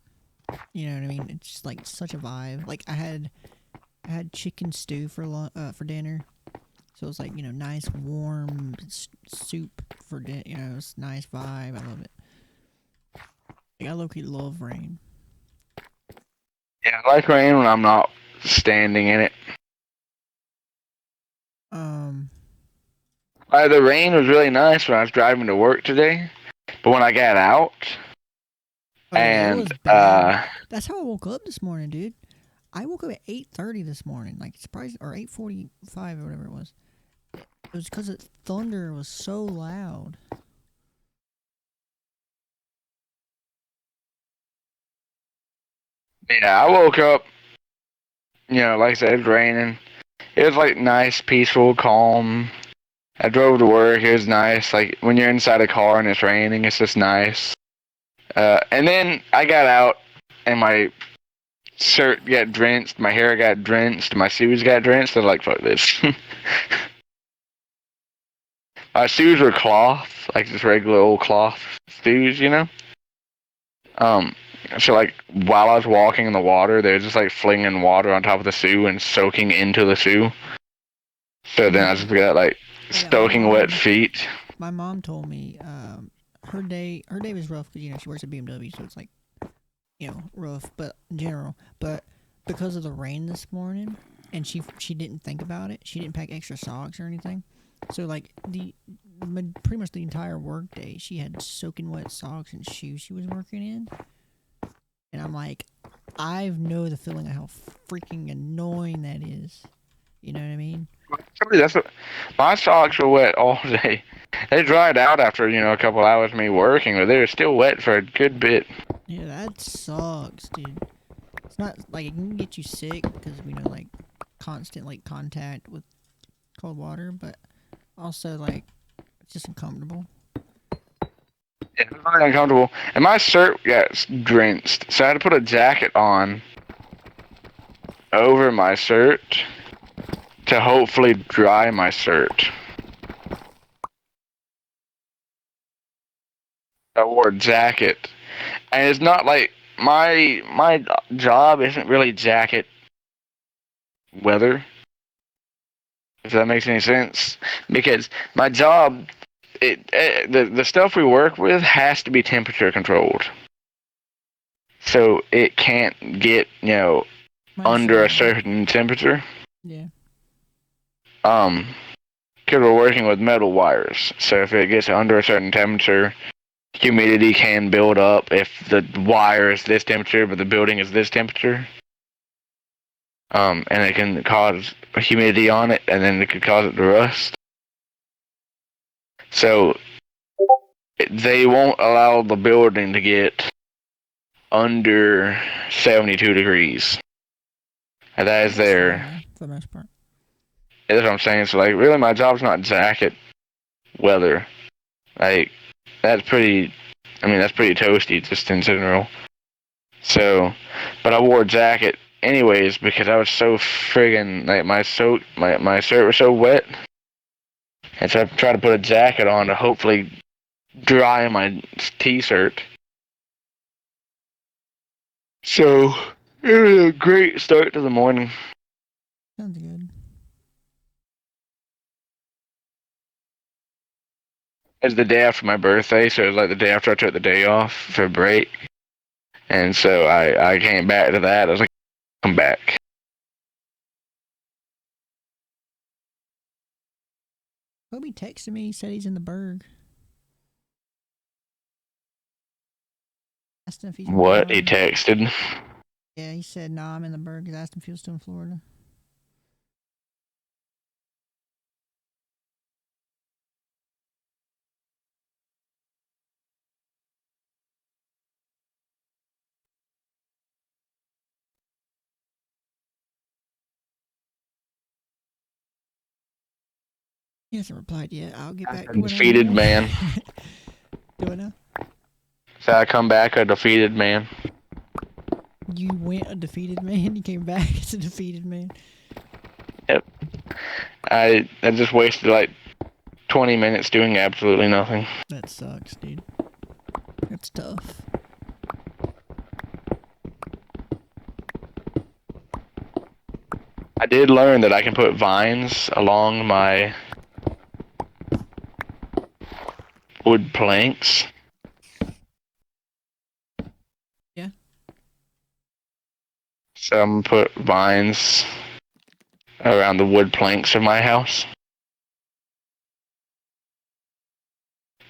You know what I mean? It's just like such a vibe. Like I had chicken stew for dinner, so it was like nice warm soup for dinner. It's a nice vibe. I love it. Like, I low-key love rain. Yeah, I like rain when I'm not standing in it. Um, The rain was really nice when I was driving to work today, but when I got out oh yeah, it was and bad. That's how I woke up this morning, dude. I woke up at 8:30 this morning, like surprised, or 8:45 or whatever it was. It was because the thunder was so loud. yeah, I woke up, like I said, it was raining. It was like nice, peaceful, calm. I drove to work. It was nice. Like when you're inside a car and it's raining, it's just nice. And then I got out, and my shirt got drenched, my hair got drenched, my shoes got drenched. I was like, fuck this. My shoes were cloth, like just regular old cloth shoes. Um, so like while I was walking in the water, they were just like flinging water on top of the shoe and soaking into the shoe. So then I Yeah, just got like yeah. My soaking wet mom, feet. my mom told me her day was rough because she works at BMW, so it's like rough, but in general. But because of the rain this morning, and she didn't think about it. She didn't pack extra socks or anything. So like pretty much the entire work day, she had soaking wet socks and shoes she was working in. And I'm like, I know the feeling of how freaking annoying that is. You know what I mean? That's what my socks were wet all day. They dried out after a couple hours of me working, but they were still wet for a good bit. Yeah, that sucks, dude. It's not like it can get you sick because we know like constant like contact with cold water, but also like it's just uncomfortable. It was very uncomfortable, and my shirt got drenched, so I had to put a jacket on over my shirt to hopefully dry my shirt. I wore a jacket, and it's not like my job isn't really jacket weather, if that makes any sense, because my job, the stuff we work with has to be temperature controlled, so it can't get I under a understand. certain temperature. Yeah. Um, because we're working with metal wires, so if it gets under a certain temperature, humidity can build up if the wire is this temperature but the building is this temperature. And it can cause humidity on it, and then it could cause it to rust. So they won't allow the building to get under 72 degrees. And that is That's fine, their. though, for the most part. That's what I'm saying. So like, really, my job's not jacket weather. Like, that's pretty. I mean, that's pretty toasty just in general. So, but I wore a jacket anyways because I was so friggin' like my shirt was so wet, and so I tried to put a jacket on to hopefully dry my t-shirt. So it was a great start to the morning. Sounds good. It was the day after my birthday, so it was like the day after I took the day off for break, and so I came back to that. I was like, come back. Kobe texted me. He said he's in the Berg. Asked him if he's What he around. texted. Yeah, he said, nah, I'm in the Berg. I asked him if he was still in Florida. He hasn't replied yet. I'll get back to it on Defeated email. man. Do it now. So I come back a defeated man. You went a defeated man. You came back as a defeated man. Yep. I just wasted like 20 minutes doing absolutely nothing. That sucks, dude. That's tough. I did learn that I can put vines along my wood planks. Yeah. So I'm gonna put vines around the wood planks of my house.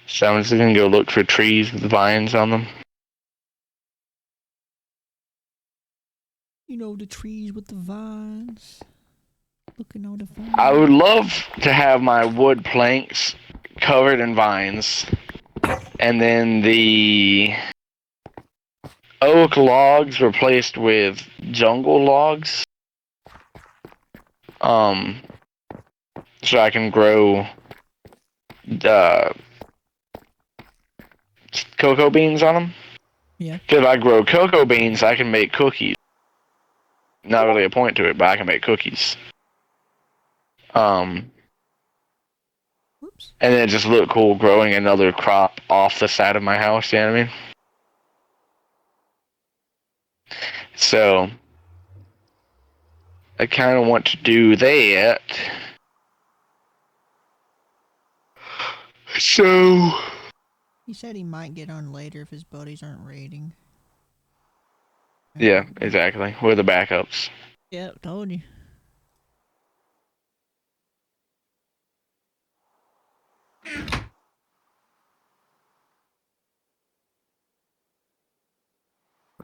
So I'm just gonna go look for trees with vines on them. You know, the trees with the vines. Looking all the vines. I would love to have my wood planks covered in vines, and then the oak logs replaced with jungle logs. So I can grow cocoa beans on them. Yeah. Because if I grow cocoa beans, I can make cookies. Not really a point to it, but I can make cookies. Whoops. And then it just look cool growing another crop off the side of my house, you know what I mean? So, I kind of want to do that. So, He said he might get on later if his buddies aren't raiding. yeah, exactly. We're the backups. Yep, told you.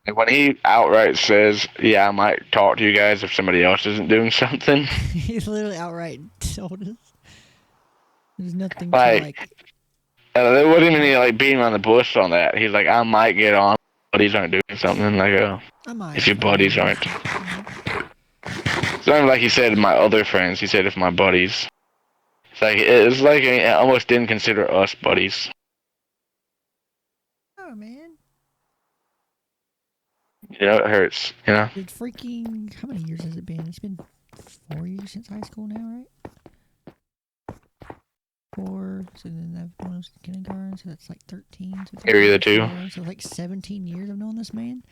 And when he outright says, yeah, I might talk to you guys if somebody else isn't doing something. He's literally outright told us. There's nothing Like, to there wasn't any like beating around the bush on that. He's like, I might get on. Buddies aren't doing something. Like, oh, I might. if your buddies aren't. It's not even like he said my other friends. He said if my buddies. It's like I almost didn't consider us buddies. Oh man. You know, it hurts. You know. It's freaking. How many years has it been? It's been 4 years since high school now, right? 4. So then I've known kindergarten, so that's like 13. So Area the 2. So like 17 years I've known this man.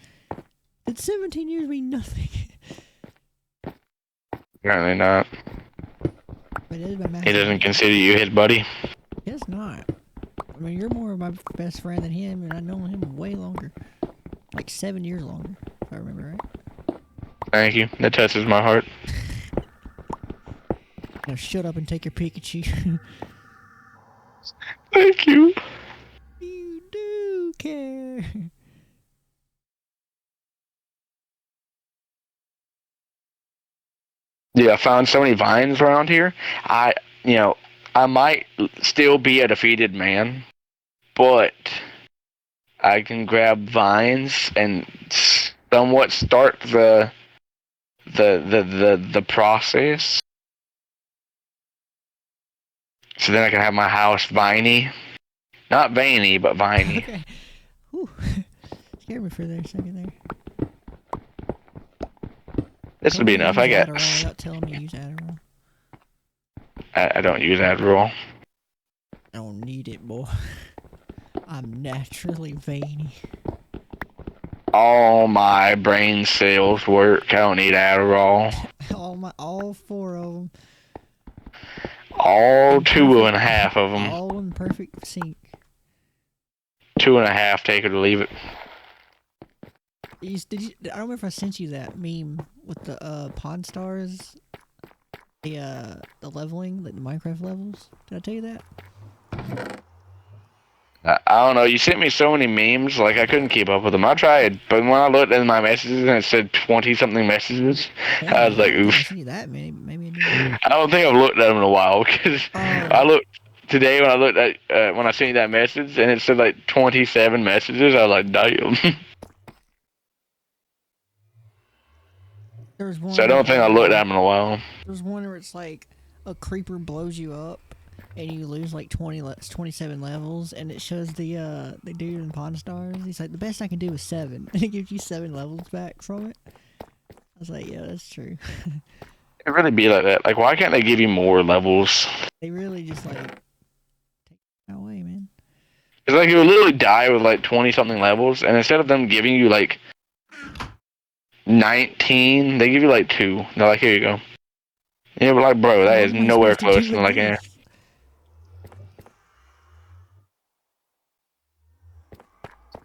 Did 17 years mean nothing? Apparently not. But it is my math. He doesn't consider you his buddy. It's not. I mean, you're more of my best friend than him, and I've known him way longer. Like 7 years longer, if I remember right. Thank you. That touches my heart. Now shut up and take your Pikachu. Thank you. You do care. Yeah, I found so many vines around here. I might still be a defeated man, but I can grab vines and somewhat start the the process. So then I can have my house viney. Not veiny, but viney. Okay. Whew. Scared me for a second there. This Told would me be to enough, use I Adderall guess. without telling me to use Adderall. I don't use Adderall. I don't need it, boy. I'm naturally veiny. All my brain cells work. I don't need Adderall. all 4 of them. All In two and perfect, a half of them. all in perfect sync. 2.5, take it or leave it. I don't remember if I sent you that meme with the Pawn Stars, the leveling, like the Minecraft levels. Did I tell you that? I don't know. You sent me so many memes, like I couldn't keep up with them. I tried, but when I looked at my messages and it said 20-something messages, Dang, I was I like, don't think I oof. sent you that many. Maybe I did. I don't think I've looked at them in a while because I Oh, looked today when I looked at when I sent you that message and it said like 27 messages. I was like, damn. there was So I one. don't think I looked at them in a while. There was one where it's like a creeper blows you up, and you lose like 27 levels, and it shows the dude in Pawn Stars. He's like, the best I can do is 7, and it gives you 7 levels back from it. I was like, yeah, that's true. It really be like that. Like, why can't they give you more levels? They really just like take it away, man. It's like you would literally die with like 20-something levels, and instead of them giving you like 19, they give you like 2. They're like, here you go. Yeah, but like, bro, that What is am I nowhere supposed to do close to with like, eh. this?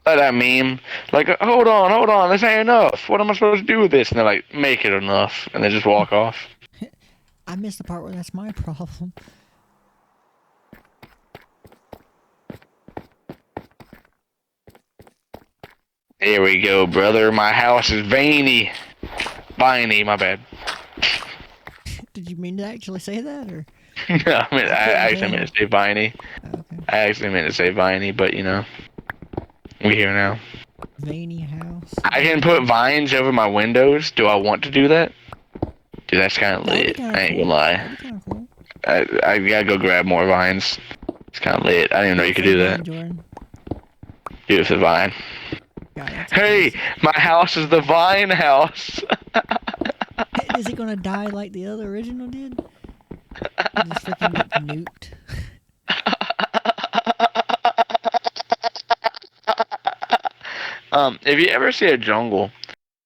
Like that meme, like, hold on, this ain't enough. What am I supposed to do with this? And they're like, make it enough, and they just walk off. I missed the part where that's my problem. Here we go, brother. My house is veiny. Viney, my bad. Did you mean to actually say that, or? I mean, I couldn't actually tell. meant to say viney. Okay. I actually meant to say viney, but you know, we here now. Veiny house. I can put vines over my windows. Do I want to do that? Dude, that's kind of That would be lit. kind I of ain't cool. gonna lie. That'd be kind of cool. I gotta go grab more vines. It's kind of lit. I didn't even know you could do that. Jordan. Do it for the vine. God, Hey, my house is the vine house. is he gonna die like the other original did? Just freaking get nuked. If you ever see a jungle,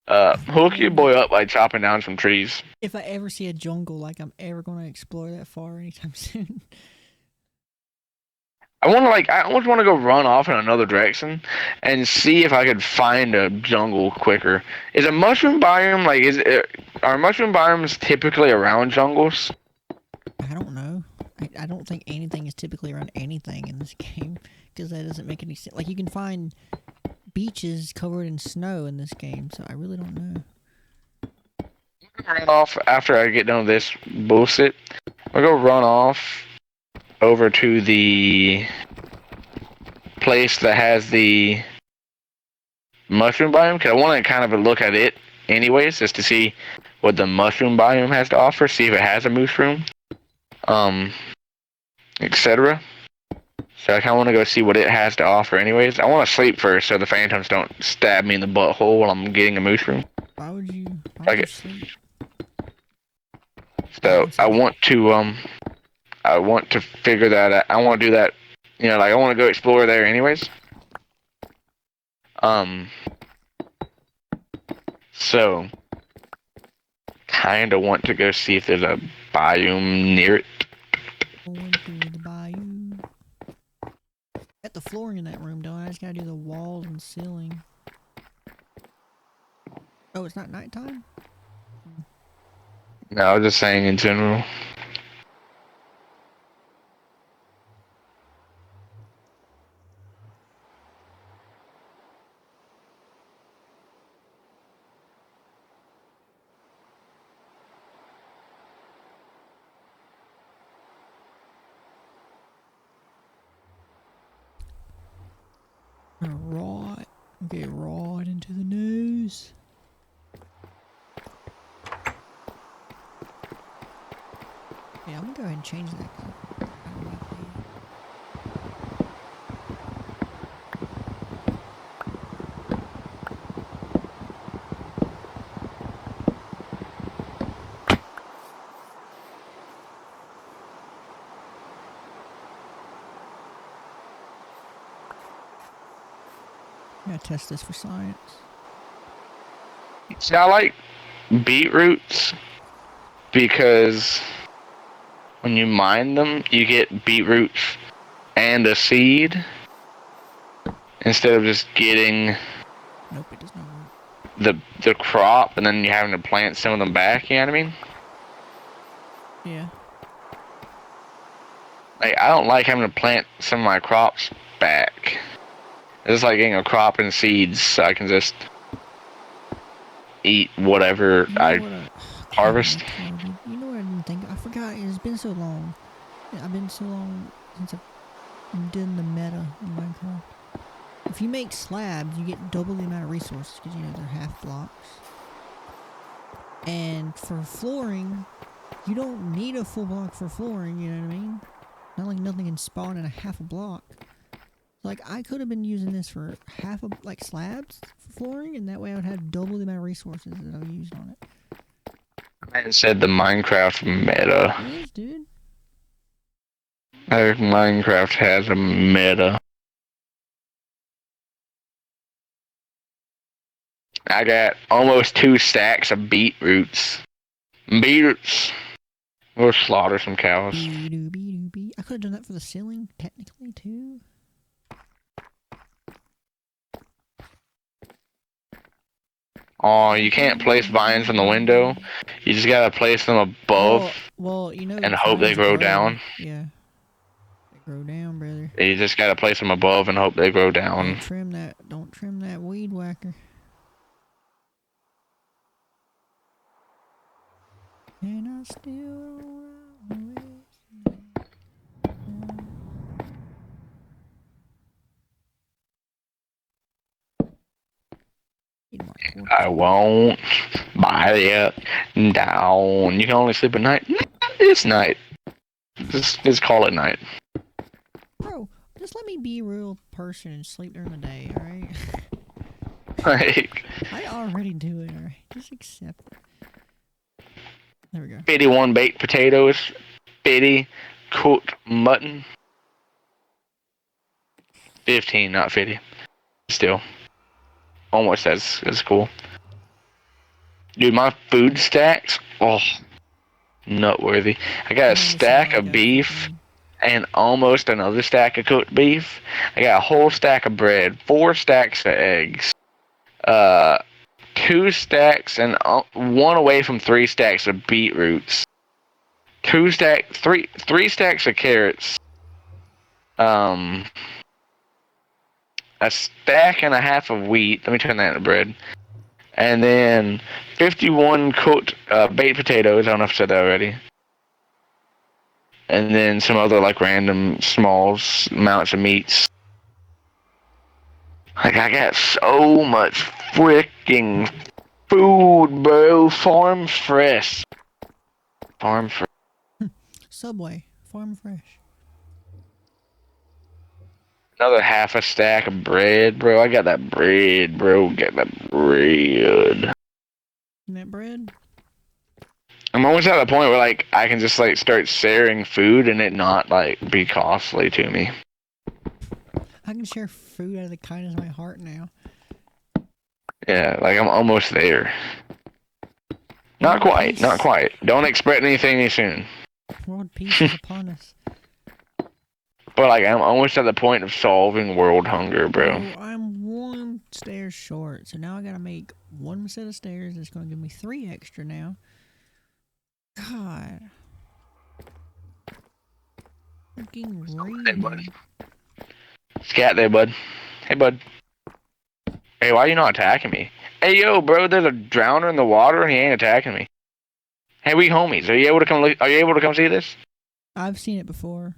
hook your boy up by chopping down some trees. If I ever see a jungle, like I'm ever gonna explore that far anytime soon. I almost want to go run off in another direction and see if I could find a jungle quicker. Is a mushroom biome are mushroom biomes typically around jungles? I don't know. I don't think anything is typically around anything in this game because that doesn't make any sense. Like you can find beaches covered in snow in this game, so I really don't know. Run off after I get done with this bullshit. I'll go run off over to the place that has the mushroom biome because I want to kind of look at it anyways, just to see what the mushroom biome has to offer. See if it has a moose room, etc. So I kind of want to go see what it has to offer anyways. I want to sleep first so the phantoms don't stab me in the butthole while I'm getting a moose room. Why would you sleep? So I want to figure that out. I want to do that. You know, like I want to go explore there anyways. So kind of want to go see if there's a biome near it. Going through the bayou. Got the flooring in that room, don't I? I just gotta do the walls and ceiling. Oh, it's not nighttime? No, I was just saying in general. Right. Okay, right into the news. Yeah, I'm gonna go ahead and change that. 'Cause I don't like that. I gotta test this for science. See, I like beetroots because when you mine them, you get beetroots and a seed instead of just getting Nope, it does not work. the crop and then you having to plant some of them back. You know what I mean? Yeah. Like, I don't like having to plant some of my crops back. It's like getting a crop and seeds so I can just eat whatever You know I what? harvest. Dude. You know what I didn't think? I forgot. It's been so long. I've been so long since I've been doing the meta in Minecraft. If you make slabs, you get double the amount of resources because you know they're half blocks. And for flooring, you don't need a full block for flooring. You know what I mean? Not like nothing can spawn in a half a block. Like I could have been using this for half of like slabs for flooring, and that way I would have double the amount of resources that I would use on it. Man said the Minecraft meta. It is, dude. Minecraft has a meta. I got almost 2 stacks of beetroots. Beetroots. We'll slaughter some cows. Bee. I could have done that for the ceiling, technically, too. Oh, you can't place vines on the window. You just gotta place them above Well, you know, and hope they vines grow grow. down. Yeah, they grow down, brother. You just gotta place them above and hope they grow down. Don't trim that. Don't trim that weed whacker. And I still I won't buy it down. You can only sleep at night. It's night. Just call it night. Bro, just let me be a real person and sleep during the day, alright? Like, I already do it, alright? Just accept it. There we go. 51 baked potatoes, 50 cooked mutton. 15, not 50. Still. Almost as cool. Dude, my food stacks, oh, nutworthy. I got a stack of beef and almost another stack of cooked beef. I got a whole stack of bread, 4 stacks of eggs, 2 stacks and 1 away from 3 stacks of beetroots, 3 stacks of carrots, a stack and a half of wheat. Let me turn that into bread. And then 51 cooked baked potatoes. I don't know if I said that already. And then some other like random small amounts of meats. Like, I got so much freaking food, bro. Farm fresh. Farm fresh. Subway. Farm fresh. Another half a stack of bread, bro. I got that bread, bro. Got that bread. That bread? I'm almost at the point where, like, I can just, like, start sharing food and it not, like, be costly to me. I can share food out of the kindness of my heart now. Yeah, like, I'm almost there. Not quite, peace. not quite. Don't expect anything soon. World peace is upon us. But, like, I'm almost at the point of solving world hunger, bro. Oh, I'm 1 stair short, so now I gotta make 1 set of stairs. It's gonna give me 3 extra now. God. Freaking Hey, raging. bud. Scat there, bud. Hey, bud. Hey, why are you not attacking me? Hey, yo, bro, there's a drowner in the water and he ain't attacking me. Hey, we homies. Are you able to come? Are you able to come see this? I've seen it before.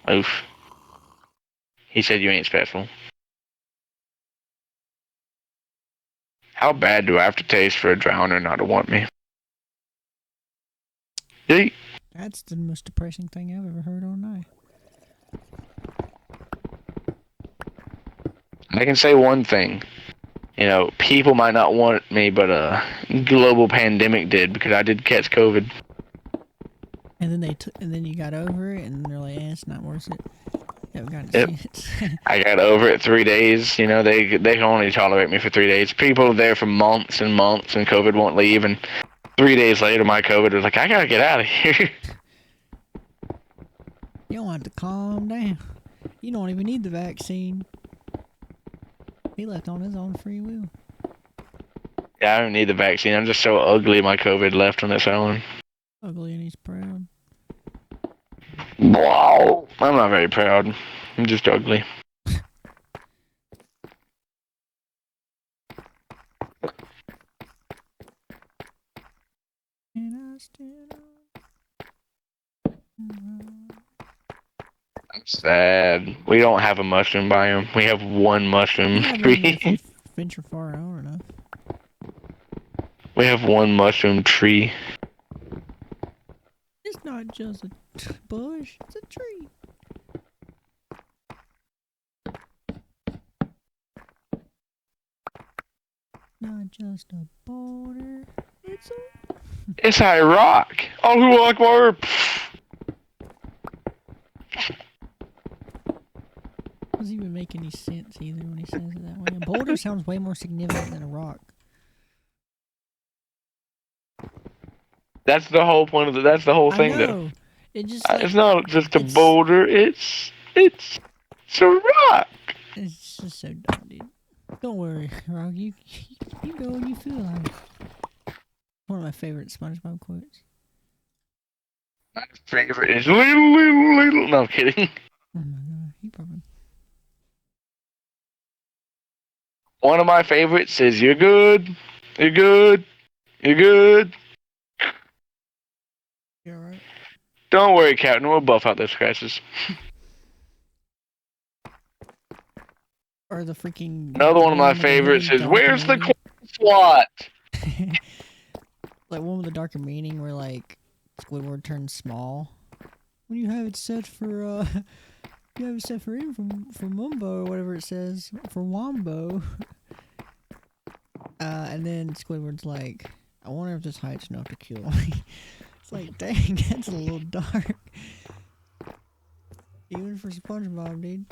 Oof. He said you ain't special. How bad do I have to taste for a drowner not to want me? Yeet. That's the most depressing thing I've ever heard all night. I can say one thing. You know, people might not want me, but a global pandemic did because I did catch COVID. And then and then you got over it, and they're like, "Eh, it's not worth it." Haven't gotten to Yep. see it. I got over it 3 days. You know, they can only tolerate me for 3 days. People are there for months and months, and COVID won't leave. And 3 days later, my COVID was like, I gotta get out of here. You don't have to calm down. You don't even need the vaccine. He left on his own free will. Yeah, I don't need the vaccine. I'm just so ugly. My COVID left on its own. Ugly and he's proud. Wow. I'm not very proud. I'm just ugly. And I stand I'm sad. We don't have a mushroom biome. We have one mushroom You have one if you tree. venture far out enough. We have one mushroom tree. It's not just a bush, it's a tree. Not just a border, it's a... It's a rock. Oh, who like more? Doesn't even make any sense either when he says it that way. A boulder sounds way more significant than a rock. That's the whole point of that's the whole I thing, though. know. It just like It's not just a it's boulder. It's a rock. it's just so dumb, dude. Don't worry, Rock. You go when you feel like. One of my favorite SpongeBob quotes. My favorite is little. No, I'm kidding. Oh my god, he probably. One of my favorites is "You're good, you're good, you're good." You alright? Don't worry, Captain. We'll buff out those scratches. Or the freaking. Another one of my with the really favorites is darker "Where's the meaning. SWAT?" Like one with the darker meaning where like Squidward turns small. When you have it set for you have it set for in for Mumbo or whatever it says for Wombo. And then Squidward's like, I wonder if this height's enough to kill me. It's like, dang, that's a little dark. Even for SpongeBob, dude.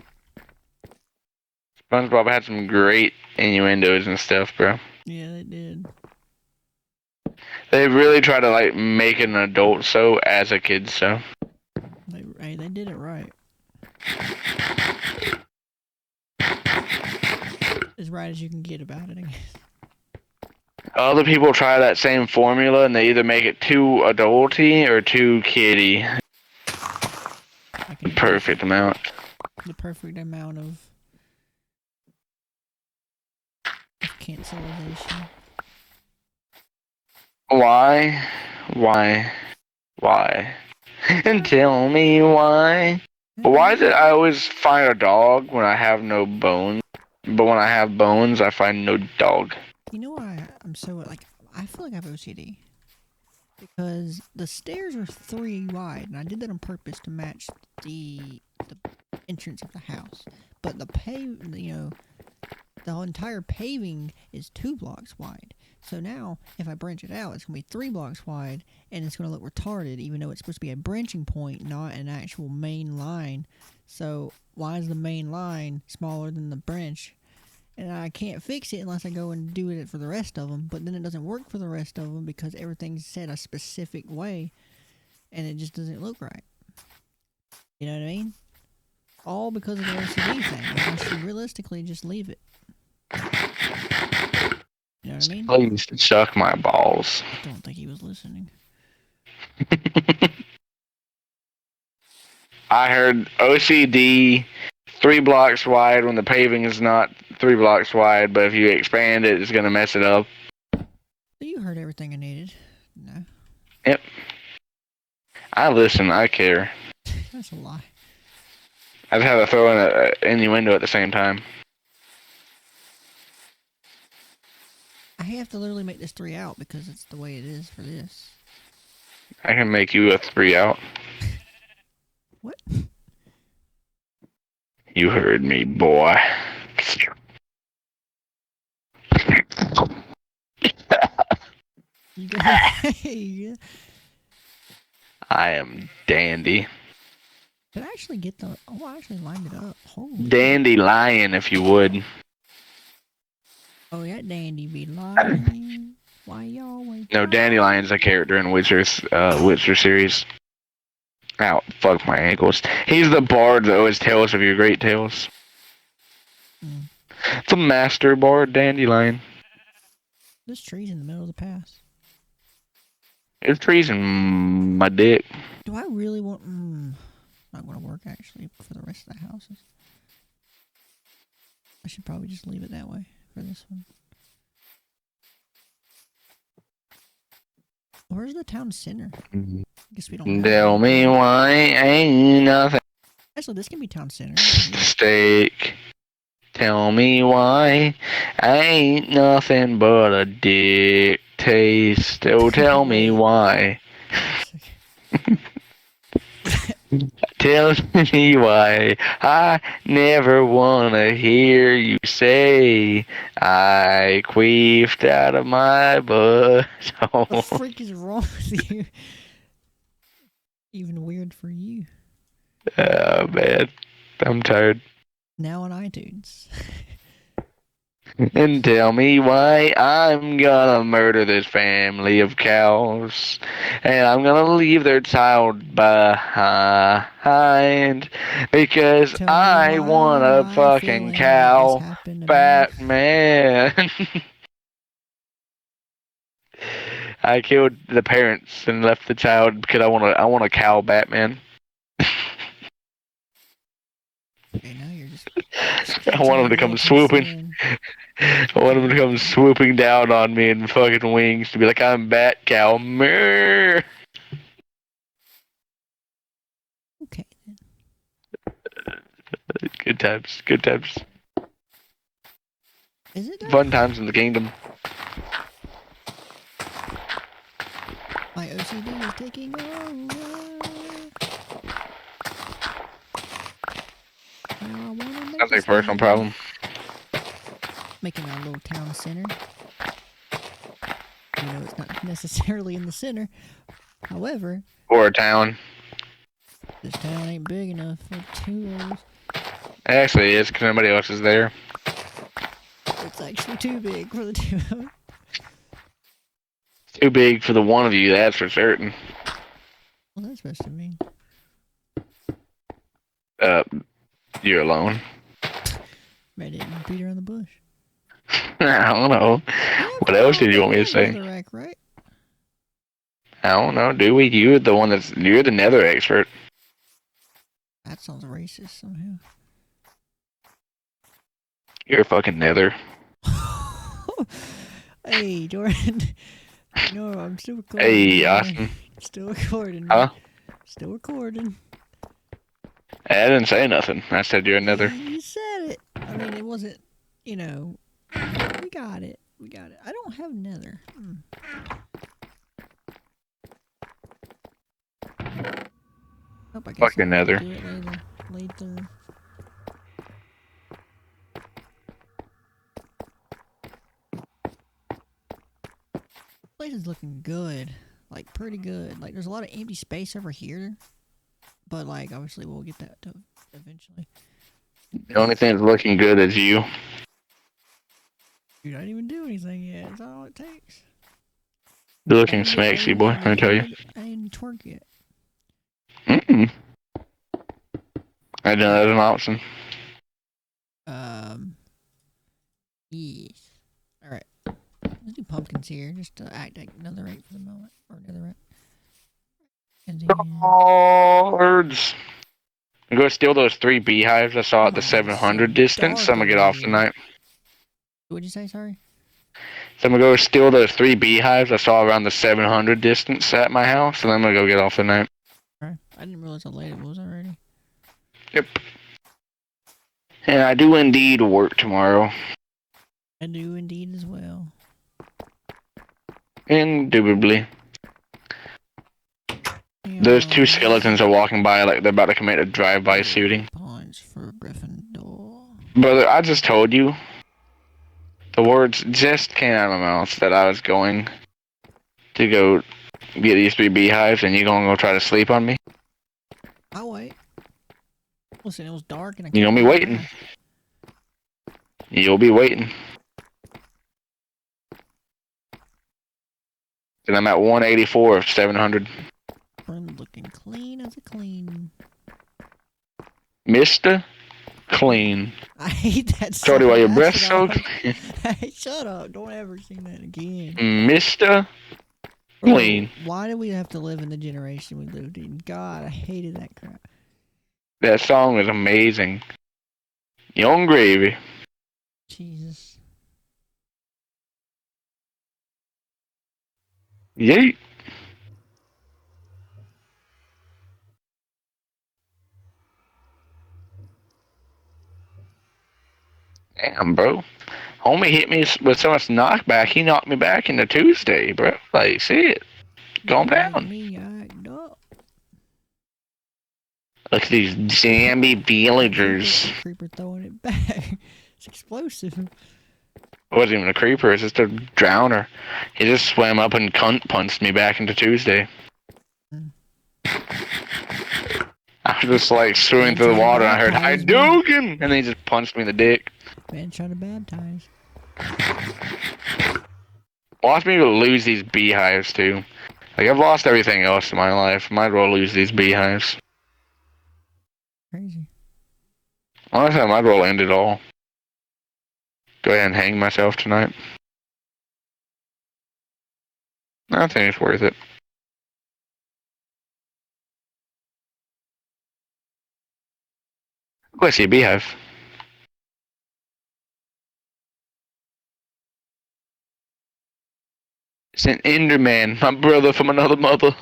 SpongeBob had some great innuendos and stuff, bro. Yeah, they did. They really try to like make an adult so as a kid so. They did it right. As right as you can get about it, I guess. Other people try that same formula and they either make it too adulty or too kiddie. Perfect amount. The perfect amount of cancelization. Why? Why? And tell me why. Why is it I always find a dog when I have no bones, but when I have bones, I find no dog? You know why I'm so like I feel like I have OCD because the stairs are 3 wide, and I did that on purpose to match the entrance of the house. But the the entire paving is 2 blocks wide. So now, if I branch it out, it's going to be 3 blocks wide, and it's going to look retarded, even though it's supposed to be a branching point, not an actual main line. So why is the main line smaller than the branch? And I can't fix it unless I go and do it for the rest of them. But then it doesn't work for the rest of them because everything's set a specific way, and it just doesn't look right. You know what I mean? All because of the OCD thing. I should realistically just leave it. You know what I mean? Please suck my balls. I don't think he was listening. I heard OCD 3 blocks wide when the paving is not 3 blocks wide, but if you expand it, it's going to mess it up. You heard everything I needed. No. Yep. I listen. I care. That's a lie. I just have to throw in an innuendo at the same time. I have to literally make this 3 out because it's the way it is for this. I can make you a 3 out. What? You heard me, boy. You got. You I am dandy. Did I actually get the? Oh, I actually lined it up. Holy. Dandelion, if you would. Oh, that dandy be lying. Why y'all wait? No, Dandelion's a character in Witcher series. Ow, fuck my ankles. He's the bard that always tells of your great tales. Mm. It's a master bard, Dandelion. This tree's in the middle of the pass. There's trees in my dick. Do I really want? Not gonna work actually for the rest of the houses. I should probably just leave it that way for this one. Where's the town center? I guess we don't. Tell me why ain't nothing. Actually, this can be town center. Steak. Tell me why ain't nothing but a dick taste. Oh, tell me why. Tell me why I never wanna hear you say I queefed out of my butt. What the freak is wrong with you? Even weird for you. Oh man, I'm tired. Now on iTunes. And tell me why I'm gonna murder this family of cows. And I'm gonna leave their child behind. Because Tell me I why want a I'm fucking feeling like this cow. happened to Fat me. man. I killed the parents and left the child because I want a cow Batman. Okay, now you're just I want him to come swooping. I want him to come swooping down on me in fucking wings to be like, I'm Bat Cow. Murr. Okay then. Good times. Good times. Is it? Fun times in the kingdom. My OCD is taking over. Sounds like a personal problem. Making our little town center. You know, it's not necessarily in the center. However, Or a town. this town ain't big enough for two of those. Actually, it's because nobody else is there. It's actually too big for the two of them. Too big for the one of you, that's for certain. Well, that's supposed to mean. You're alone. I didn't beat around the bush. I don't know. What else did you want me to say? Bedrock, right? I don't know. Do we? You're the nether expert. That sounds racist somehow. You're a fucking nether. Hey, Jordan. No, I'm still recording. Hey, Austin. Still recording. Huh? Still recording. I didn't say nothing. I said you're a nether. You said it. I mean, it wasn't, you know. We got it. We got it. I don't have nether. Oh, I guess Fucking nether. Do it later. Place is looking good. Like, pretty good. Like, there's a lot of empty space over here. But, like, obviously we'll get that to eventually. The only thing that's looking good is you. Dude, I didn't even do anything yet. That's all it takes. You're looking smexy, boy, let me tell you. I didn't twerk yet. I know that's an option. Yes. Alright. Let's do pumpkins here, just to act like another rate for the moment. Or another rate. And then... Birds. I'm going to steal those 3 beehives I saw at the 700 distance. So I'm going to get off tonight. What'd you say, sorry? So I'm going to go steal those 3 beehives I saw around the 700 distance at my house. And then I'm going to go get off tonight. Alright. I didn't realize how late it was already. Yep. And I do indeed work tomorrow. I do indeed as well. Indubitably. Those two skeletons are walking by like they're about to commit a drive-by shooting. Points for Gryffindor. Brother, I just told you. The words just came out of my mouth that I was going to go get these 3 beehives and you gonna go try to sleep on me? I'll wait. Listen, it was dark and I You can't gonna be waiting. You'll be waiting. And I'm at 184 of 700. I'm looking clean as a clean. Mr. Clean. I hate that song. Shorty, why your breath's so clean? Hey, shut up. Don't ever sing that again. Mr. Clean. Bro, why do we have to live in the generation we lived in? God, I hated that crap. That song is amazing. Young Gravy. Jesus. Yeet. Damn, bro. Homie hit me with so much knockback, he knocked me back into Tuesday, bro. Like, see it. Calm down. Me act up. Look at these zombie villagers. Creeper throwing it back. It's explosive. It wasn't even a creeper, it's just a drowner. He just swam up and cunt punched me back into Tuesday. I was just like swimming through the water and I heard, Hadouken! And then he just punched me in the dick. Man trying to baptize. Watch me lose these beehives too. Like, I've lost everything else in my life. Might as well lose these beehives. Crazy. Honestly, I might as well end it all. Go ahead and hang myself tonight. I think it's worth it. Oh, I see a beehive. It's an Enderman, my brother from another mother.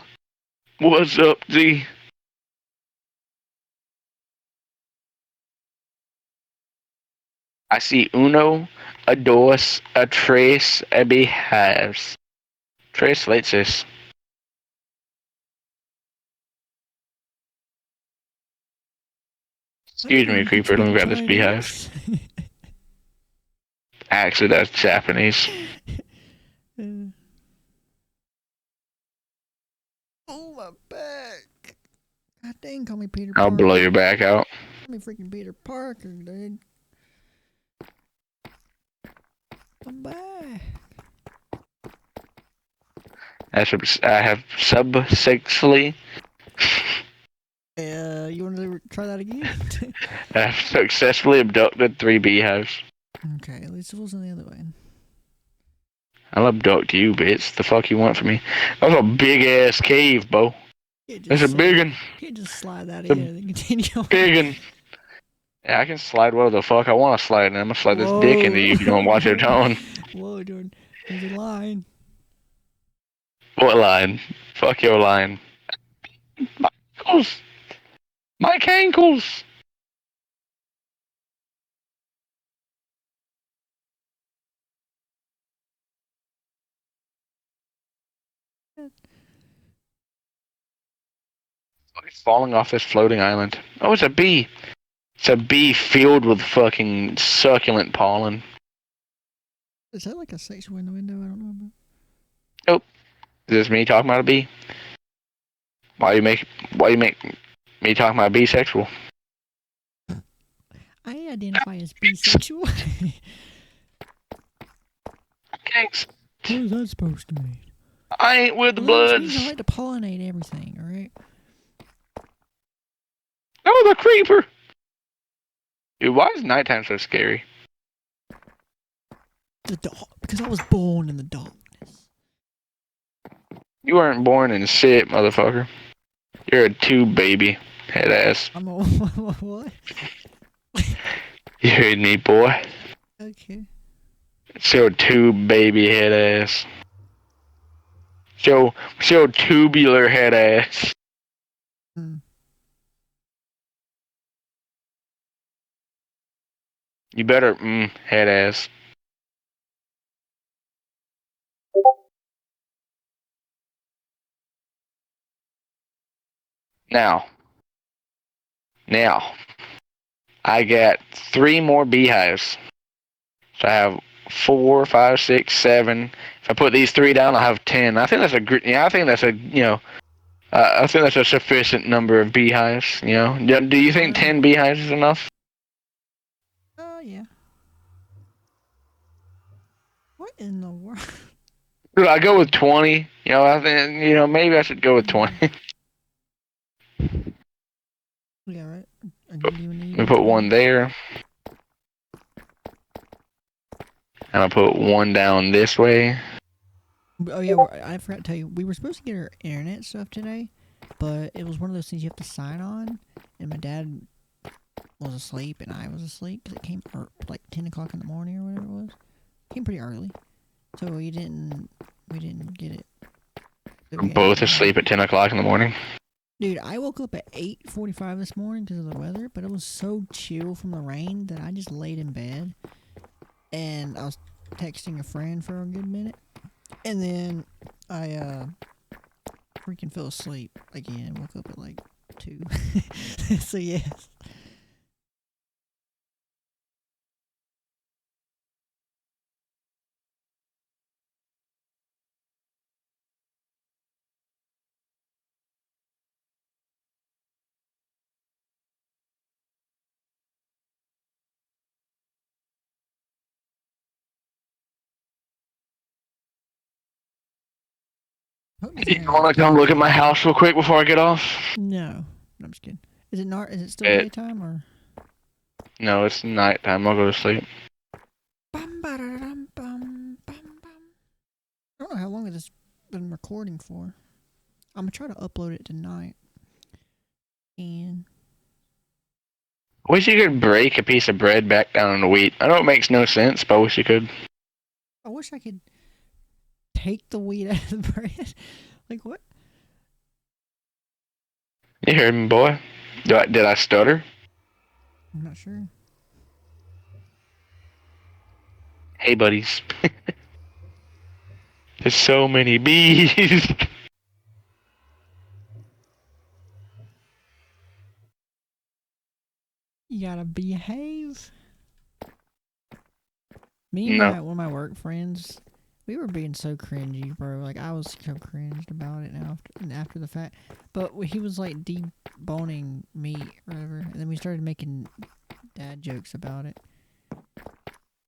What's up, Z? I see uno, a dos, a tres, a beehives. Tres leches. Excuse me, creeper, let me grab this beehive. Actually, that's Japanese. Oh, my back. God dang, call me Peter Parker. I'll blow your back out. Call me freaking Peter Parker, dude. I'm back. I have subsexually. You want to try that again? I have successfully abducted 3 beehives. Okay, at least it wasn't the other way. I'll abduct you, bitch. The fuck you want from me? That was a big ass cave, Bo. It's a big one. You can't just slide that in and then continue on. Big one. Yeah, I can slide whatever the fuck I want to slide, and I'm gonna slide this dick into you if you don't watch your tone. Whoa, Jordan. There's a line. What line? Fuck your line. My ankles! My ankles! It's falling off this floating island. Oh, it's a bee. It's a bee filled with fucking succulent pollen. Is that like a sexual innuendo? I don't know about. Nope. Is this me talking about a bee? Why you make me talking about bisexual? I identify as bisexual. Thanks. What is that supposed to mean? I ain't with the Well, bloods. I like to pollinate everything, alright? Oh, the creeper! Dude, why is nighttime so scary? The dark. Because I was born in the darkness. You weren't born in shit, motherfucker. You're a tube baby, head ass. I'm a what? You heard me, boy. Okay. It's your tube baby head ass. It's your tubular head ass. You better, head ass. Now, now, I got 3 more beehives. So I have 4, 5, 6, 7. If I put these 3 down, I'll have 10. I think that's a good. Yeah, I think that's a I think that's a sufficient number of beehives. Do you think 10 beehives is enough? Oh yeah. What in the world? Should I go with 20? I think maybe I should go with 20. Yeah, right. A good even We put 20. 1 there, and I put 1 down this way. Oh yeah, I forgot to tell you, we were supposed to get our internet stuff today, but it was one of those things you have to sign on, and my dad was asleep and I was asleep because it came like 10 o'clock in the morning or whatever it was. It came pretty early, so we didn't get it. So We're both asleep at 10 o'clock in the morning. Dude, I woke up at 8:45 this morning because of the weather, but it was so chill from the rain that I just laid in bed, and I was texting a friend for a good minute, and then I freaking fell asleep again. Woke up at like 2. So yes. You want to come look at my house real quick before I get off? No, I'm just kidding. Is it not? Is it still daytime or? No, it's nighttime. I'll go to sleep. I don't know how long it's been recording for. I'm gonna try to upload it tonight. And I wish you could break a piece of bread back down into wheat. I know it makes no sense, but I wish you could. I wish I could take the wheat out of the bread. Like what? You heard me, boy. Did I stutter? I'm not sure. Hey, buddies. There's so many bees. You gotta behave. Me and one of my work friends, we were being so cringy, bro. Like I was so cringed about it now after the fact. But he was like deboning meat or whatever, and then we started making dad jokes about it.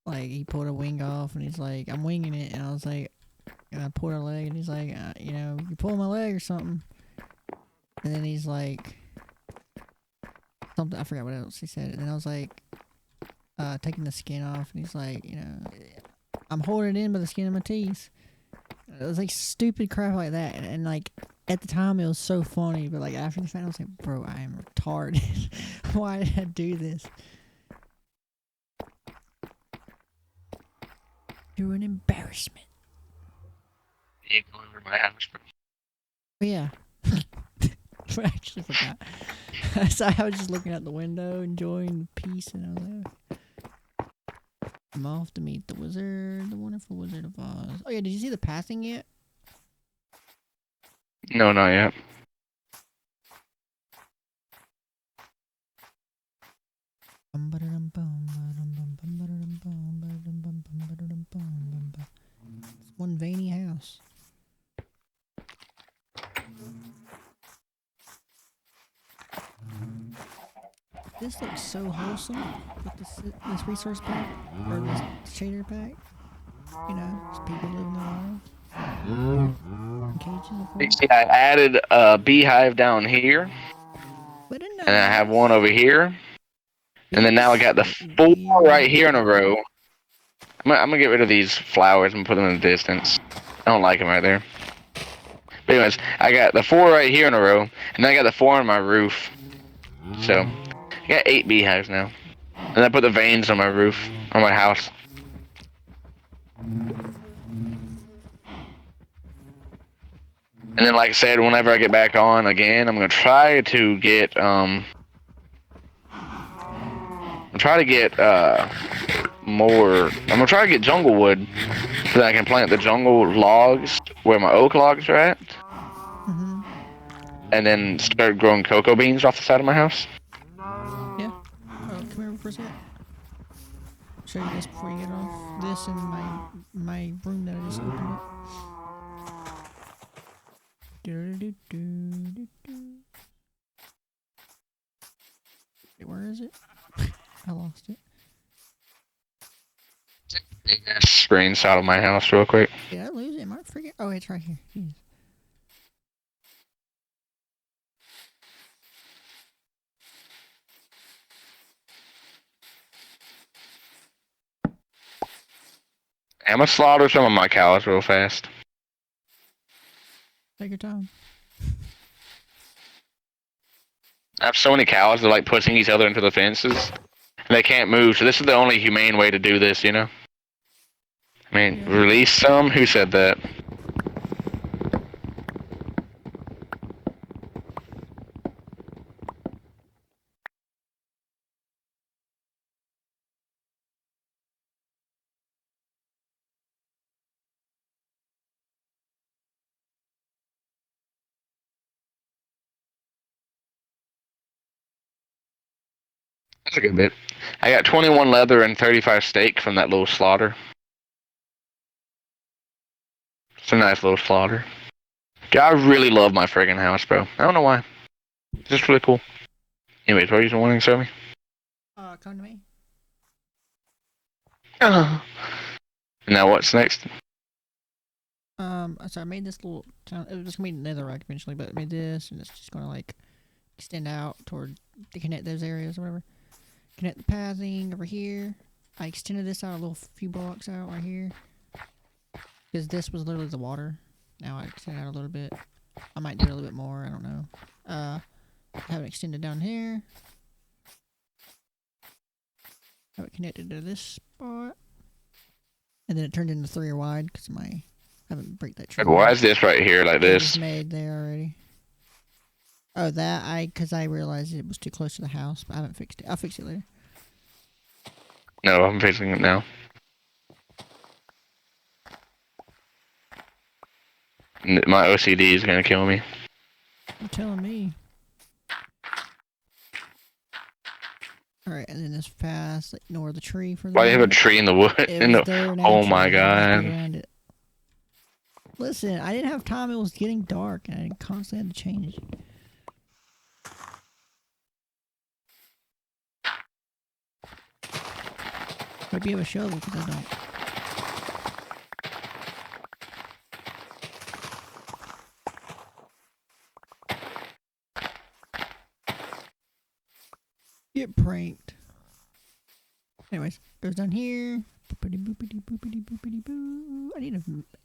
Like he pulled a wing off, and he's like, "I'm winging it," and I was like, and I pulled a leg, and he's like, "You pull my leg or something." And then he's like, something, I forgot what else he said. And then I was like, taking the skin off, and he's like, I'm holding it in by the skin of my teeth. It was like stupid crap like that, and like at the time it was so funny, but like after the fact I was like, bro, I am retarded. Why did I do this? You're an embarrassment. You go over my house, bro. But yeah. I actually forgot. So I was just looking out the window, enjoying the peace, and I was like, I'm off to meet the wizard, the wonderful Wizard of Oz. Oh yeah, did you see the passing yet? No, not yet. It's one veiny house. This looks so wholesome with this resource pack, or this shader pack. Just people living their lives. In cages, of course. See, I added a beehive down here, and I have one over here, and then now I got the 4 right here in a row. I'm gonna get rid of these flowers and put them in the distance. I don't like them right there. But anyways, I got the 4 right here in a row, and then I got the 4 on my roof. So, I got 8 beehives now. And I put the veins on my roof, on my house. And then, like I said, whenever I get back on again, I'm gonna try to get more. I'm gonna try to get jungle wood so that I can plant the jungle logs where my oak logs are at. and then start growing cocoa beans off the side of my house. Yeah. Oh, come here for a second. Show you this before you get off. This in my room that I just opened up. Wait, where is it? I lost it. Screenside of my house real quick. Did I lose it? Am I freaking? Oh, it's right here. Jeez. I'm gonna slaughter some of my cows real fast. Take your time. I have so many cows, they're like pushing each other into the fences. And they can't move, so this is the only humane way to do this, you know? I mean, Yeah. release some? Who said that? That's a good bit. I got 21 leather and 35 steak from that little slaughter. It's a nice little slaughter. Dude, I really love my friggin' house, bro. I don't know why. It's just really cool. Anyways, what are you wanting to show me? Come to me. Now what's next? So I made this little town. It was just gonna be netherrack eventually, but I made this, and it's just gonna like extend out toward to connect those areas or whatever. Connect the pathing over here. I extended this out a little few blocks out right here. Because this was literally the water. Now I extend out a little bit. I might do a little bit more, I don't know. Have it extended down here. Have it connected to this spot. And then it turned into 3 wide because I haven't break that tree. Why is this right here like this? It's made there already. Oh, because I realized it was too close to the house, but I haven't fixed it. I'll fix it later. No, I'm fixing it now. My OCD is gonna kill me. You're telling me. Alright, and then this path, like, ignore the tree for the Why do you have a tree in the wood? Oh my god. Listen, I didn't have time. It was getting dark, and I constantly had to change. Hope you have a shovel, because I don't. Get pranked. Anyways, goes down here. Boopity boopity boopity boopity boo. I need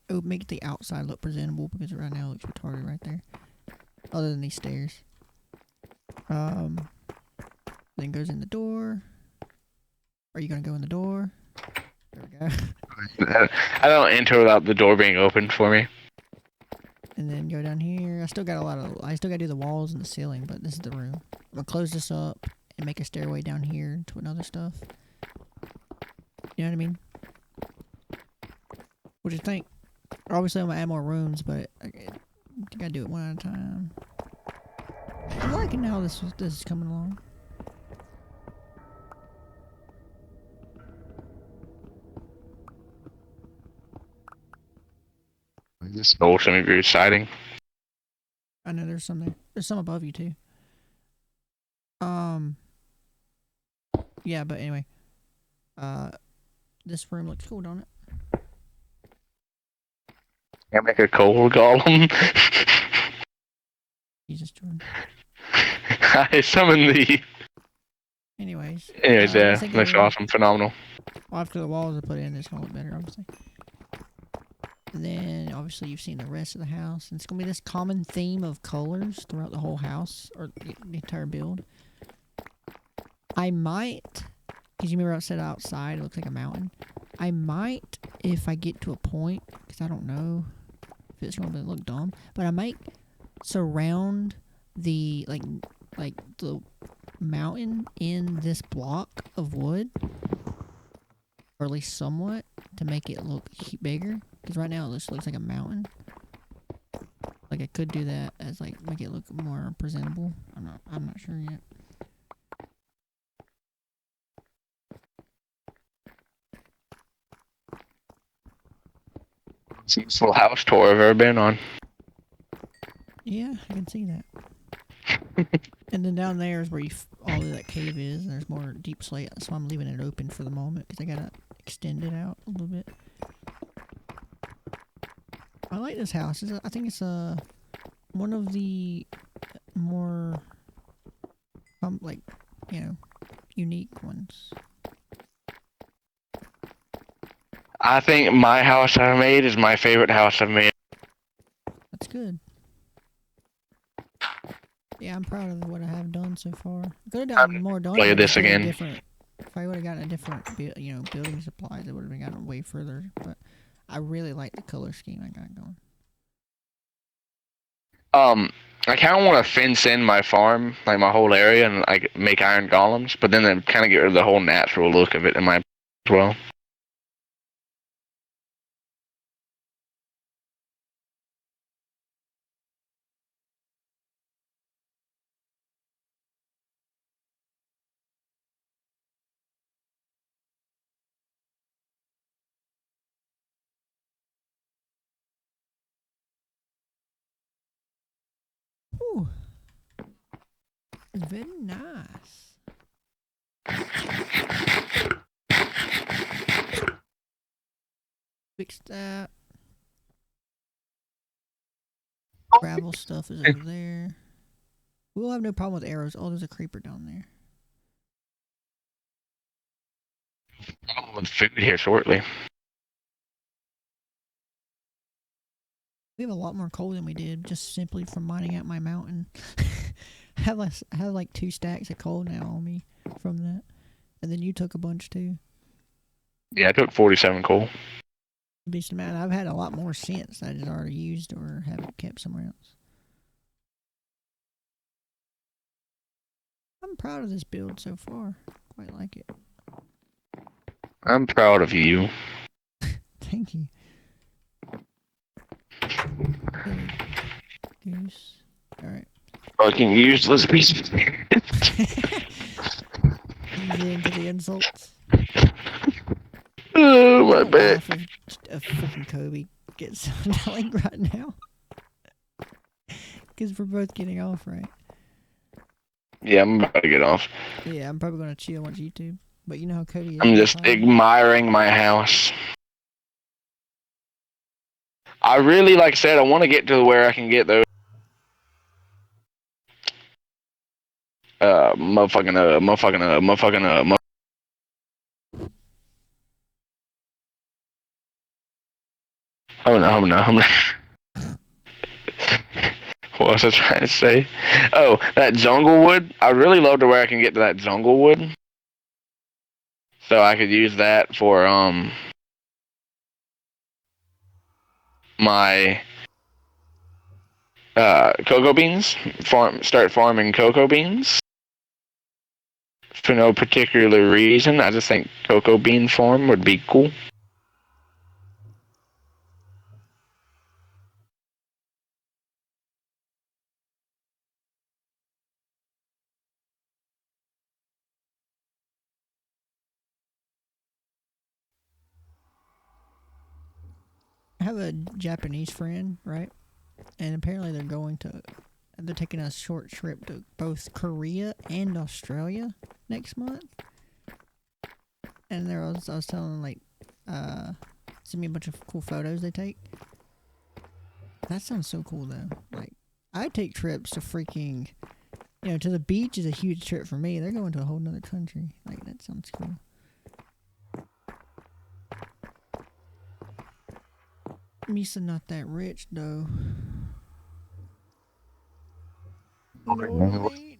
to make the outside look presentable because right now it looks retarded right there. Other than these stairs. Then goes in the door. Are you gonna go in the door? There we go. I don't enter without the door being opened for me. And then go down here. I still gotta do the walls and the ceiling, but this is the room. I'm gonna close this up and make a stairway down here to another stuff. You know what I mean? What do you think? Obviously, I'm gonna add more rooms, but I gotta do it one at a time. I'm liking how this is coming along. This old semi-grid siding. I know there's some there. There's some above you too. Yeah, but anyway. This room looks cool, don't it? Can I make a coal golem? Jesus, Jordan. I summon the... Anyways. Anyways, yeah, that's awesome, phenomenal. Well, after the walls are put in, it's gonna look better, obviously. And then, obviously, you've seen the rest of the house. And it's gonna be this common theme of colors throughout the whole house, or the entire build. I might, because you remember I said outside, it looks like a mountain. I might, if I get to a point, because I don't know if it's going to look dumb, but I might surround the, like the mountain in this block of wood, or at least somewhat, to make it look bigger. Because right now it looks like a mountain. Like I could do that as like make it look more presentable. I'm not sure yet. It's a full house tour I've ever been on. Yeah, I can see that. And then down there is where all of that cave is, and there's more deep slate, so I'm leaving it open for the moment because I gotta extend it out a little bit. I like this house. I think it's one of the more like, you know, unique ones. I think my house I've made is my favorite house I've made. That's good. Yeah, I'm proud of what I have done so far. I could have gotten more done. Play this again. If I would have gotten a different, building supplies, it would have gotten way further. But I really like the color scheme I got going. I kind of want to fence in my farm, like my whole area, and like make iron golems, but then kind of get rid of the whole natural look of it in my as well. Ooh, very nice. Fix that. Gravel stuff is over there. We'll have no problem with arrows. Oh, there's a creeper down there. With food here shortly. We have a lot more coal than we did just simply from mining out my mountain. I have like 2 stacks of coal now on me from that, and then you took a bunch too. Yeah, I took 47 coal. Beast of man, I've had a lot more since I just already used or haven't kept somewhere else. I'm proud of this build so far. Quite like it. I'm proud of you. Thank you. Goose. Alright. Fucking useless piece of Easy into the insults. Oh, my bad. A freaking Kobe gets yelling right now. Because we're both getting off, right? Yeah, I'm about to get off. Yeah, I'm probably going to chill and watch YouTube. But you know how Cody is. I'm just admiring my house. I really, like I said, I want to get to where I can get those. Motherfucking. Oh no. What was I trying to say? Oh, that jungle wood. I really love to where I can get to that jungle wood. So I could use that for my cocoa beans. Start farming cocoa beans. For no particular reason. I just think cocoa bean farm would be cool. I have a Japanese friend, right? And apparently they're taking a short trip to both Korea and Australia next month. And I was telling them, like, send me a bunch of cool photos they take. That sounds so cool, though. Like, I take trips to freaking, to the beach is a huge trip for me. They're going to a whole nother country. Like, that sounds cool. Misa not that rich, though. You know what I mean?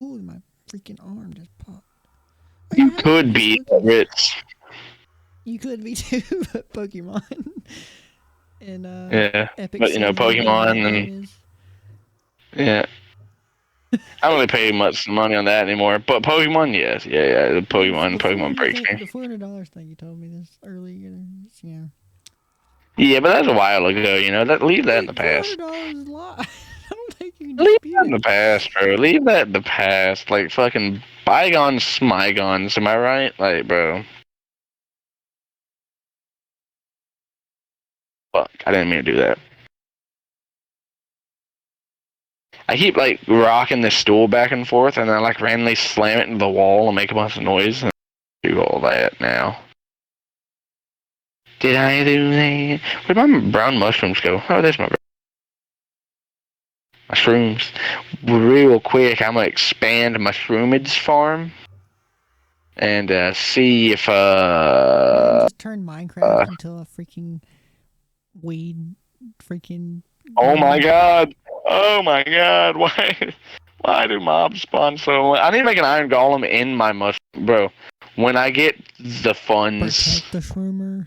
Ooh, my freaking arm just popped. You could be rich. You could be too, but Pokemon. And yeah, Epic but Pokemon and yeah. I don't really pay much money on that anymore. But Pokemon, yes, yeah, the Pokemon breaks me. The $400 thing you told me this earlier. Yeah. Yeah, but that's a while ago. Leave that in the Wait, past. $200 is a lot. I don't think you can Leave dispute that in it. the past, bro. Leave that in the past. Like fucking bygones, smigones. Am I right? Like, bro. Fuck, I didn't mean to do that. I keep like rocking this stool back and forth, and then I like randomly slam it into the wall and make a bunch of noise. And do all that now. Did I do that? Where'd my brown mushrooms go? Oh, there's my mushrooms. Real quick, I'm gonna expand Mushroomid's farm and see if Man, just turn Minecraft into a freaking weed freaking oh my garden. god. Oh my god. Why do mobs spawn so much? I need to make an iron golem in my mushroom, bro. When I get the funds, Protect the shroomer.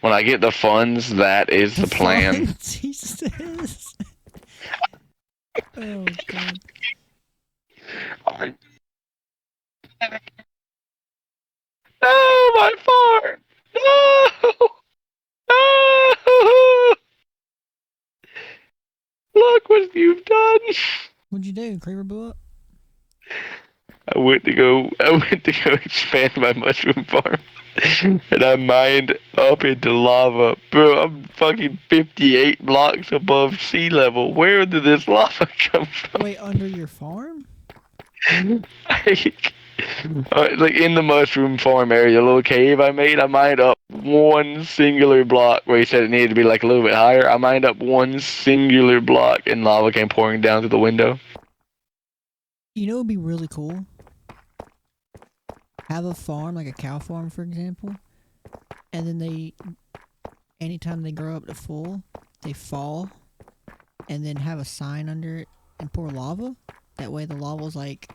when I get the funds, that is the plan. Funds, he says. Oh god. No, my farm! No! No! Look what you've done! What'd you do? Creeper blew up? I went to go expand my mushroom farm. And I mined up into lava. Bro, I'm fucking 58 blocks above sea level. Where did this lava come from? Wait, under your farm? Like in the mushroom farm area, a little cave I made, I mined up one singular block where he said it needed to be like a little bit higher. I mined up one singular block and lava came pouring down through the window. You know, it'd be really cool. Have a farm, like a cow farm, for example, and then anytime they grow up to full, they fall, and then have a sign under it and pour lava. That way, the lava's like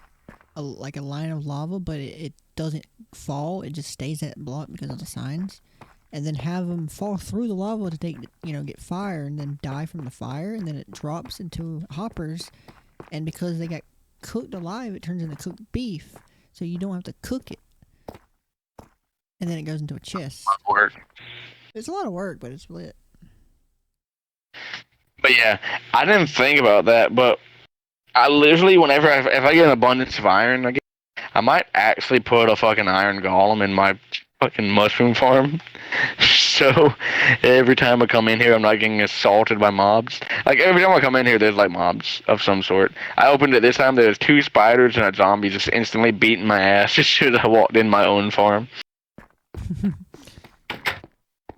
a line of lava, but it doesn't fall. It just stays that block because of the signs. And then have them fall through the lava to get fire, and then die from the fire, and then it drops into hoppers, and because they got cooked alive, it turns into cooked beef, so you don't have to cook it. And then it goes into a chest. Work. It's a lot of work, but it's lit. But yeah, I didn't think about that, but I literally, whenever if I get an abundance of iron again, I might actually put a fucking iron golem in my fucking mushroom farm. So every time I come in here, I'm not getting assaulted by mobs. Like every time I come in here, there's like mobs of some sort. I opened it this time. There's 2 spiders and a zombie just instantly beating my ass just as I walked in my own farm.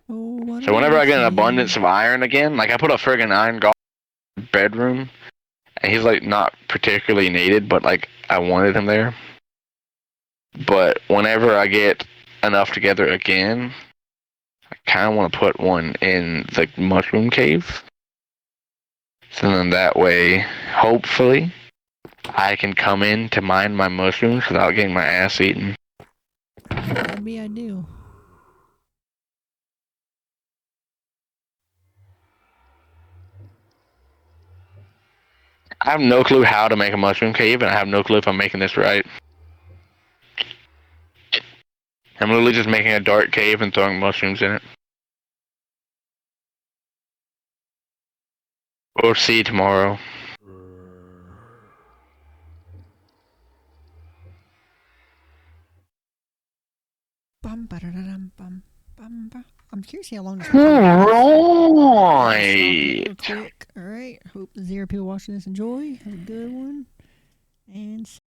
Oh, So whenever I get an abundance of iron again, like I put a friggin' iron golem in the bedroom, and he's like not particularly needed, but like I wanted him there. But whenever I get enough together again, I kind of want to put one in the mushroom cave. So then that way, hopefully, I can come in to mine my mushrooms without getting my ass eaten. That'd be ideal. I have no clue how to make a mushroom cave, and I have no clue if I'm making this right. I'm literally just making a dark cave and throwing mushrooms in it. We'll see tomorrow. Bum, ba-da-da-dum, bum, bum, ba. I'm curious how long this Right. real quick. Alright. Hope the 0 people watching this enjoy. Have a good one. And